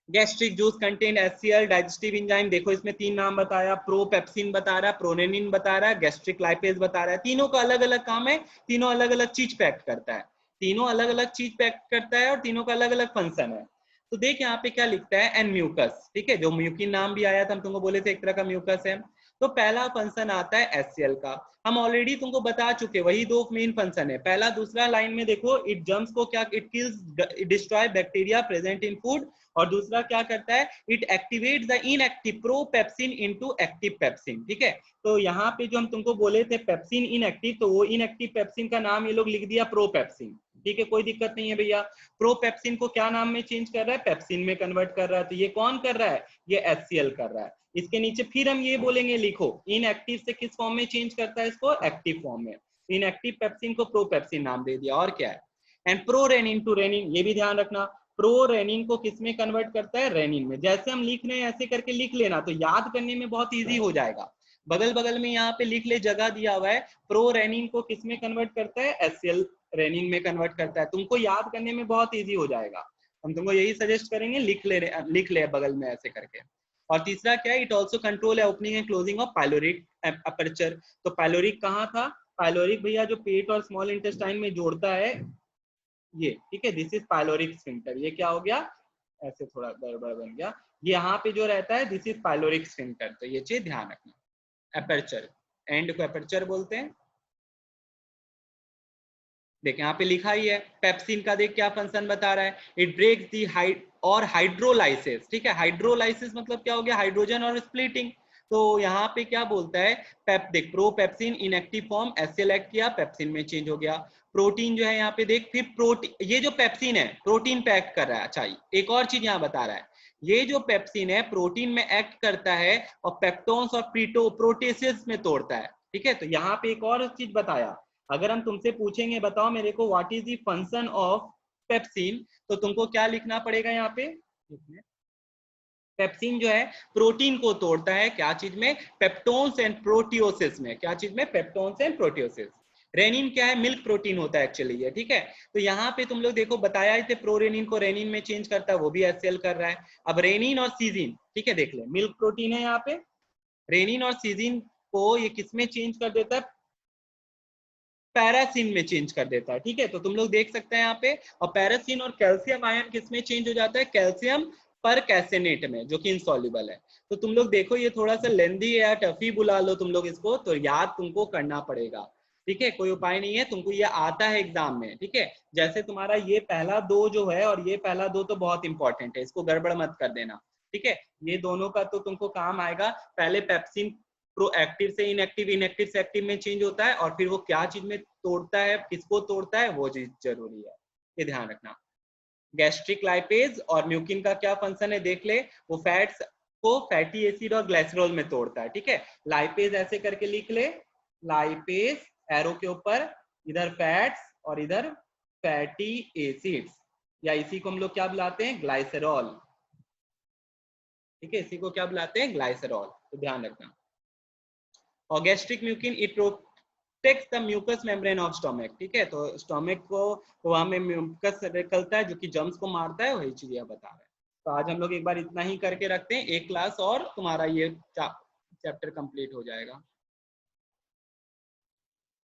Speaker 1: gastric juice contain HCl, digestive enzyme, देखो इसमें 3 नाम बताया, प्रोपेप्सिन बता रहा है, प्रोनेनिन बता रहा है, गैस्ट्रिक लाइपेज बता रहा है। तीनों का अलग अलग काम है, तीनों अलग अलग चीज पैक करता है, तीनों अलग अलग चीज पैक करता है और तीनों का अलग अलग फंक्शन है। तो देख यहाँ पे क्या लिखता है, एंड म्यूकस। ठीक है, जो म्यूकिन नाम भी आया था, हम तुमको बोले थे एक तरह का म्यूकस है। तो पहला फंक्शन आता है HCl का, हम ऑलरेडी तुमको बता चुके, वही 2 मेन फंक्शन है। पहला, दूसरा लाइन में देखो, इट जम्प्स को क्या, it kills, it destroy bacteria present in food. और दूसरा क्या करता है, it activate the inactive propepsin into active pepsin. ठीक है, तो यहाँ पे जो हम तुमको बोले थे पेप्सिन इनएक्टिव, तो वो इनएक्टिव पेप्सिन का नाम ये लोग लिख दिया प्रोपेप्सिन। ठीक है, कोई दिक्कत नहीं है भैया। प्रोपेप्सिन को क्या नाम में चेंज कर रहा है? पेप्सिन में कन्वर्ट कर रहा है। तो ये कौन कर रहा है? ये HCl कर रहा है। इसके नीचे फिर हम ये बोलेंगे, लिखो इनएक्टिव से किस फॉर्म में चेंज करता है इसको? एक्टिव फॉर्म में। इनएक्टिव पेप्सिन को प्रोपेप्सिन नाम दे दिया, और क्या है। एंड प्रोरेनिन टू रेनिन, ये भी ध्यान रखना, प्रो रेनिन को किस में कन्वर्ट करता है? रेनिन में। जैसे हम लिख रहे हैं ऐसे करके लिख लेना, तो याद करने में बहुत इजी हो जाएगा। बगल बगल में यहाँ पे लिख ले, जगह दिया हुआ है, प्रो रेनिन को किस में कन्वर्ट करता है? HCl रेनिन में कन्वर्ट करता है। तुमको याद करने में बहुत इजी हो जाएगा, हम तुमको यही सजेस्ट करेंगे, लिख ले बगल में ऐसे करके। और तीसरा क्या है, इट ऑल्सो कंट्रोल है opening and closing of pyloric aperture. तो पाइलोरिक कहाँ था? पाइलोरिक भैया जो पेट और स्मॉल इंटेस्टाइन में जोड़ता है ये। ठीक है, दिस इज पाइलोरिक स्फिंक्टर। ये क्या हो गया, ऐसे थोड़ा गड़बड़ बन गया, ये यहाँ पे जो रहता है दिस इज पाइलोरिक स्फिंक्टर। तो ये चीज ध्यान रखना। अपर्चर, एंड को अपर्चर बोलते हैं। देख यहाँ पे लिखा ही है, पेप्सिन का देख क्या फंक्शन बता रहा है, इट ब्रेक्स दी और हाइड्रोलाइसिस। ठीक है, हाइड्रोलाइसिस मतलब क्या हो गया? हाइड्रोजन और स्प्लिटिंग। तो यहाँ पे क्या बोलता है, देख propepsin inactive form, HCl act किया, पेप्सिन में चेंज हो गया। प्रोटीन जो है यहाँ पे देख, फिर प्रोटीन, ये जो पेप्सिन है प्रोटीन पैक कर रहा है। अच्छा, एक और चीज यहाँ बता रहा है ये जो पेप्सिन है प्रोटीन में एक्ट करता है और पेप्टोन्स और प्रोटीसेस में तोड़ता है, ठीक है। तो यहाँ पे एक और चीज बताया, अगर हम तुमसे पूछेंगे बताओ मेरे को what is the function of pepsin, तो तुमको क्या लिखना पड़ेगा यहाँ पे, पेप्सिन जो है प्रोटीन को तोड़ता है क्या चीज में, पेप्टोन्स एंड प्रोटियोसिस में, क्या चीज में, पेप्टोन्स एंड प्रोटियोसिस। रेनिन क्या है, मिल्क प्रोटीन होता है एक्चुअली ये, ठीक है। तो यहाँ पे तुम लोग देखो बताया ही थे, प्रोरेनिन को रेनिन में चेंज करता है, वो भी HCl कर रहा है। अब रेनिन और सीजिन, ठीक है, देख ले, मिल्क प्रोटीन है यहाँ पे, रेनिन और सीजिन को ये किस में चेंज कर देता है, पैरासिन में चेंज कर देता है, ठीक है। तो तुम लोग देख सकते हैं यहाँ पे, और पैरासिन और कैल्शियम आयन किस में चेंज हो जाता है, कैल्शियम पर कैसेनेट में, जो कि इनसॉल्युबल है। तो तुम लोग देखो ये थोड़ा सा लेंदी है या टफी बुला लो तुम लोग इसको, तो याद तुमको करना पड़ेगा, ठीक है, कोई उपाय नहीं है, तुमको ये आता है एग्जाम में, ठीक है। जैसे तुम्हारा ये पहला दो जो है और ये पहला दो तो बहुत इंपॉर्टेंट है, इसको गड़बड़ मत कर देना, ठीक है। ये दोनों का तो तुमको काम आएगा, पहले पेप्सिन प्रोएक्टिव से इनएक्टिव, इनएक्टिव से एक्टिव में चेंज होता है, और फिर वो क्या चीज में तोड़ता है, किसको तोड़ता है, वो चीज जरूरी है, ये ध्यान रखना। गैस्ट्रिक लाइपेज और म्यूकिन का क्या फंक्शन है देख ले, वो फैट्स को फैटी एसिड और ग्लिसरॉल में तोड़ता है, ठीक है। लाइपेज ऐसे करके लिख ले, लाइपेज एरो के ऊपर, इधर फैट्स और इधर फैटी एसिड्स, या इसी को हम लोग क्या बुलाते हैं, ग्लाइसरॉल, ठीक है, इसी को क्या बुलाते हैं, ग्लाइसरॉल, तो ध्यान रखना। और gastric mucin it protects the mucus membrane of stomach, ठीक है। तो स्टमक को वहां में म्यूकस निकलता है जो कि जर्म्स को मारता है, वही चीज बता रहा है। तो आज हम लोग एक बार इतना ही करके रखते हैं, एक क्लास और तुम्हारा ये चैप्टर कंप्लीट हो जाएगा।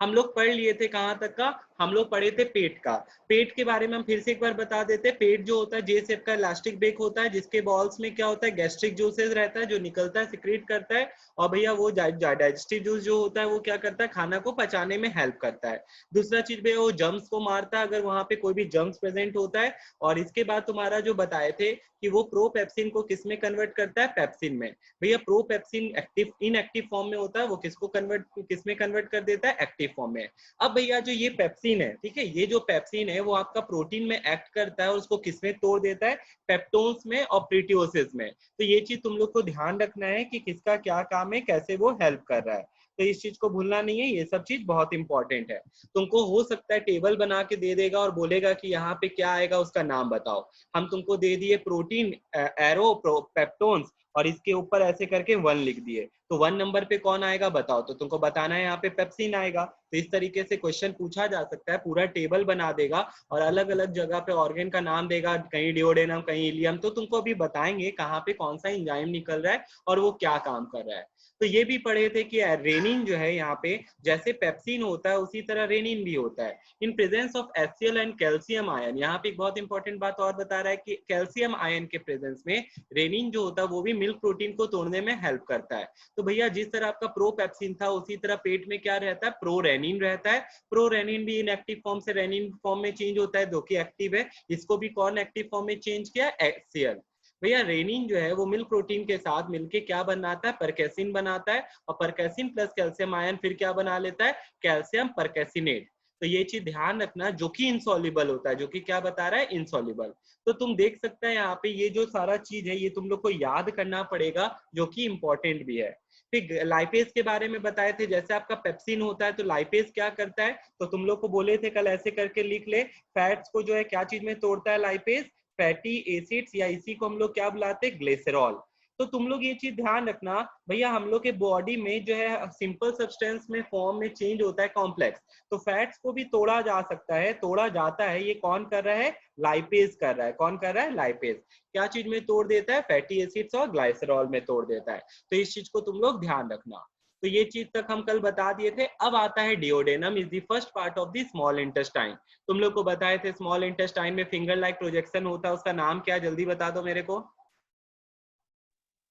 Speaker 1: हम लोग पढ़ लिए थे कहाँ तक का, हम लोग पढ़े थे पेट का। पेट के बारे में हम फिर से एक बार बता देते हैं। पेट जो होता है जे शेप का इलास्टिक बेक होता है, जिसके बॉल्स में क्या होता है, गैस्ट्रिक जूसेस रहता है जो निकलता है, सिक्रीट करता है, और भैया वो डाइजेस्टिव जूस जो होता है वो क्या करता है, खाना को पचाने में हेल्प करता है। दूसरा चीज भैया वो जर्म्स को मारता है अगर वहां पे कोई भी जर्म्स प्रेजेंट होता है। और इसके बाद तुम्हारा जो बताए थे कि वो प्रोपेप्सिन को किस में कन्वर्ट करता है, पेप्सिन में। भैया प्रोपेप्सिन एक्टिव इनएक्टिव फॉर्म में होता है, वो किसको कन्वर्ट किस में कन्वर्ट कर देता है, एक्टिव फॉर्म में। अब भैया जो ये पेप्सिन है, ठीक है, ये जो पेप्सिन है वो आपका प्रोटीन में एक्ट करता है और उसको किस में तोड़ देता है, पेप्टोन्स में और प्रोटियोसिस में। तो ये चीज तुम लोग को ध्यान रखना है कि किसका क्या काम है, कैसे वो हेल्प कर रहा है, तो इस चीज को भूलना नहीं है, ये सब चीज बहुत इंपॉर्टेंट है। तुमको हो सकता है टेबल बना के दे देगा और बोलेगा कि यहाँ पे क्या आएगा उसका नाम बताओ। हम तुमको दे दिए प्रोटीन एरो पेप्टोन्स और इसके ऊपर ऐसे करके 1 लिख दिए, तो 1 नंबर पे कौन आएगा बताओ, तो तुमको बताना है यहाँ पे पेप्सिन आएगा। तो इस तरीके से क्वेश्चन पूछा जा सकता है, पूरा टेबल बना देगा और अलग अलग जगह पे ऑर्गन का नाम देगा, कहीं डिओडेनम कहीं इलियम, तो तुमको अभी बताएंगे कहाँ पे कौन सा एंजाइम निकल रहा है और वो क्या काम कर रहा है। तो ये भी पढ़े थे कि रेनिन जो है यहाँ पे जैसे पेप्सिन होता है उसी तरह रेनिन भी होता है, in presence of HCl and calcium ion. यहाँ पे एक बहुत इंपॉर्टेंट बात और बता रहा है कि कैल्शियम आयन के प्रेजेंस में रेनिन जो होता है वो भी मिल्क प्रोटीन को तोड़ने में हेल्प करता है। तो भैया जिस तरह आपका प्रोपेप्सिन था उसी तरह पेट में क्या रहता है, प्रोरेनिन रहता है। प्रोरेनिन भी इनएक्टिव फॉर्म से रेनिन फॉर्म में चेंज होता है, जो कि एक्टिव है। इसको भी कौन एक्टिव फॉर्म में चेंज किया, HCl। भैया रेनिन जो है वो मिल्क प्रोटीन के साथ मिलके क्या बनाता है, परकेसिन बनाता है, और परकेसिन प्लस कैल्शियम आयन फिर क्या बना लेता है, कैल्शियम परकेसिनेट। तो ये चीज ध्यान रखना, जो कि इनसॉल्युबल होता है, जो कि क्या बता रहा है, इनसॉल्युबल। तो तुम देख सकते हैं यहाँ पे ये जो सारा चीज है ये तुम लोग को याद करना पड़ेगा, जो कि इंपॉर्टेंट भी है। फिर लाइपेज के बारे में बताए थे, जैसे आपका पेप्सिन होता है तो लाइपेज क्या करता है, तो तुम लोग को बोले थे कल ऐसे करके लिख ले, फैट्स को जो है क्या चीज में तोड़ता है लाइपेज, फैटी एसिड्स, या इसी को हम लोग क्या बुलाते हैं, ग्लिसरॉल। तो तुम लोग ये चीज ध्यान रखना भैया, हम लोग के बॉडी में जो है सिंपल सब्सटेंस में फॉर्म में चेंज होता है कॉम्प्लेक्स, तो फैट्स को भी तोड़ा जा सकता है, तोड़ा जाता है। ये कौन कर रहा है, लाइपेज कर रहा है। कौन कर रहा है, लाइपेज। क्या चीज में तोड़ देता है, फैटी एसिड्स और ग्लाइसरॉल में तोड़ देता है। तो इस चीज को तुम लोग ध्यान रखना। तो ये चीज तक हम कल बता दिए थे। अब आता है duodenum, is the first part of the small intestine. तुम लोग को बताए थे स्मॉल इंटेस्टाइन में फिंगर लाइक प्रोजेक्शन होता है, उसका नाम क्या, जल्दी बता दो मेरे को।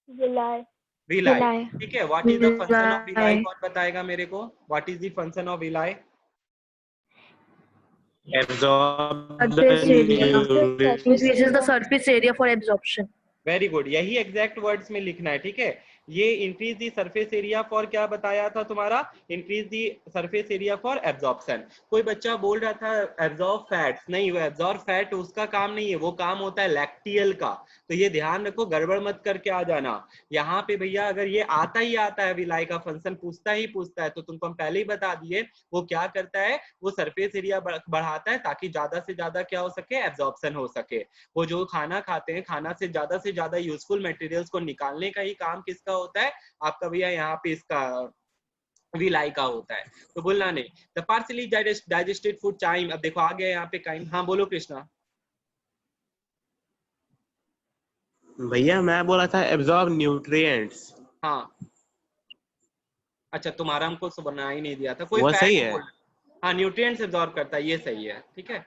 Speaker 1: विलाई, ठीक है। What is the function of villi, कौन बताएगा मेरे को, what is the function of villi?
Speaker 3: Increases the surface area for absorption.
Speaker 1: Very good, यही एग्जैक्ट वर्ड्स में लिखना है, ठीक है। ये increase the surface area for क्या बताया था तुम्हारा, increase the surface area for absorption. कोई बच्चा बोल रहा था एब्जॉर्ब फैट्स, नहीं वो एब्जॉर्ब फैट उसका काम नहीं है, वो काम होता है लैक्टियल का। तो ये ध्यान रखो, गड़बड़ मत करके आ जाना यहाँ पे भैया। अगर ये आता ही आता है विलाई का फंक्शन पूछता है तो तुमको हम पहले ही बता दिए वो क्या करता है, वो सरफेस एरिया बढ़ाता है ताकि ज्यादा से ज्यादा क्या हो सके, एब्जॉर्प्शन हो सके। वो जो खाना खाते हैं, खाना से ज्यादा यूजफुल मटेरियल्स को निकालने का ही काम किसका होता है, आपका भैया यहाँ पे इसका विलाई का होता है। तो बोलना नहीं, the partially digested food chyme. अब देखो आ गया यहाँ पे काइम। हाँ बोलो कृष्णा।
Speaker 5: भैया मैं बोला था एब्जॉर्ब न्यूट्रिएंट्स।
Speaker 1: हाँ अच्छा, तुम्हारा हमको सुना ही नहीं दिया था, कोई
Speaker 5: वो सही
Speaker 1: फैट
Speaker 5: है।
Speaker 1: बोल। हाँ न्यूट्रिएंट्स एब्जॉर्ब करता है, ये सही है, ठीक है।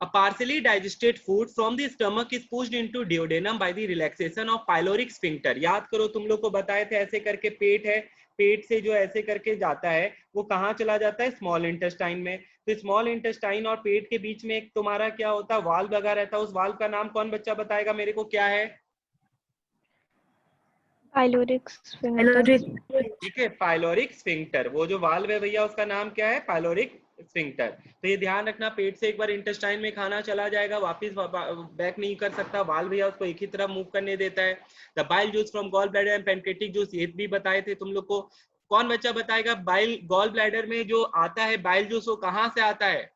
Speaker 1: A partially digested food from the stomach is pushed into duodenum by the relaxation of pyloric sphincter। याद करो तुम लोग को बताए थे ऐसे करके पेट है, पेट से जो ऐसे करके जाता है वो कहाँ चला जाता है, स्मॉल इंटेस्टाइन में। तो स्मॉल इंटेस्टाइन और पेट के बीच में एक तुम्हारा क्या होता है, वाल्व लगा रहता है। उस वाल्व का नाम कौन बच्चा बताएगा मेरे को, क्या है?
Speaker 3: Pyloric sphincter.
Speaker 1: ठीक है, पाइलोरिक स्फिंक्टर। वो जो वाल्व है भैया उसका नाम क्या है, पाइलोरिक स्फिंक्टर। तो ये ध्यान रखना, पेट से एक बार इंटेस्टाइन में खाना चला जाएगा, वापस बैक नहीं कर सकता, वाल्व भैया उसको एक ही तरफ मूव करने देता है। The bile juice from gall bladder and pancreatic juice, ये भी बताए थे तुम लोग को। कौन बच्चा बताएगा बाइल, गॉल ब्लैडर में जो आता है बाइल जूस वो कहाँ से आता है,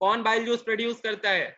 Speaker 1: कौन बाइल जूस प्रोड्यूस करता है?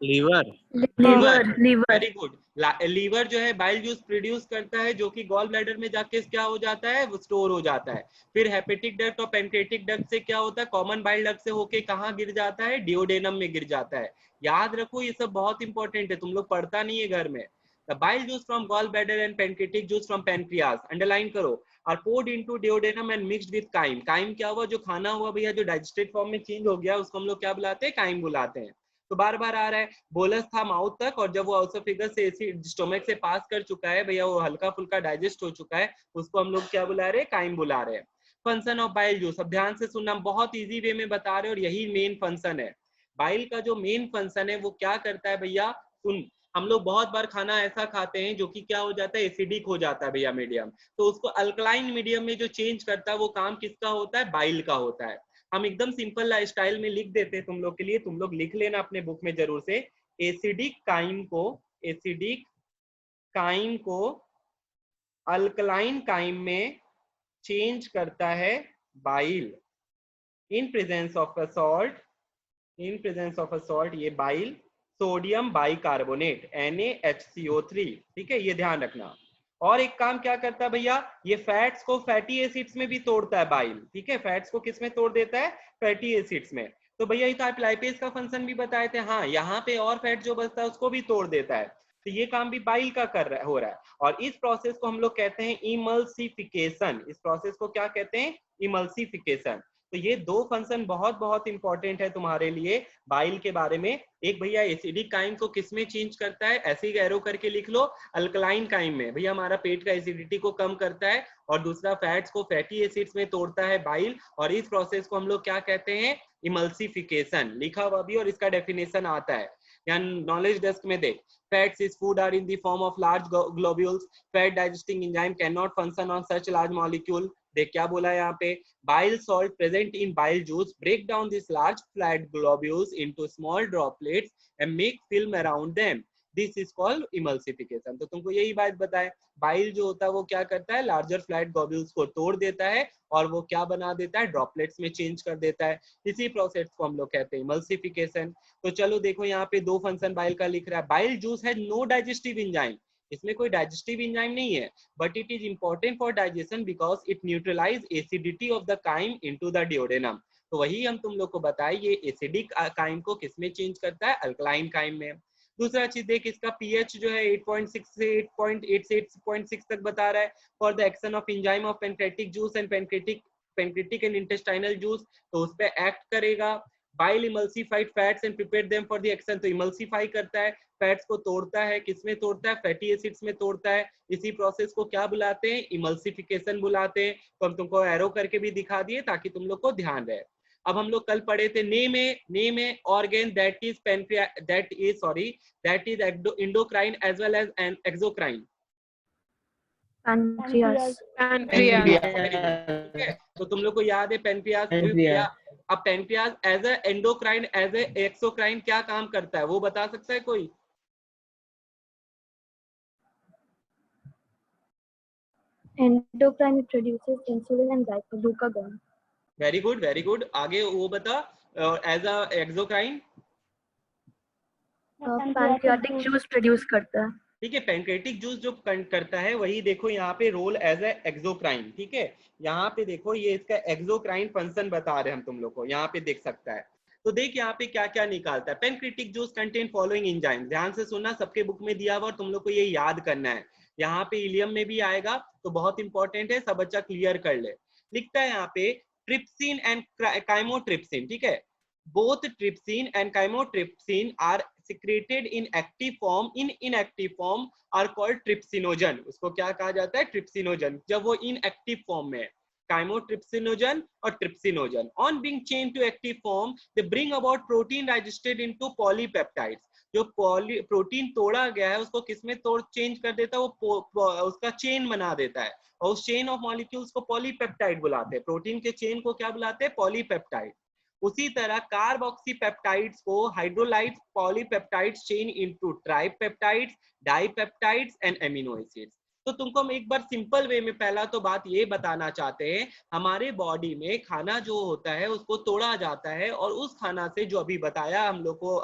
Speaker 5: Liver.
Speaker 2: Liver
Speaker 1: very good. Liver जो है बाइल जूस प्रोड्यूस करता है, जो कि गॉल ब्लैडर में जाके क्या हो जाता है, वो स्टोर हो जाता है। फिर हेपेटिक डक्ट और पैनक्रियाटिक डक्ट से क्या होता है, कॉमन बाइल डक्ट से होके कहाँ गिर जाता है, डिओडेनम में गिर जाता है। याद रखो ये सब बहुत इंपॉर्टेंट है, तुम लोग पढ़ता नहीं है घर में। The bile juice from gall bladder and pancreatic juice from pancreas, underline करो, are poured into duodenum and mixed with chyme. Chyme क्या हुआ, जो खाना हुआ भैया जो डाइजेस्टेड फॉर्म में चेंज हो गया उसको हम लोग क्या बुलाते हैं, काइम बुलाते हैं। तो बार बार आ रहा है, बोलस था माउथ तक, और जब वो ऑसोफेगस से एसिड स्टोमक से पास कर चुका है भैया, वो हल्का फुल्का डाइजेस्ट हो चुका है, उसको हम लोग क्या बुला रहे हैं, काइम बुला रहे हैं। फंक्शन ऑफ बाइल जूस, अब ध्यान से सुनना, बहुत इजी वे में बता रहे हैं और यही मेन फंक्शन है। बाइल का जो मेन फंक्शन है वो क्या करता है भैया, सुन, हम लोग बहुत बार खाना ऐसा खाते हैं जो कि क्या हो जाता है, एसिडिक हो जाता है भैया मीडियम, तो उसको अल्कलाइन मीडियम में जो चेंज करता है वो काम किसका होता है, बाइल का होता है। हम एकदम सिंपल स्टाइल में लिख देते हैं तुम लोग के लिए, तुम लोग लिख लेना अपने बुक में जरूर से। एसिडिक काइम को अल्कलाइन काइम में चेंज करता है bile. In presence of a salt, ये बाइल सोडियम बाइकार्बोनेट NaHCO3, ठीक है, ये ध्यान रखना। और एक काम क्या करता है भैया, ये फैट्स को फैटी एसिड्स में भी तोड़ता है बाइल, ठीक है, फैट्स को किस में तोड़ देता है, फैटी एसिड्स में। तो भैया ये तो आप लाइपेज का फंक्शन भी बताए थे, हाँ यहाँ पे और फैट जो बचता है उसको भी तोड़ देता है। तो ये काम भी बाइल का हो रहा है, और इस प्रोसेस को हम लोग कहते हैं इमल्सिफिकेशन। इस प्रोसेस को क्या कहते हैं, इमल्सिफिकेशन। तो ये दो फंक्शन बहुत बहुत इंपॉर्टेंट है तुम्हारे लिए बाइल के बारे में। एक भैया एसिडिक काइम को किस में चेंज करता है, ऐसे ही एरो करके लिख लो, अल्कलाइन काइम में, भैया हमारा पेट का एसिडिटी को कम करता है, और दूसरा फैट्स को फैटी एसिड्स में तोड़ता है बाइल, और इस प्रोसेस को हम लोग क्या कहते हैं, इमल्सिफिकेशन। लिखा हुआ भी और इसका डेफिनेशन आता है यहाँ नॉलेज डेस्क में देख। Fats is food are in the form of large globules. Fat digesting enzyme cannot function on such large molecule. देख क्या बोला है यहाँ पे, bile salt present in bile juice break down these large flat globules into small droplets and make film around them. This is called emulsification. तो तुमको यही बात बताए, बाइल जो होता है वो क्या करता है, लार्जर फ्लैट ग्लोब्यूल्स को तोड़ देता है और वो क्या बना देता है, ड्रॉपलेट्स में चेंज कर देता है। इसी प्रोसेस को हम लोग कहते हैं इमल्सिफिकेशन। तो चलो देखो यहाँ पे दो फंक्शन बाइल का लिख रहा है। बाइल जूस है नो डाइजेस्टिव एंजाइम, इसमें कोई डाइजेस्टिव एंजाइम नहीं है, but it is important for digestion because it neutralize acidity of the chyme into the duodenum. तो वही हम तुम लोग को बताए, ये एसिडिक काइम को किसमें चेंज करता है, अल्कलाइन काइम में। दूसरा चीज देख, इसका पीएच जो है 8.6 से 8.8 से 8.6 तक बता रहा है। For the action of enzyme of pancreatic juice and pancreatic and intestinal juice, तो उस पर एक्ट करेगा। Bile emulsified fats and prepare them for the action, तो इमल्सिफाई करता है, फैट्स को तोड़ता है, किसमें तोड़ता है, फैटी एसिड्स में तोड़ता है। इसी प्रोसेस को क्या बुलाते हैं, इमल्सिफिकेशन बुलाते हैं। तो हम तुमको एरो करके भी दिखा दिए ताकि तुम लोग को ध्यान रहे। अब हम लोग कल पढ़े थे name a organ that is endocrine as well as an exocrine.
Speaker 2: Pancreas.
Speaker 1: ठीक है, तो तुम लोग को याद है पेनक्रियास। अब pancreas as a endocrine as a exocrine क्या काम करता है वो बता सकता है कोई?
Speaker 2: Endocrine produces insulin and glucagon.
Speaker 1: Very good. आगे वो बता as a exocrine.
Speaker 2: Pancreatic juice produce करता है।
Speaker 1: ठीक है, पैनक्रेटिक जूस जो करता है वही देखो यहाँ पे रोल एज ए एक्सोक्राइन। ठीक है, यहाँ पे देखो ये इसका एक्सोक्राइन फंक्शन बता रहे हैं हम तुम लोग को, यहाँ पे देख सकता है। तो देख यहाँ पे क्या क्या निकालता है। Pancreatic juice contain following enzyme, ध्यान से सुनना, सबके बुक में दिया हुआ और तुम लोग को ये याद करना है। यहाँ पे इलियम में भी आएगा तो बहुत इंपॉर्टेंट है, सब बच्चा क्लियर कर ले। लिखता है यहाँ पे ट्रिप्सिन एंड काइमोट्रिप्सिन। ठीक है, both trypsin and chymotrypsin are secreted in active form. In inactive form are called trypsinogen. उसको क्या कहा जाता है? ट्रिप्सिनोजन, जब वो inactive form में है। chymotrypsinogen और trypsinogen on being changed to active form they bring about protein digested into polypeptides. जो प्रोटीन तोड़ा गया है उसको किसमें तोड़ चेंज कर देता है? वो उसका चेन बना देता है और उस चेन ऑफ मॉलिक्यूल्स को पॉलीपेप्टाइड बुलाते हैं। प्रोटीन के चेन को क्या बुलाते हैं? पॉलीपेप्टाइड। उसी तरह कार्बोक्सीपेप्टाइड्स को hydrolyse polypeptides chain into tripeptides, dipeptides and amino acids. तो तुमको हम एक बार सिंपल वे में पहला तो बात ये बताना चाहते हैं, हमारे बॉडी में खाना जो होता है उसको तोड़ा जाता है और उस खाना से जो अभी बताया हम लोग को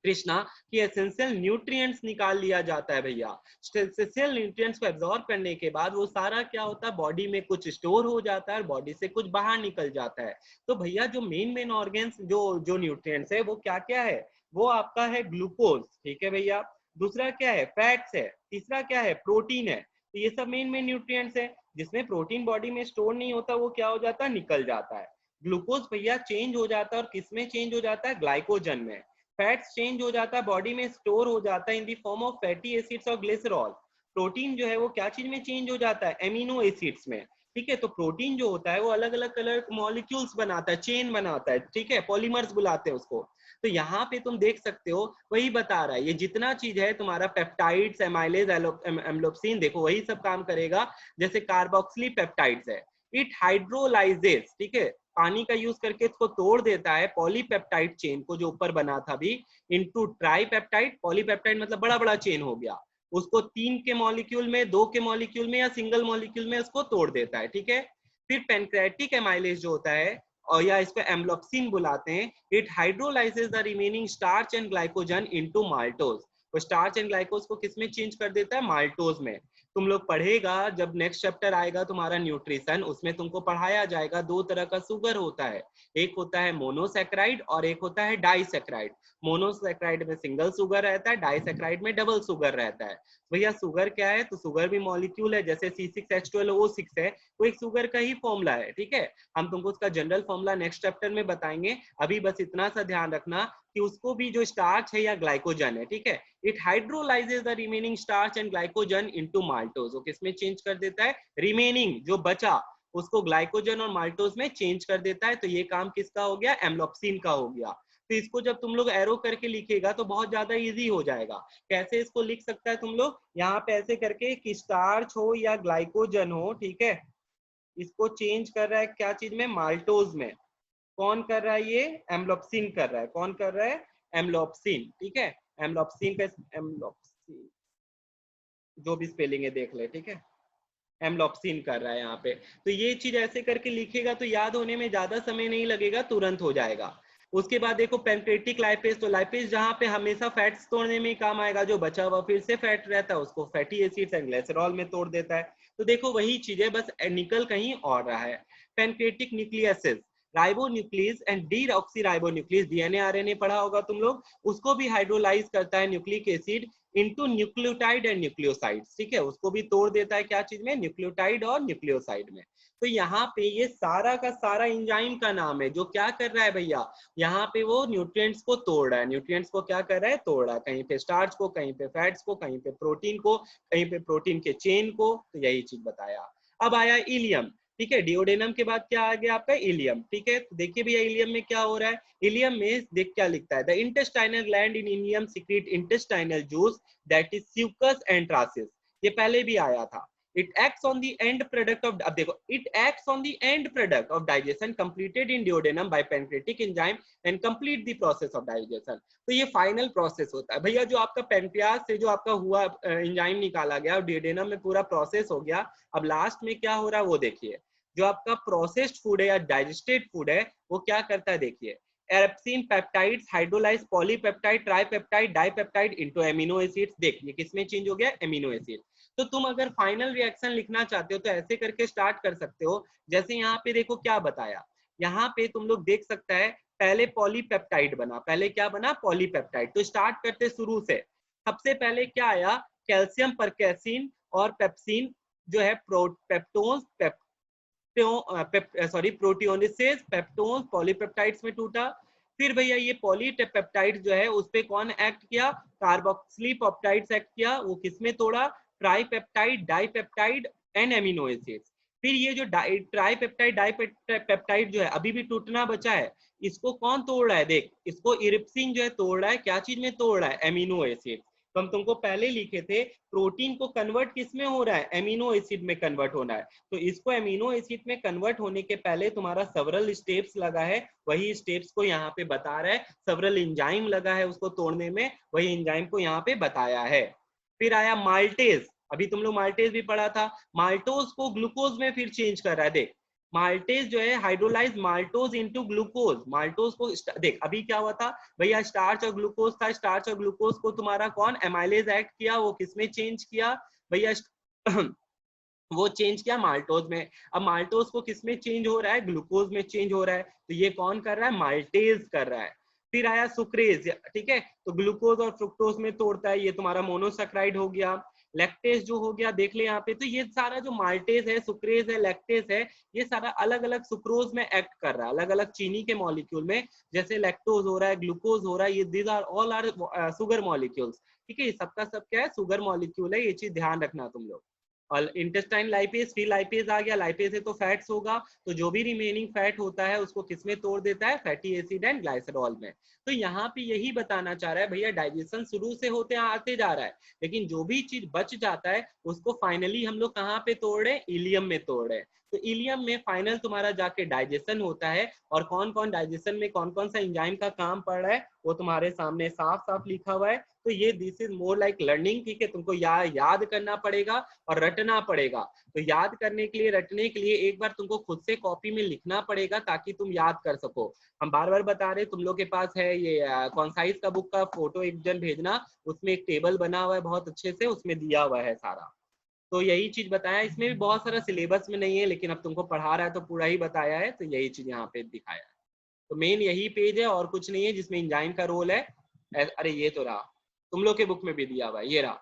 Speaker 1: कृष्णा कि एसेंशियल न्यूट्रिएंट्स निकाल लिया जाता है भैया। एसेंशियल न्यूट्रिएंट्स को एब्जॉर्ब करने के बाद वो सारा क्या होता है? बॉडी में कुछ स्टोर हो जाता है और बॉडी से कुछ बाहर निकल जाता है। तो भैया जो मेन ऑर्गन्स जो न्यूट्रिएंट्स है वो क्या क्या है? वो आपका है ग्लूकोज। ठीक है भैया, दूसरा क्या है? फैट्स है, तीसरा क्या है? प्रोटीन है। तो ये सब मेन न्यूट्रिएंट्स है। जिसमें प्रोटीन बॉडी में स्टोर नहीं होता वो क्या हो जाता है? निकल जाता है। ग्लूकोज भैया चेंज हो जाता है और किस में चेंज हो जाता है? ग्लाइकोजन में। फैट्स चेंज हो जाता है, बॉडी में स्टोर हो जाता है इन the form of fatty acids और ग्लिसरॉल। प्रोटीन जो है वो क्या चीज में चेंज हो जाता है? एमिनो एसिड्स में। ठीक है, तो प्रोटीन जो होता है वो अलग अलग कलर मॉलिक्यूल्स बनाता है, चेन बनाता है। ठीक है, पॉलीमर्स बुलाते हैं उसको। तो यहाँ पे तुम देख सकते हो वही बता रहा है, ये जितना चीज है तुम्हारा पेप्टाइड्स, एमाइलेज, एम्लोप्सिन, देखो वही सब काम करेगा। जैसे कार्बोक्सिली पेप्टाइड्स है, इट हाइड्रोलाइजेस, ठीक है, पानी का यूज करके इसको तोड़ देता है पॉलीपेप्टाइड चेन को जो ऊपर बना था अभी, इनटू ट्राइपेप्टाइड। पॉलीपेप्टाइड मतलब बड़ा बड़ा चेन हो गया, उसको 3 के मॉलिक्यूल में, 2 के मॉलिक्यूल में या सिंगल मॉलिक्यूल में उसको तोड़ देता है। ठीक है, फिर पेनक्रेटिक एमाइलेज जो होता है और या इसको एम्लोप्सिन बुलाते हैं, it hydrolyses the remaining starch and glycogen into maltose. वो स्टार्च एंड ग्लाइकोज को किसमें चेंज कर देता है? माल्टोज में। तुम लोग पढ़ेगा जब नेक्स्ट चैप्टर आएगा तुम्हारा न्यूट्रिशन, उसमें तुमको पढ़ाया जाएगा 2 तरह का शुगर होता है, एक होता है मोनोसैकेराइड और एक होता है डाइसैकेराइड। मोनोसैकेराइड में सिंगल शुगर रहता है, डाइसैकेराइड में डबल शुगर रहता है। भैया शुगर क्या है? तो शुगर भी मॉलिक्यूल है, जैसे C6H12O6 है, वो एक शुगर का ही फॉर्मूला है। ठीक है, हम तुमको उसका जनरल फॉर्मूला नेक्स्ट चैप्टर में बताएंगे, अभी बस इतना सा ध्यान रखना कि उसको भी जो स्टार्च है या ग्लाइकोजन है, ठीक है, it hydrolyses the remaining starch and glycogen into maltose. वो किसमें चेंज कर देता है? रिमेनिंग जो बचा उसको ग्लाइकोजन और माल्टोज में चेंज कर देता है। तो ये काम किसका हो गया? एम्लोप्सिन का हो गया। तो इसको जब तुम लोग एरो करके लिखेगा तो बहुत ज्यादा इजी हो जाएगा। कैसे इसको लिख सकता है तुम लोग? यहाँ पे ऐसे करके कि स्टार्च हो या ग्लाइकोजन हो, ठीक है, इसको चेंज कर रहा है क्या चीज में? माल्टोज में। कौन कर रहा है? ये एम्लोप्सिन कर रहा है। कौन कर रहा है? एम्लोप्सिन। ठीक है, एम्लोप्सिन का एम्लोप्सिन जो भी स्पेलिंग है देख ले, ठीक है, एम्लोप्सिन कर रहा है यहाँ पे। तो ये चीज ऐसे करके लिखेगा तो याद होने में ज्यादा समय नहीं लगेगा, तुरंत हो जाएगा। उसके बाद देखो पेनक्रेटिक लाइपेज, तो लाइपेज जहाँ पे हमेशा फैट्स तोड़ने में ही काम आएगा, जो बचा हुआ फिर से फैट रहता है उसको फैटी एसिड्स एंड ग्लिसरॉल में तोड़ देता है। तो देखो वही चीज है, बस निकल कहीं और रहा है। Pancreatic nucleases, ribonuclease and deoxyribonuclease, DNA RNA पढ़ा होगा तुम लोग, उसको भी हाइड्रोलाइज करता है nucleic acid into nucleotide and nucleosides. ठीक है, उसको भी तोड़ देता है क्या चीज में? न्यूक्लियोटाइड और न्यूक्लियोसाइड में। तो यहाँ पे ये सारा का सारा एंजाइम का नाम है जो क्या कर रहा है भैया? यहाँ पे वो न्यूट्रिएंट्स को तोड़ रहा है। न्यूट्रिएंट्स को क्या कर रहा है? तोड़ रहा है, कहीं पे स्टार्च को, कहीं पे फैट्स को, कहीं पे प्रोटीन को, कहीं पे प्रोटीन के चेन को। तो यही चीज बताया। अब आया इलियम। ठीक है। डिओडेनम के बाद क्या आ गया आपका इलियम, ठीक है। तो देखिए भैया इलियम में क्या हो रहा है, इलियम में देख क्या लिखता है, the intestinal gland in ileum secrete intestinal juice that is mucus and ट्रासिस, ये पहले भी आया था। It acts on the end product of, अब देखो, it acts on the end product of digestion completed in duodenum by pancreatic enzyme and complete the process of digestion। तो ये फाइनल प्रोसेस होता है भैया, जो आपका पेनक्रियास से जो आपका हुआ एंजाइम निकाला गया और डिओडेनम में पूरा प्रोसेस हो गया, अब लास्ट में क्या हो रहा है वो देखिए। जो आपका प्रोसेस्ड फूड है या डाइजेस्टेड फूड है वो क्या करता है, देखिए, erepsin peptides hydrolyse polypeptide tripeptide dipeptide into amino acids. देखिए किसमें चेंज हो गया, एमिनो एसिड। तो तुम अगर फाइनल रिएक्शन लिखना चाहते हो तो ऐसे करके स्टार्ट कर सकते हो। जैसे यहाँ पे देखो क्या बताया, यहाँ पे तुम लोग देख सकता है पहले पॉलीपेप्टाइड बना, पहले क्या बना, पॉलीपेप्टाइड। तो स्टार्ट करते शुरू से, सबसे पहले क्या आया, कैल्शियम परकैसिन और पेप्सिन जो है पेप्टोन्स प्रोटियोनिसेस पेप्टोन्स पॉलीपेप्टाइड्स में टूटा। फिर भैया ये पॉलीपेप्टाइड जो है उस पे कौन एक्ट किया, कार्बोक्सिली पेप्टाइड्स एक्ट किया, वो किसमें तोड़ा, tripeptide dipeptide and amino acids. फिर ये जो ट्राइपेप्टाइड डाइपेप्टाइड जो है अभी भी टूटना बचा है, इसको कौन तोड़ रहा है, देख इसको इरिप्सिन जो है तोड़ रहा है, क्या चीज में तोड़ रहा है, एमिनो एसिड। तो हम तुमको पहले लिखे थे प्रोटीन को कन्वर्ट किस में हो रहा है, एमिनो एसिड में कन्वर्ट होना है। तो इसको एमिनो एसिड में कन्वर्ट होने के पहले तुम्हारा सेवरल स्टेप्स लगा है, वही स्टेप्स को यहाँ पे बता रहा है। सेवरल एंजाइम लगा है उसको तोड़ने में, वही एंजाइम को यहाँ पे बताया है। फिर आया माल्टेज, अभी तुम लोग माल्टेज भी पढ़ा था, माल्टोज को ग्लूकोज में फिर चेंज कर रहा है। देख माल्टेज जो है hydrolyse maltose into glucose, maltose को देख अभी क्या हुआ था भैया, स्टार्च और ग्लूकोज था, स्टार्च और ग्लूकोज को तुम्हारा कौन एमाइलेज एक्ट किया, वो किसमें चेंज किया भैया, वो चेंज किया माल्टोज में। अब माल्टोज को किसमें चेंज हो रहा है, ग्लूकोज में चेंज हो रहा है। तो ये कौन कर रहा है, माल्टेज कर रहा है। फिर आया सुक्रेज, ठीक है, तो ग्लूकोज और फ्रुक्टोज में तोड़ता है, ये तुम्हारा मोनोसैकेराइड हो गया। लैक्टेज जो हो गया, देख ले यहाँ पे, तो ये सारा जो माल्टेज है, सुक्रेज है, लैक्टेज है, ये सारा अलग अलग सुक्रोज में एक्ट कर रहा है, अलग अलग चीनी के मॉलिक्यूल में। जैसे लैक्टोज हो रहा है, ग्लूकोज हो रहा है, ये these are all are sugar molecules, ठीक है, ये सबका सब क्या है, सुगर मॉलिक्यूल है, ये चीज ध्यान रखना तुम लोग। और इंटेस्टाइन लाइपेज, फिर लाइपेज आ गया, लाइपेज है तो फैट्स होगा, तो जो भी रिमेनिंग फैट होता है उसको किसमें तोड़ देता है, फैटी एसिड एंड ग्लाइसरॉल में। तो यहाँ पे यही बताना चाह रहा है भैया, डाइजेशन शुरू से होते आते जा रहा है, लेकिन जो भी चीज बच जाता है उसको फाइनली हम लोग कहाँ पे तोड़ रहे हैं, इलियम में तोड़ रहे हैं। तो इलियम में फाइनल तुम्हारा जाके डाइजेशन होता है, और कौन कौन डाइजेशन में कौन कौन सा एंजाइम का काम पड़ रहा है वो तुम्हारे सामने साफ साफ लिखा हुआ है। तो ये this is more like learning, ठीक है, तुमको याद करना पड़ेगा और रटना पड़ेगा। तो याद करने के लिए, रटने के लिए एक बार तुमको खुद से कॉपी में लिखना पड़ेगा ताकि तुम याद कर सको। हम बार बार बता रहे, तुम लोग के पास है ये कॉन्साइज का बुक का फोटो एक जन भेजना, उसमें एक टेबल बना हुआ है बहुत अच्छे से, उसमें दिया हुआ है सारा। तो यही चीज बताया, इसमें भी बहुत सारा सिलेबस में नहीं है, लेकिन अब तुमको पढ़ा रहा है तो पूरा ही बताया है, तो यही चीज यहाँ पे दिखाया है। तो मेन यही पेज है और कुछ नहीं है जिसमें एंजाइम का रोल है। अरे ये तो रहा, तुम लोग के बुक में भी दिया हुआ है, ये रहा,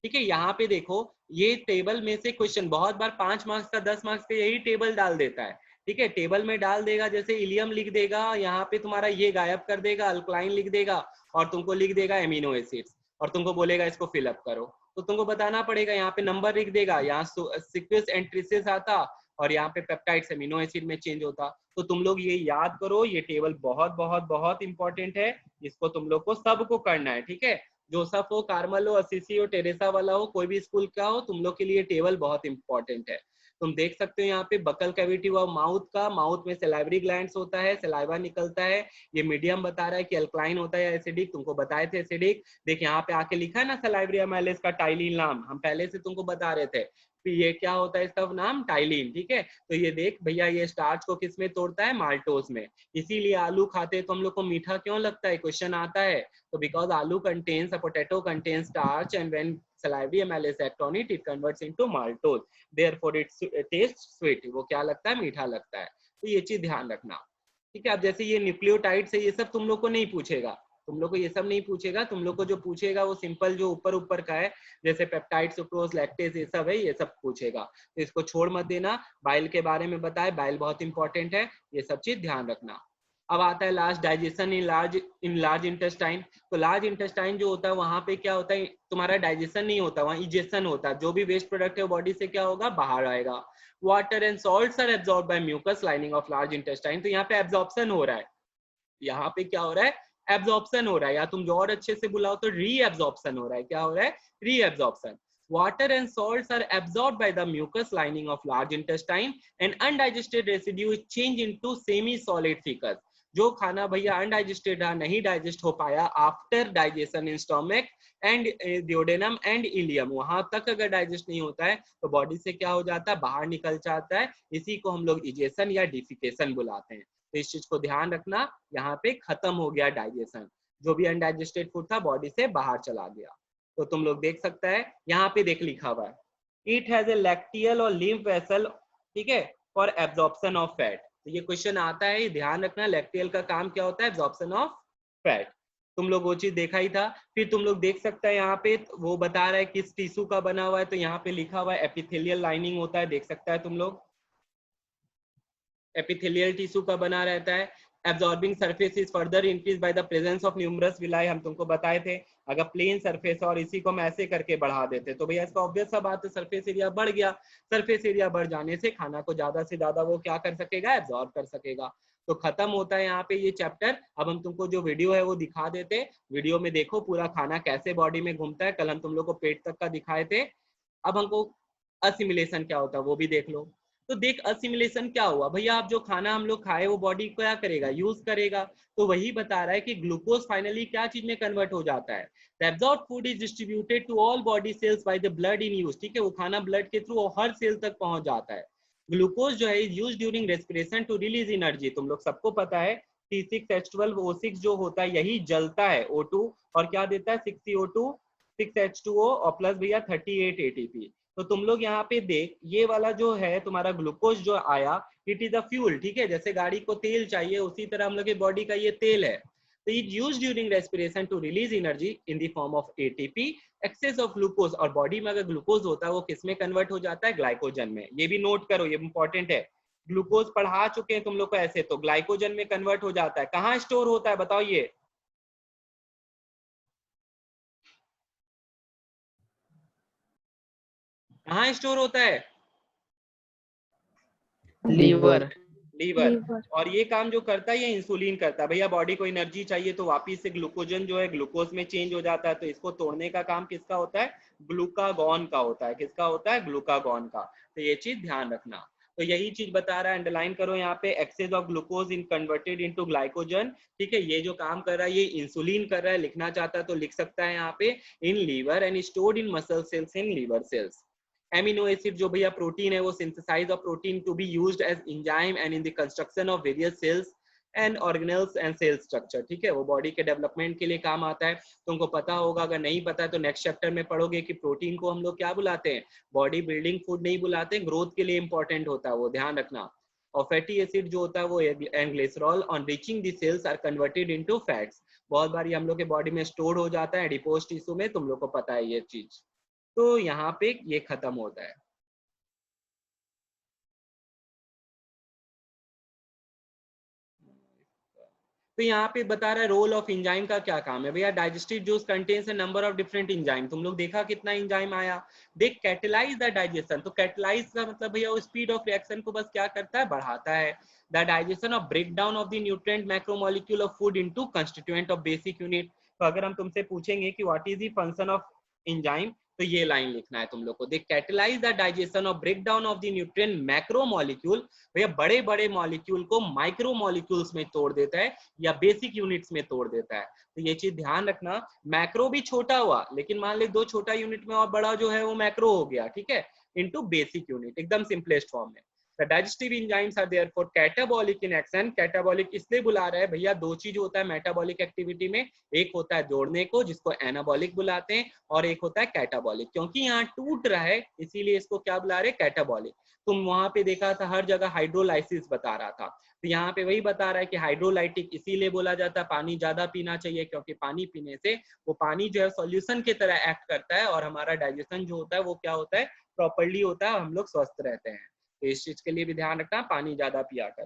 Speaker 1: ठीक है। यहाँ पे देखो, ये टेबल में से क्वेश्चन बहुत बार 5 मार्क्स का 10 मार्क्स का यही टेबल डाल देता है, ठीक है। टेबल में डाल देगा, जैसे इलियम लिख देगा, यहाँ पे तुम्हारा ये गायब कर देगा, अल्कलाइन लिख देगा, और तुमको लिख देगा एमिनो एसिड्स, और तुमको बोलेगा इसको फिलअप करो। तो तुमको बताना पड़ेगा, यहाँ पे नंबर लिख देगा, यहाँ सीक्वेंस एंट्रीसेस आता, और यहाँ पे पेप्टाइड्स एमिनो एसिड में चेंज होता। तो तुम लोग ये याद करो, ये टेबल बहुत बहुत बहुत इंपॉर्टेंट है, इसको तुम लोग को सबको करना है, ठीक है। जोसेफ हो, कार्मल हो, असीसी हो, टेरेसा वाला हो, कोई भी स्कूल का हो, तुम लोग के लिए टेबल बहुत इंपॉर्टेंट है। तुम देख सकते हो यहाँ पे बकल कैविटी हुआ माउथ का, माउथ में सलाइवरी ग्लैंड्स होता है, सलाइवा निकलता है। ये मीडियम बता रहा है कि अल्कलाइन होता है या एसिडिक, तुमको बताए थे एसिडिक। देख यहाँ पे आके लिखा है ना सलाइवरी एमाइलेज का टाइलिन नाम, हम पहले से तुमको बता रहे थे, ये क्या होता है इसका नाम, टाइलिन, ठीक है। तो ये देख भैया, ये स्टार्च को किस में तोड़ता है, माल्टोज में। इसीलिए आलू खाते तो हम लोग को मीठा क्यों लगता है, क्वेश्चन आता है। तो बिकॉज आलू contains a potato contains starch and when salivary amylase act on it, it converts into maltose, therefore it tastes sweet, वो क्या लगता है, मीठा लगता है। तो ये चीज ध्यान रखना, ठीक है। अब जैसे ये न्यूक्लियोटाइड्स है, ये सब तुम लोग को नहीं पूछेगा, तुम लोग को ये सब नहीं पूछेगा, तुम लोग को जो पूछेगा वो सिंपल जो ऊपर ऊपर का है, जैसे पेप्टाइड, सुक्रोज, लैक्टेज, ये सब है, ये सब पूछेगा। तो इसको छोड़ मत देना। बाइल के बारे में बताए, बाइल बहुत इंपॉर्टेंट है, ये सब चीज ध्यान रखना। अब आता है last digestion in large intestine. तो लार्ज इंटेस्टाइन जो होता है वहां पे क्या होता है, तुम्हारा डाइजेशन नहीं होता, वहां इजेशन होता है। जो भी वेस्ट प्रोडक्ट है बॉडी से क्या होगा, बाहर आएगा। Water and salts are absorb by mucus lining of large intestine. तो यहाँ पे एब्जॉर्प्शन हो रहा है, यहाँ पे क्या हो रहा है, एब्जॉर्प्शन हो रहा है, या तुम जो और अच्छे से बुलाओ तो रीएब्जॉर्प्शन हो रहा है। क्या हो रहा है, reabsorption. Water and salts are absorbed by the mucous lining of large intestine and undigested residue is changed into semi-solid feces. जो खाना भैया अनडाइजेस्टेड है, नहीं डाइजेस्ट हो पाया after digestion in stomach and duodenum and ileum, वहां तक अगर डाइजेस्ट नहीं होता है तो बॉडी से क्या हो जाता है, बाहर निकल जाता है। इसी को हम लोग इजेशन या डिफिकेशन बुलाते हैं। तो इस चीज को ध्यान रखना, यहाँ पे खत्म हो गया डाइजेशन, जो भी अनडाइजेस्टेड फूड था बॉडी से बाहर चला गया। तो तुम लोग देख सकता है यहाँ पे देख लिखा हुआ है, इट हैज ए लैक्टियल और लिम्फ वेसल, ठीक है, फॉर एब्जॉर्प्शन ऑफ फैट। तो ये क्वेश्चन आता है, ध्यान रखना, लैक्टियल का काम क्या होता है, एब्जॉर्प्शन ऑफ फैट। तुम लोग वो चीज देखा ही था। फिर तुम लोग देख सकता है यहाँ पे वो बता रहा है किस टिश्यू का बना हुआ है, तो यहाँ पे लिखा हुआ है एपिथेलियल लाइनिंग होता है, देख सकता है तुम लोग, एपिथेलियल टिश्यू का बना रहता है। Absorbing surface is further increase by the presence of numerous villi, हम तुमको बताए थे। अगर प्लेन सरफेस और इसी को हम ऐसे करके बढ़ा देते तो भैया इसका ऑब्वियस सा बात है, सरफेस एरिया बढ़ गया। सरफेस एरिया बढ़ जाने से खाना को ज्यादा से ज्यादा वो क्या कर सकेगा, एब्जॉर्ब कर सकेगा। तो खत्म होता है यहाँ पे ये चैप्टर। अब हम तुमको जो वीडियो है वो दिखा देते, वीडियो में देखो पूरा खाना कैसे बॉडी में घूमता है। कल हम तुम लोग को पेट तक का दिखाए थे, अब हमको असिमिलेशन क्या होता है वो भी देख लो। तो देख असिमिलेशन क्या हुआ भैया, आप जो खाना हम लोग खाए वो बॉडी क्या करेगा, यूज करेगा। तो वही बता रहा है कि ग्लूकोज फाइनली क्या चीज में कन्वर्ट हो जाता है, the absorbed food is distributed to all body cells by the blood in use, ठीक है, वो खाना ब्लड के थ्रू हर सेल तक पहुंच जाता है। ग्लूकोज जो है is use during respiration to release energy. तुम लोग सबको पता है C6H12O6 जो होता है यही जलता है O2 और क्या देता है 6CO2 6H2O और प्लस भैया 38 ATP। तो तुम लोग यहाँ पे देख, ये वाला जो है तुम्हारा ग्लूकोज जो आया, इट इज अ फ्यूल, ठीक है, जैसे गाड़ी को तेल चाहिए उसी तरह हम लोग की बॉडी का ये तेल है। तो it used during respiration to release energy in the form of ATP। Excess of glucose, और बॉडी में अगर ग्लूकोज होता है वो किस में कन्वर्ट हो जाता है, ग्लाइकोजन में। ये भी नोट करो, ये इंपॉर्टेंट है। ग्लूकोज पढ़ा चुके हैं तुम लोग को ऐसे, तो ग्लाइकोजन में कन्वर्ट हो जाता है। कहाँ स्टोर होता है बताओ, ये कहाँ स्टोर होता है,
Speaker 5: लीवर।
Speaker 1: लीवर। और ये काम जो करता है ये इंसुलिन करता है। भैया बॉडी को एनर्जी चाहिए तो वापिस से ग्लूकोजन जो है ग्लूकोज में चेंज हो जाता है, तो इसको तोड़ने का काम किसका होता है, ग्लूकागॉन का होता है। किसका होता है, ग्लूकागॉन का। तो ये चीज ध्यान रखना। तो यही चीज बता रहा है, अंडरलाइन करो यहाँ पे, excess of glucose in converted into glycogen, ठीक है, ये जो काम कर रहा है ये इंसुलिन कर रहा है। लिखना चाहता है तो लिख सकता है यहाँ पे, in liver and stored in muscle cells in liver cells. Amino acid जो भैया प्रोटीन है वो synthesize of protein to be used as enzyme and in the construction of various cells and organelles and cell structure, ठीक है, वो body के development के लिए काम आता है। तुमको पता होगा, अगर नहीं पता है तो नेक्स्ट चैप्टर में पढ़ोगे कि प्रोटीन को हम लोग क्या बुलाते हैं, बॉडी बिल्डिंग फूड नहीं बुलाते, ग्रोथ के लिए इंपॉर्टेंट होता है वो, ध्यान रखना। और फैटी एसिड जो होता है वो and glycerol on reaching the cells are converted into fats. बहुत बार हम लोग के बॉडी में स्टोर हो जाता है एडिपोज टिश्यू में, तुम लोग को पता है ये चीज। तो यहाँ पे ये खत्म होता है। तो यहाँ पे बता रहा है रोल ऑफ एंजाइम का क्या काम है। भैया digestive juice contains A number of different enzyme, तुम लोग देखा कितना एंजाइम आया, देख कैटेलाइज द डाइजेशन। तो कैटेलाइज का मतलब भैया वो स्पीड ऑफ रिएक्शन को बस क्या करता है, बढ़ाता है। The digestion of break down of the nutrient macromolecule of food into constituent of basic unit. तो अगर हम तुमसे पूछेंगे कि what is the function of enzyme, तो ये लाइन लिखना है तुम लोग को, they catalyse the digestion of break down of the nutrient macro molecule. भैया बड़े बड़े मॉलिक्यूल को माइक्रो मॉलिक्यूल्स में तोड़ देता है या बेसिक यूनिट्स में तोड़ देता है। तो ये चीज ध्यान रखना, मैक्रो भी छोटा हुआ, लेकिन मान ले दो छोटा यूनिट में और बड़ा जो है वो मैक्रो हो गया, ठीक है, इनटू बेसिक यूनिट, एकदम सिंपलेस्ट फॉर्म में। The digestive enzymes are therefore catabolic in action। Catabolic इसलिए बुला रहा है भैया, दो चीज होता है मेटाबॉलिक एक्टिविटी में, एक होता है जोड़ने को जिसको एनाबॉलिक बुलाते हैं, और एक होता है कैटाबॉलिक। क्योंकि यहाँ टूट रहा है इसीलिए इसको क्या बुला रहे, कैटाबॉलिक। तुम वहां पे देखा था हर जगह हाइड्रोलाइसिस बता रहा था, तो यहाँ पे वही बता रहा है कि हाइड्रोलाइटिक इसीलिए बोला जाता है, पानी ज्यादा पीना चाहिए, क्योंकि पानी पीने से वो पानी जो है सॉल्यूशन की तरह एक्ट करता है और हमारा डाइजेशन जो होता है वो क्या होता है, प्रॉपरली होता है, हम लोग स्वस्थ रहते हैं। तो इस चीज के लिए भी ध्यान रखना, पानी ज्यादा पिया कर।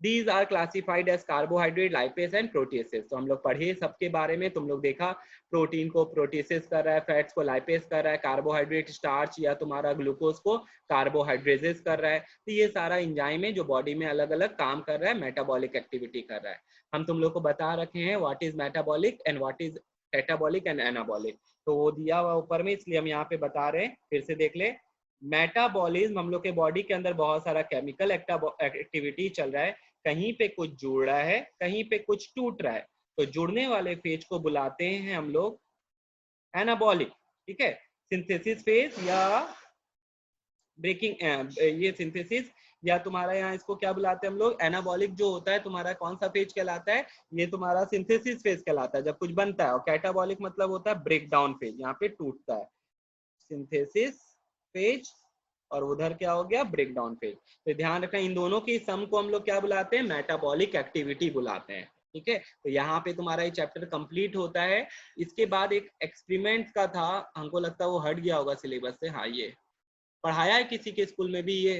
Speaker 1: These are classified as carbohydrate, lipase and proteases. तो हम लोग पढ़े सबके बारे में, तुम लोग देखा प्रोटीन को प्रोटीसेस कर रहा है, फैट्स को लाइपेस कर रहा है, कार्बोहाइड्रेट स्टार्च या तुम्हारा ग्लूकोज को कार्बोहाइड्रेजेस कर रहा है। तो ये सारा एंजाइम है जो बॉडी में अलग अलग काम कर रहा है, मेटाबॉलिक एक्टिविटी कर रहा है। हम तुम लोग को बता रखे हैं what is metabolic and what is catabolic and anabolic, तो वो दिया हुआ ऊपर में, इसलिए हम यहाँ पे बता रहे हैं। फिर से देख ले, मेटाबॉलिज्म हम लोग के बॉडी के अंदर बहुत सारा केमिकल एक्टिविटी चल रहा है, कहीं पे कुछ जुड़ रहा है, कहीं पे कुछ टूट रहा है। तो जुड़ने वाले फेज को बुलाते हैं हम लोग एनाबॉलिक, ठीक है। सिंथेसिस फेज या ब्रेकिंग, ये सिंथेसिस या तुम्हारा यहाँ इसको क्या बुलाते हैं हम लोग, एनाबॉलिक जो होता है तुम्हारा कौन सा फेज कहलाता है, ये तुम्हारा सिंथेसिस फेज कहलाता है जब कुछ बनता है। और कैटाबॉलिक मतलब होता है ब्रेक डाउन फेज, यहाँ पे टूटता है, सिंथेसिस फेज और उधर क्या हो गया, ब्रेक डाउन फेज। तो ध्यान रखना इन दोनों की सम को हम लोग क्या बुलाते हैं, मेटाबॉलिक एक्टिविटी बुलाते हैं, ठीक है। तो यहाँ पे तुम्हारा ये चैप्टर कंप्लीट होता है। इसके बाद एक एक्सपेरिमेंट का था, हमको लगता है वो हट गया होगा सिलेबस से। हाँ, ये पढ़ाया है किसी के स्कूल में भी ये